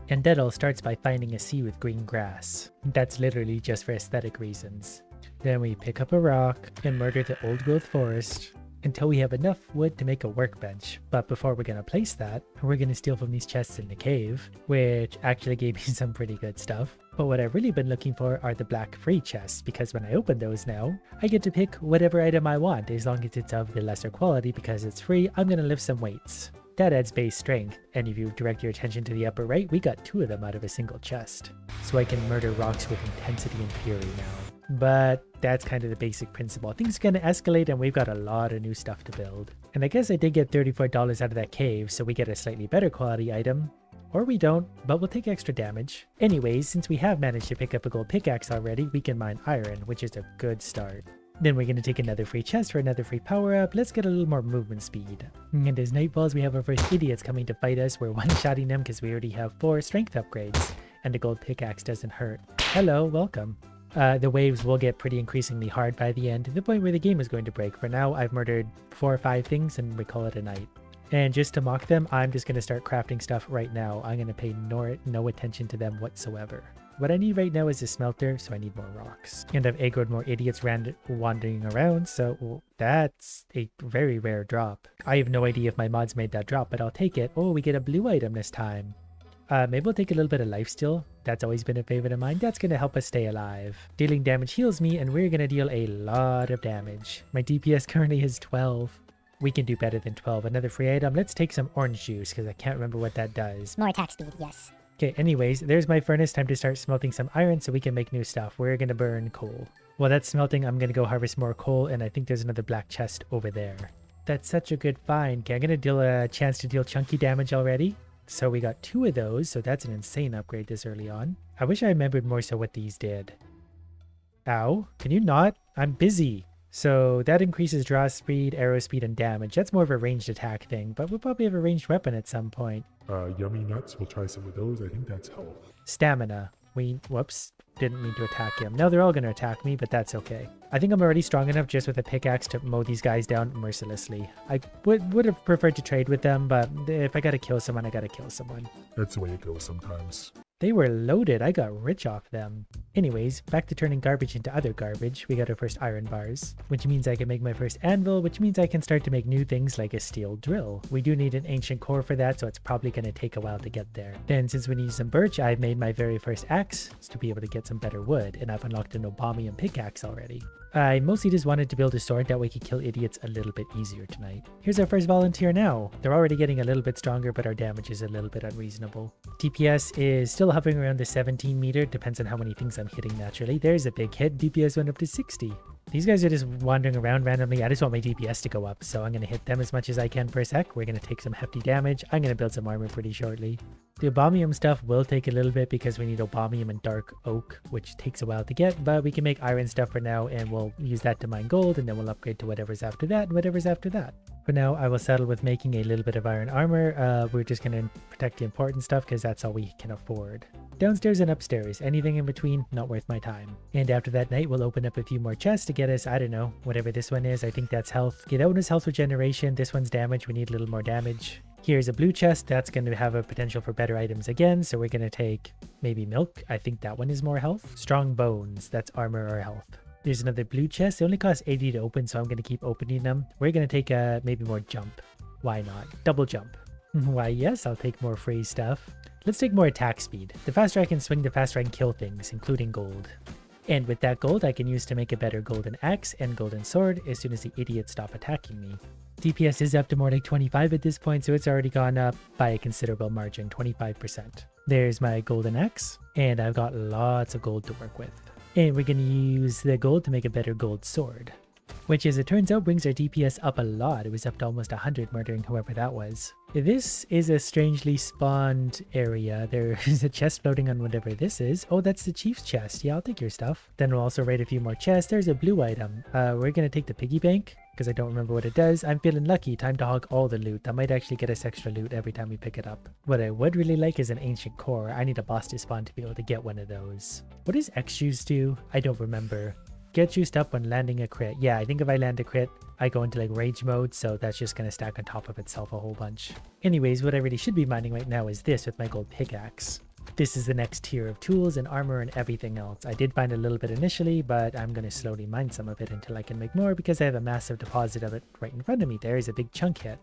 And that all starts by finding a sea with green grass. That's literally just for aesthetic reasons. Then we pick up a rock and murder the old growth forest until we have enough wood to make a workbench. But before we're going to place that, we're going to steal from these chests in the cave, which actually gave me some pretty good stuff. But what I've really been looking for are the black free chests, because when I open those now, I get to pick whatever item I want as long as it's of the lesser quality. Because it's free, I'm going to lift some weights. That adds base strength, and if you direct your attention to the upper right, we got 2 of them out of a single chest. So I can murder rocks with intensity and fury now. But that's kind of the basic principle. Things are going to escalate and we've got a lot of new stuff to build. And I guess I did get $34 out of that cave, so we get a slightly better quality item. Or we don't, but we'll take extra damage. Anyways, since we have managed to pick up a gold pickaxe already, we can mine iron, which is a good start. Then we're going to take another free chest for another free power-up. Let's get a little more movement speed. And as night falls, we have our first idiots coming to fight us. We're one-shotting them because we already have 4 strength upgrades. And the gold pickaxe doesn't hurt. Hello, welcome. The waves will get pretty increasingly hard by the end, to the point where the game is going to break. For now, I've murdered 4 or 5 things and we call it a night. And just to mock them, I'm just going to start crafting stuff right now. I'm going to pay no attention to them whatsoever. What I need right now is a smelter, so I need more rocks. And I've aggroed more idiots wandering around, so that's a very rare drop. I have no idea if my mods made that drop, but I'll take it. Oh, we get a blue item this time. Maybe we'll take a little bit of lifesteal. That's always been a favorite of mine. That's going to help us stay alive. Dealing damage heals me, and we're going to deal a lot of damage. My DPS currently is 12. We can do better than 12. Another free item. Let's take some orange juice, because I can't remember what that does. More attack speed, yes. Okay, anyways, there's my furnace. Time to start smelting some iron so we can make new stuff. We're going to burn coal. While that's smelting, I'm going to go harvest more coal, and I think there's another black chest over there. That's such a good find. Okay, I'm going to deal a chance to deal chunky damage already. So we got 2 of those, so that's an insane upgrade this early on. I wish I remembered more so what these did. Ow, can you not? I'm busy. So that increases draw speed, arrow speed, and damage. That's more of a ranged attack thing, but we'll probably have a ranged weapon at some point. Yummy nuts. We'll try some of those. I think that's health. Stamina. Whoops, didn't mean to attack him. Now they're all going to attack me, but that's okay. I think I'm already strong enough just with a pickaxe to mow these guys down mercilessly. I would have preferred to trade with them, but if I gotta kill someone, I gotta kill someone. That's the way it goes sometimes. They were loaded. I got rich off them. Anyways, back to turning garbage into other garbage. We got our first iron bars, which means I can make my first anvil, which means I can start to make new things like a steel drill. We do need an ancient core for that, so it's probably going to take a while to get there. Then since we need some birch, I've made my very first axe to be able to get some better wood, and I've unlocked an Obamium pickaxe already. I mostly just wanted to build a sword that we could kill idiots a little bit easier tonight. Here's our first volunteer now. They're already getting a little bit stronger, but our damage is a little bit unreasonable. DPS is still hovering around the 17 meter, depends on how many things I'm hitting naturally. There's a big hit, DPS went up to 60. These guys are just wandering around randomly. I just want my DPS to go up, so I'm going to hit them as much as I can per sec. We're going to take some hefty damage. I'm going to build some armor pretty shortly. The Obamium stuff will take a little bit because we need Obamium and Dark Oak, which takes a while to get, but we can make iron stuff for now, and we'll use that to mine gold, and then we'll upgrade to whatever's after that and whatever's after that. For now, I will settle with making a little bit of iron armor. We're just going to protect the important stuff because that's all we can afford. Downstairs and upstairs, anything in between, not worth my time. And after that night, we'll open up a few more chests to get us, I don't know, whatever this one is. I think that's health. Okay, that one is health regeneration. This one's damage. We need a little more damage. Here's a blue chest. That's going to have a potential for better items again. So we're going to take maybe milk. I think that one is more health. Strong bones. That's armor or health. There's another blue chest. They only cost 80 to open, so I'm going to keep opening them. We're going to take maybe more jump. Why not? Double jump. Why, yes, I'll take more free stuff. Let's take more attack speed. The faster I can swing, the faster I can kill things, including gold. And with that gold, I can use to make a better golden axe and golden sword as soon as the idiots stop attacking me. DPS is up to more like 25 at this point, so it's already gone up by a considerable margin, 25%. There's my golden axe, and I've got lots of gold to work with. And we're going to use the gold to make a better gold sword, which as it turns out brings our DPS up a lot. It was up to almost 100, murdering whoever that was. This is a strangely spawned area. There is a chest floating on whatever this is. Oh, that's the chief's chest. Yeah, I'll take your stuff. Then we'll also raid a few more chests. There's a blue item. We're going to take the piggy bank because I don't remember what it does. I'm feeling lucky. Time to hog all the loot. That might actually get us extra loot every time we pick it up. What I would really like is an ancient core. I need a boss to spawn to be able to get one of those. What does X juice do? I don't remember. Get juiced up when landing a crit. Yeah, I think if I land a crit, I go into like rage mode, so that's just going to stack on top of itself a whole bunch. Anyways, what I really should be mining right now is this with my gold pickaxe. This is the next tier of tools and armor and everything else. I did find a little bit initially, but I'm going to slowly mine some of it until I can make more because I have a massive deposit of it right in front of me. There is a big chunk hit.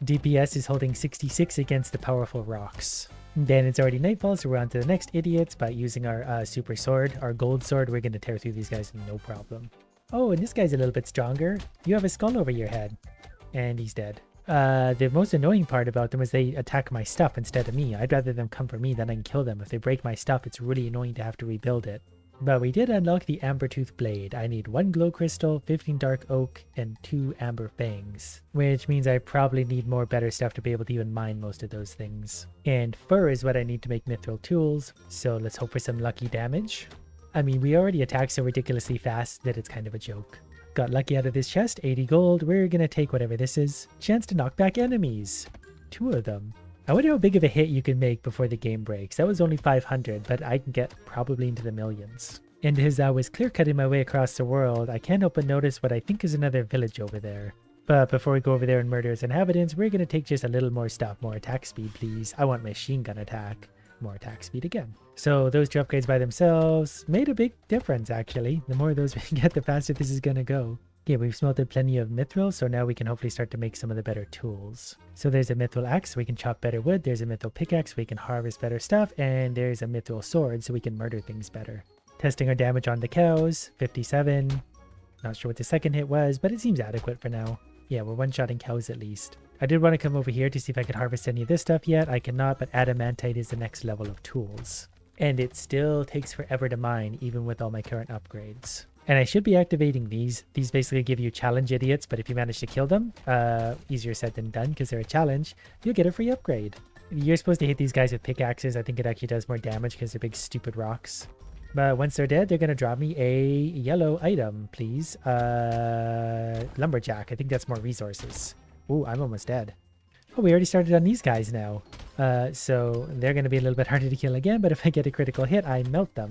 DPS is holding 66 against the powerful rocks. Then it's already nightfall, so we're on to the next idiots. By using our super sword, our gold sword, we're going to tear through these guys no problem. Oh, and this guy's a little bit stronger. You have a skull over your head. And he's dead. The most annoying part about them is they attack my stuff instead of me. I'd rather them come for me than I can kill them. If they break my stuff, it's really annoying to have to rebuild it. But we did unlock the Ambertooth Blade. I need 1 glow crystal, 15 dark oak, and 2 amber fangs. Which means I probably need more better stuff to be able to even mine most of those things. And fur is what I need to make mithril tools, so let's hope for some lucky damage. I mean, we already attack so ridiculously fast that it's kind of a joke. Got lucky out of this chest, 80 gold. We're gonna take whatever this is. Chance to knock back enemies. 2 of them. I wonder how big of a hit you can make before the game breaks. That was only 500, but I can get probably into the millions. And as I was clear-cutting my way across the world, I can't help but notice what I think is another village over there. But before we go over there and murder its inhabitants, we're going to take just a little more stuff. More attack speed, please. I want machine gun attack. More attack speed again. So those two upgrades by themselves made a big difference, actually. The more of those we can get, the faster this is going to go. Yeah, we've smelted plenty of mithril, so now we can hopefully start to make some of the better tools. So there's a mithril axe, so we can chop better wood. There's a mithril pickaxe, so we can harvest better stuff. And there's a mithril sword, so we can murder things better. Testing our damage on the cows, 57. Not sure what the second hit was, but it seems adequate for now. Yeah, we're one-shotting cows at least. I did want to come over here to see if I could harvest any of this stuff yet. I cannot, but adamantite is the next level of tools. And it still takes forever to mine, even with all my current upgrades. And I should be activating these. These basically give you challenge idiots, but if you manage to kill them, easier said than done because they're a challenge, you'll get a free upgrade. You're supposed to hit these guys with pickaxes. I think it actually does more damage because they're big stupid rocks. But once they're dead, they're going to drop me a yellow item, please. Lumberjack. I think that's more resources. Ooh, I'm almost dead. Oh, we already started on these guys now. So they're going to be a little bit harder to kill again, but if I get a critical hit, I melt them.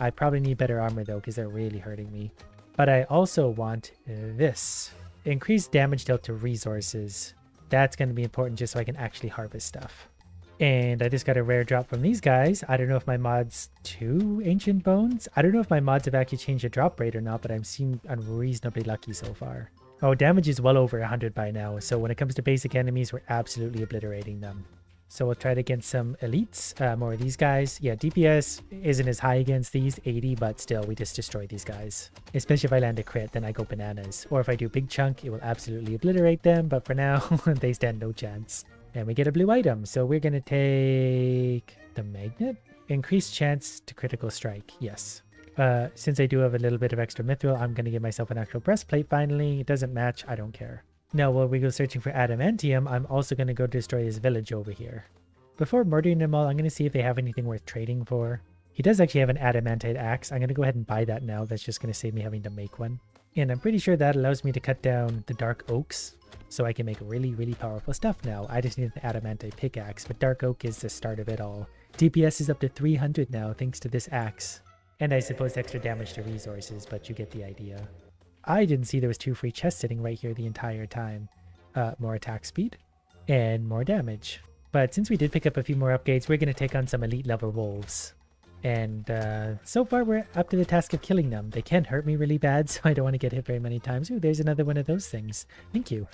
I probably need better armor though, because they're really hurting me. But I also want this. Increased damage dealt to resources. That's going to be important just so I can actually harvest stuff. And I just got a rare drop from these guys. I don't know if my mods to Ancient Bones. I don't know if my mods have actually changed the drop rate or not, but I'm seem unreasonably lucky so far. Oh, damage is well over 100 by now. So when it comes to basic enemies, we're absolutely obliterating them. So we'll try it against some elites, more of these guys. Yeah, DPS isn't as high against these, 80, but still, we just destroy these guys. Especially if I land a crit, then I go bananas. Or if I do big chunk, it will absolutely obliterate them, but for now, they stand no chance. And we get a blue item, so we're going to take the magnet. Increased chance to critical strike, yes. Since I do have a little bit of extra mithril, I'm going to give myself an actual breastplate finally. It doesn't match, I don't care. Now, while we go searching for adamantium, I'm also going to go destroy his village over here. Before murdering them all, I'm going to see if they have anything worth trading for. He does actually have an adamantite axe. I'm going to go ahead and buy that now. That's just going to save me having to make one. And I'm pretty sure that allows me to cut down the dark oaks, so I can make really, really powerful stuff now. I just need an adamantite pickaxe, but dark oak is the start of it all. DPS is up to 300 now, thanks to this axe. And I suppose extra damage to resources, but you get the idea. I didn't see there was 2 free chests sitting right here the entire time. More attack speed and more damage. But since we did pick up a few more upgrades, we're going to take on some elite level wolves. And so far we're up to the task of killing them. They can hurt me really bad, so I don't want to get hit very many times. Ooh, there's another one of those things. Thank you.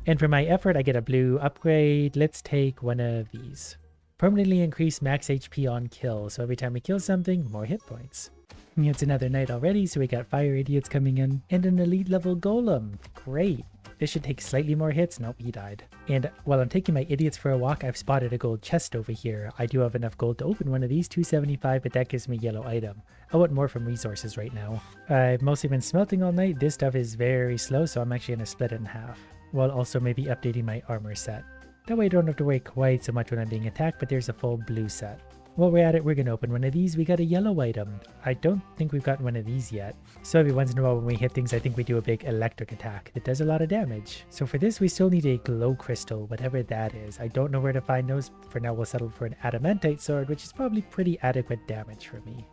And for my effort, I get a blue upgrade. Let's take one of these. Permanently increase max HP on kill. So every time we kill something, more hit points. It's another night already, so we got fire idiots coming in. And an elite level golem. Great. This should take slightly more hits. Nope, he died. And while I'm taking my idiots for a walk, I've spotted a gold chest over here. I do have enough gold to open one of these, 275, but that gives me a yellow item. I want more from resources right now. I've mostly been smelting all night. This stuff is very slow, so I'm actually going to split it in half. While also maybe updating my armor set. That way I don't have to worry quite so much when I'm being attacked, but there's a full blue set. While we're at it, we're going to open one of these. We got a yellow item. I don't think we've gotten one of these yet. So every once in a while when we hit things, I think we do a big electric attack that does a lot of damage. So for this, we still need a glow crystal, whatever that is. I don't know where to find those. For now, we'll settle for an adamantite sword, which is probably pretty adequate damage for me.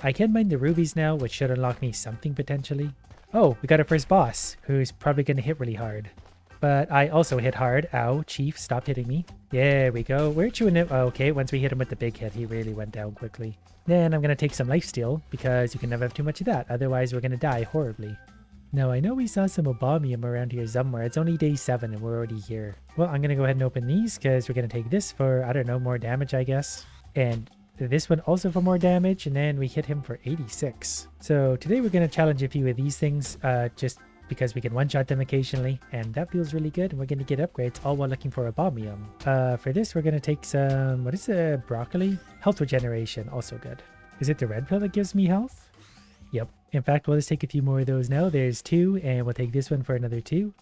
I can mine the rubies now, which should unlock me something potentially. Oh, we got our first boss, who's probably going to hit really hard. But I also hit hard. Ow, Chief, stop hitting me. There we go. We're chewing it. Oh, okay, once we hit him with the big hit, he really went down quickly. Then I'm going to take some lifesteal, because you can never have too much of that. Otherwise, we're going to die horribly. Now, I know we saw some Obamium around here somewhere. It's only day 7 and we're already here. Well, I'm going to go ahead and open these, because we're going to take this for, I don't know, more damage, I guess. And this one also for more damage, and then we hit him for 86. So today we're going to challenge a few of these things, just because we can one-shot them occasionally, and that feels really good, and we're going to get upgrades all while looking for a Obamium. For this, we're going to take some, what is it, broccoli? Health regeneration, also good. Is it the red pill that gives me health? Yep. In fact, we'll just take a few more of those now. There's 2, and we'll take this one for another 2.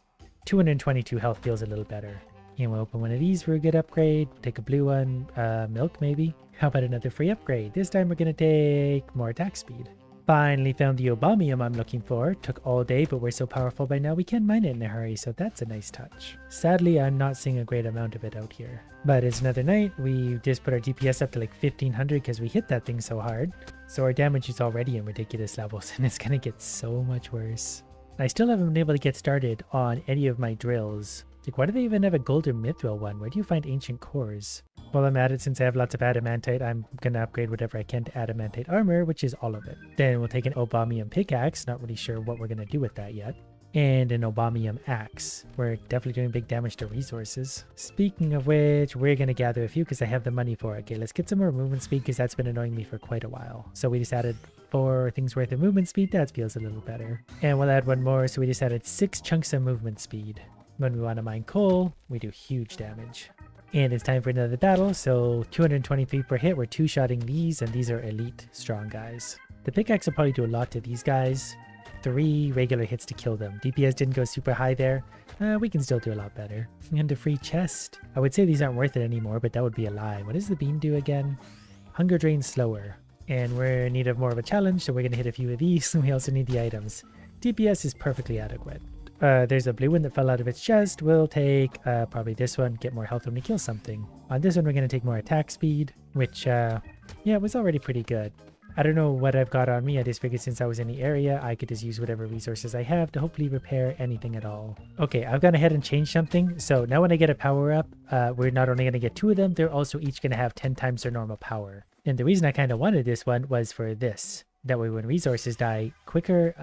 222 health feels a little better. And we'll open one of these for a good upgrade. Take a blue one, milk maybe. How about another free upgrade? This time we're going to take more attack speed. Finally found the Obamium I'm looking for. Took all day, but we're so powerful by now we can mine it in a hurry, so that's a nice touch. Sadly, I'm not seeing a great amount of it out here. But it's another night. We just put our DPS up to like 1500 because we hit that thing so hard. So our damage is already in ridiculous levels, and it's gonna get so much worse. I still haven't been able to get started on any of my drills. Like, why do they even have a gold or mithril one? Where do you find ancient cores? While I'm at it, since I have lots of adamantite, I'm gonna upgrade whatever I can to adamantite armor, which is all of it. Then we'll take an obamium pickaxe, not really sure what we're gonna do with that yet. And an obamium axe. We're definitely doing big damage to resources. Speaking of which, we're gonna gather a few because I have the money for it. Okay, let's get some more movement speed because that's been annoying me for quite a while. So we just added 4 things worth of movement speed. That feels a little better. And we'll add one more, so we just added 6 chunks of movement speed. When we want to mine coal, we do huge damage. And it's time for another battle, so 223 per hit. We're 2-shotting these, and these are elite strong guys. The pickaxe will probably do a lot to these guys. 3 regular hits to kill them. DPS didn't go super high there. We can still do a lot better. And a free chest. I would say these aren't worth it anymore, but that would be a lie. What does the beam do again? Hunger drain slower. And we're in need of more of a challenge, so we're going to hit a few of these. We also need the items. DPS is perfectly adequate. There's a blue one that fell out of its chest. We'll take probably this one, get more health when we kill something. On this one, we're going to take more attack speed, which, yeah, was already pretty good. I don't know what I've got on me. I just figured since I was in the area, I could just use whatever resources I have to hopefully repair anything at all. Okay, I've gone ahead and changed something. So now when I get a power up, we're not only going to get 2 of them, they're also each going to have 10 times their normal power. And the reason I kind of wanted this one was for this. That way when resources die quicker,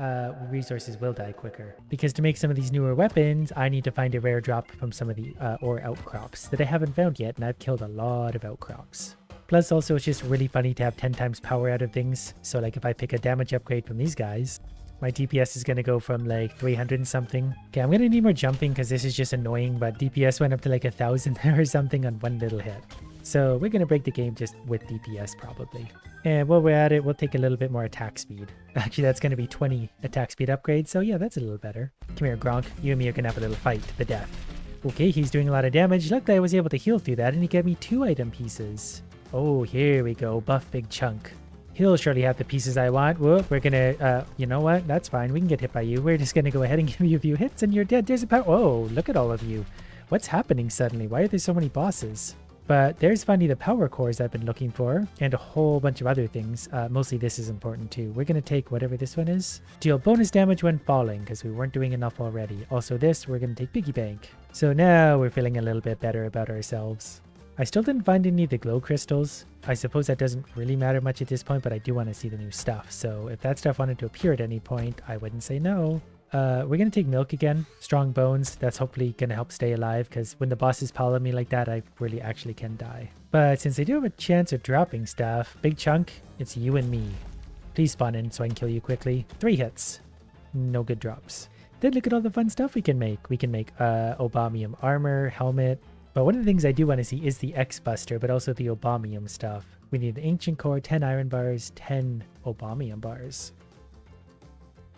resources will die quicker. Because to make some of these newer weapons, I need to find a rare drop from some of the ore outcrops that I haven't found yet, and I've killed a lot of outcrops. Plus also it's just really funny to have 10 times power out of things. So like if I pick a damage upgrade from these guys, my DPS is going to go from like 300 and something. Okay, I'm going to need more jumping because this is just annoying, but DPS went up to like 1,000 or something on one little hit. So we're going to break the game just with DPS probably. And while we're at it, we'll take a little bit more attack speed. Actually, that's going to be 20 attack speed upgrade. So yeah, that's a little better. Come here, Gronk. You and me are going to have a little fight to the death. Okay, he's doing a lot of damage. Luckily, I was able to heal through that and he gave me 2 item pieces. Oh, here we go. Buff Big Chunk. He'll surely have the pieces I want. Whoop, we're gonna, you know what? That's fine. We can get hit by you. We're just gonna go ahead and give you a few hits and you're dead. There's a power. Oh, look at all of you. What's happening suddenly? Why are there so many bosses? But there's finally the power cores I've been looking for and a whole bunch of other things. Mostly this is important too. We're going to take whatever this one is. Deal bonus damage when falling because we weren't doing enough already. Also this, we're going to take Piggy Bank. So now we're feeling a little bit better about ourselves. I still didn't find any of the glow crystals. I suppose that doesn't really matter much at this point, but I do want to see the new stuff. So if that stuff wanted to appear at any point, I wouldn't say no. We're going to take milk again. Strong bones. That's hopefully going to help stay alive because when the bosses pile on me like that, I really actually can die. But since I do have a chance of dropping stuff, Big Chunk, it's you and me. Please spawn in so I can kill you quickly. 3 hits. No good drops. Then look at all the fun stuff we can make. We can make obamium armor, helmet. But one of the things I do want to see is the X-Buster, but also the obamium stuff. We need the ancient core, 10 iron bars, 10 obamium bars.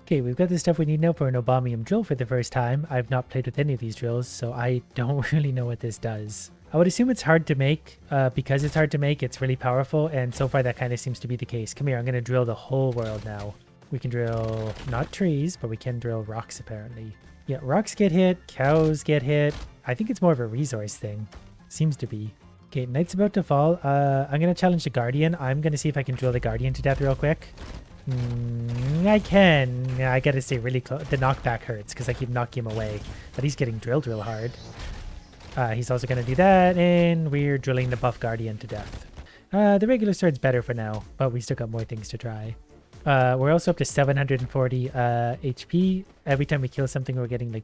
Okay, we've got the stuff we need now for an obamium drill for the first time. I've not played with any of these drills, so I don't really know what this does. I would assume it's hard to make. Because it's hard to make, it's really powerful, and so far that kind of seems to be the case. Come here, I'm going to drill the whole world now. We can drill, not trees, but we can drill rocks apparently. Yeah, rocks get hit, cows get hit. I think it's more of a resource thing. Seems to be. Okay, night's about to fall. I'm going to challenge the Guardian. I'm going to see if I can drill the Guardian to death real quick. I can. I gotta stay really close. The knockback hurts because I keep knocking him away. But he's getting drilled real hard. He's also gonna do that, and we're drilling the buff Guardian to death. The regular sword's better for now, but we still got more things to try. We're also up to 740 HP. Every time we kill something, we're getting like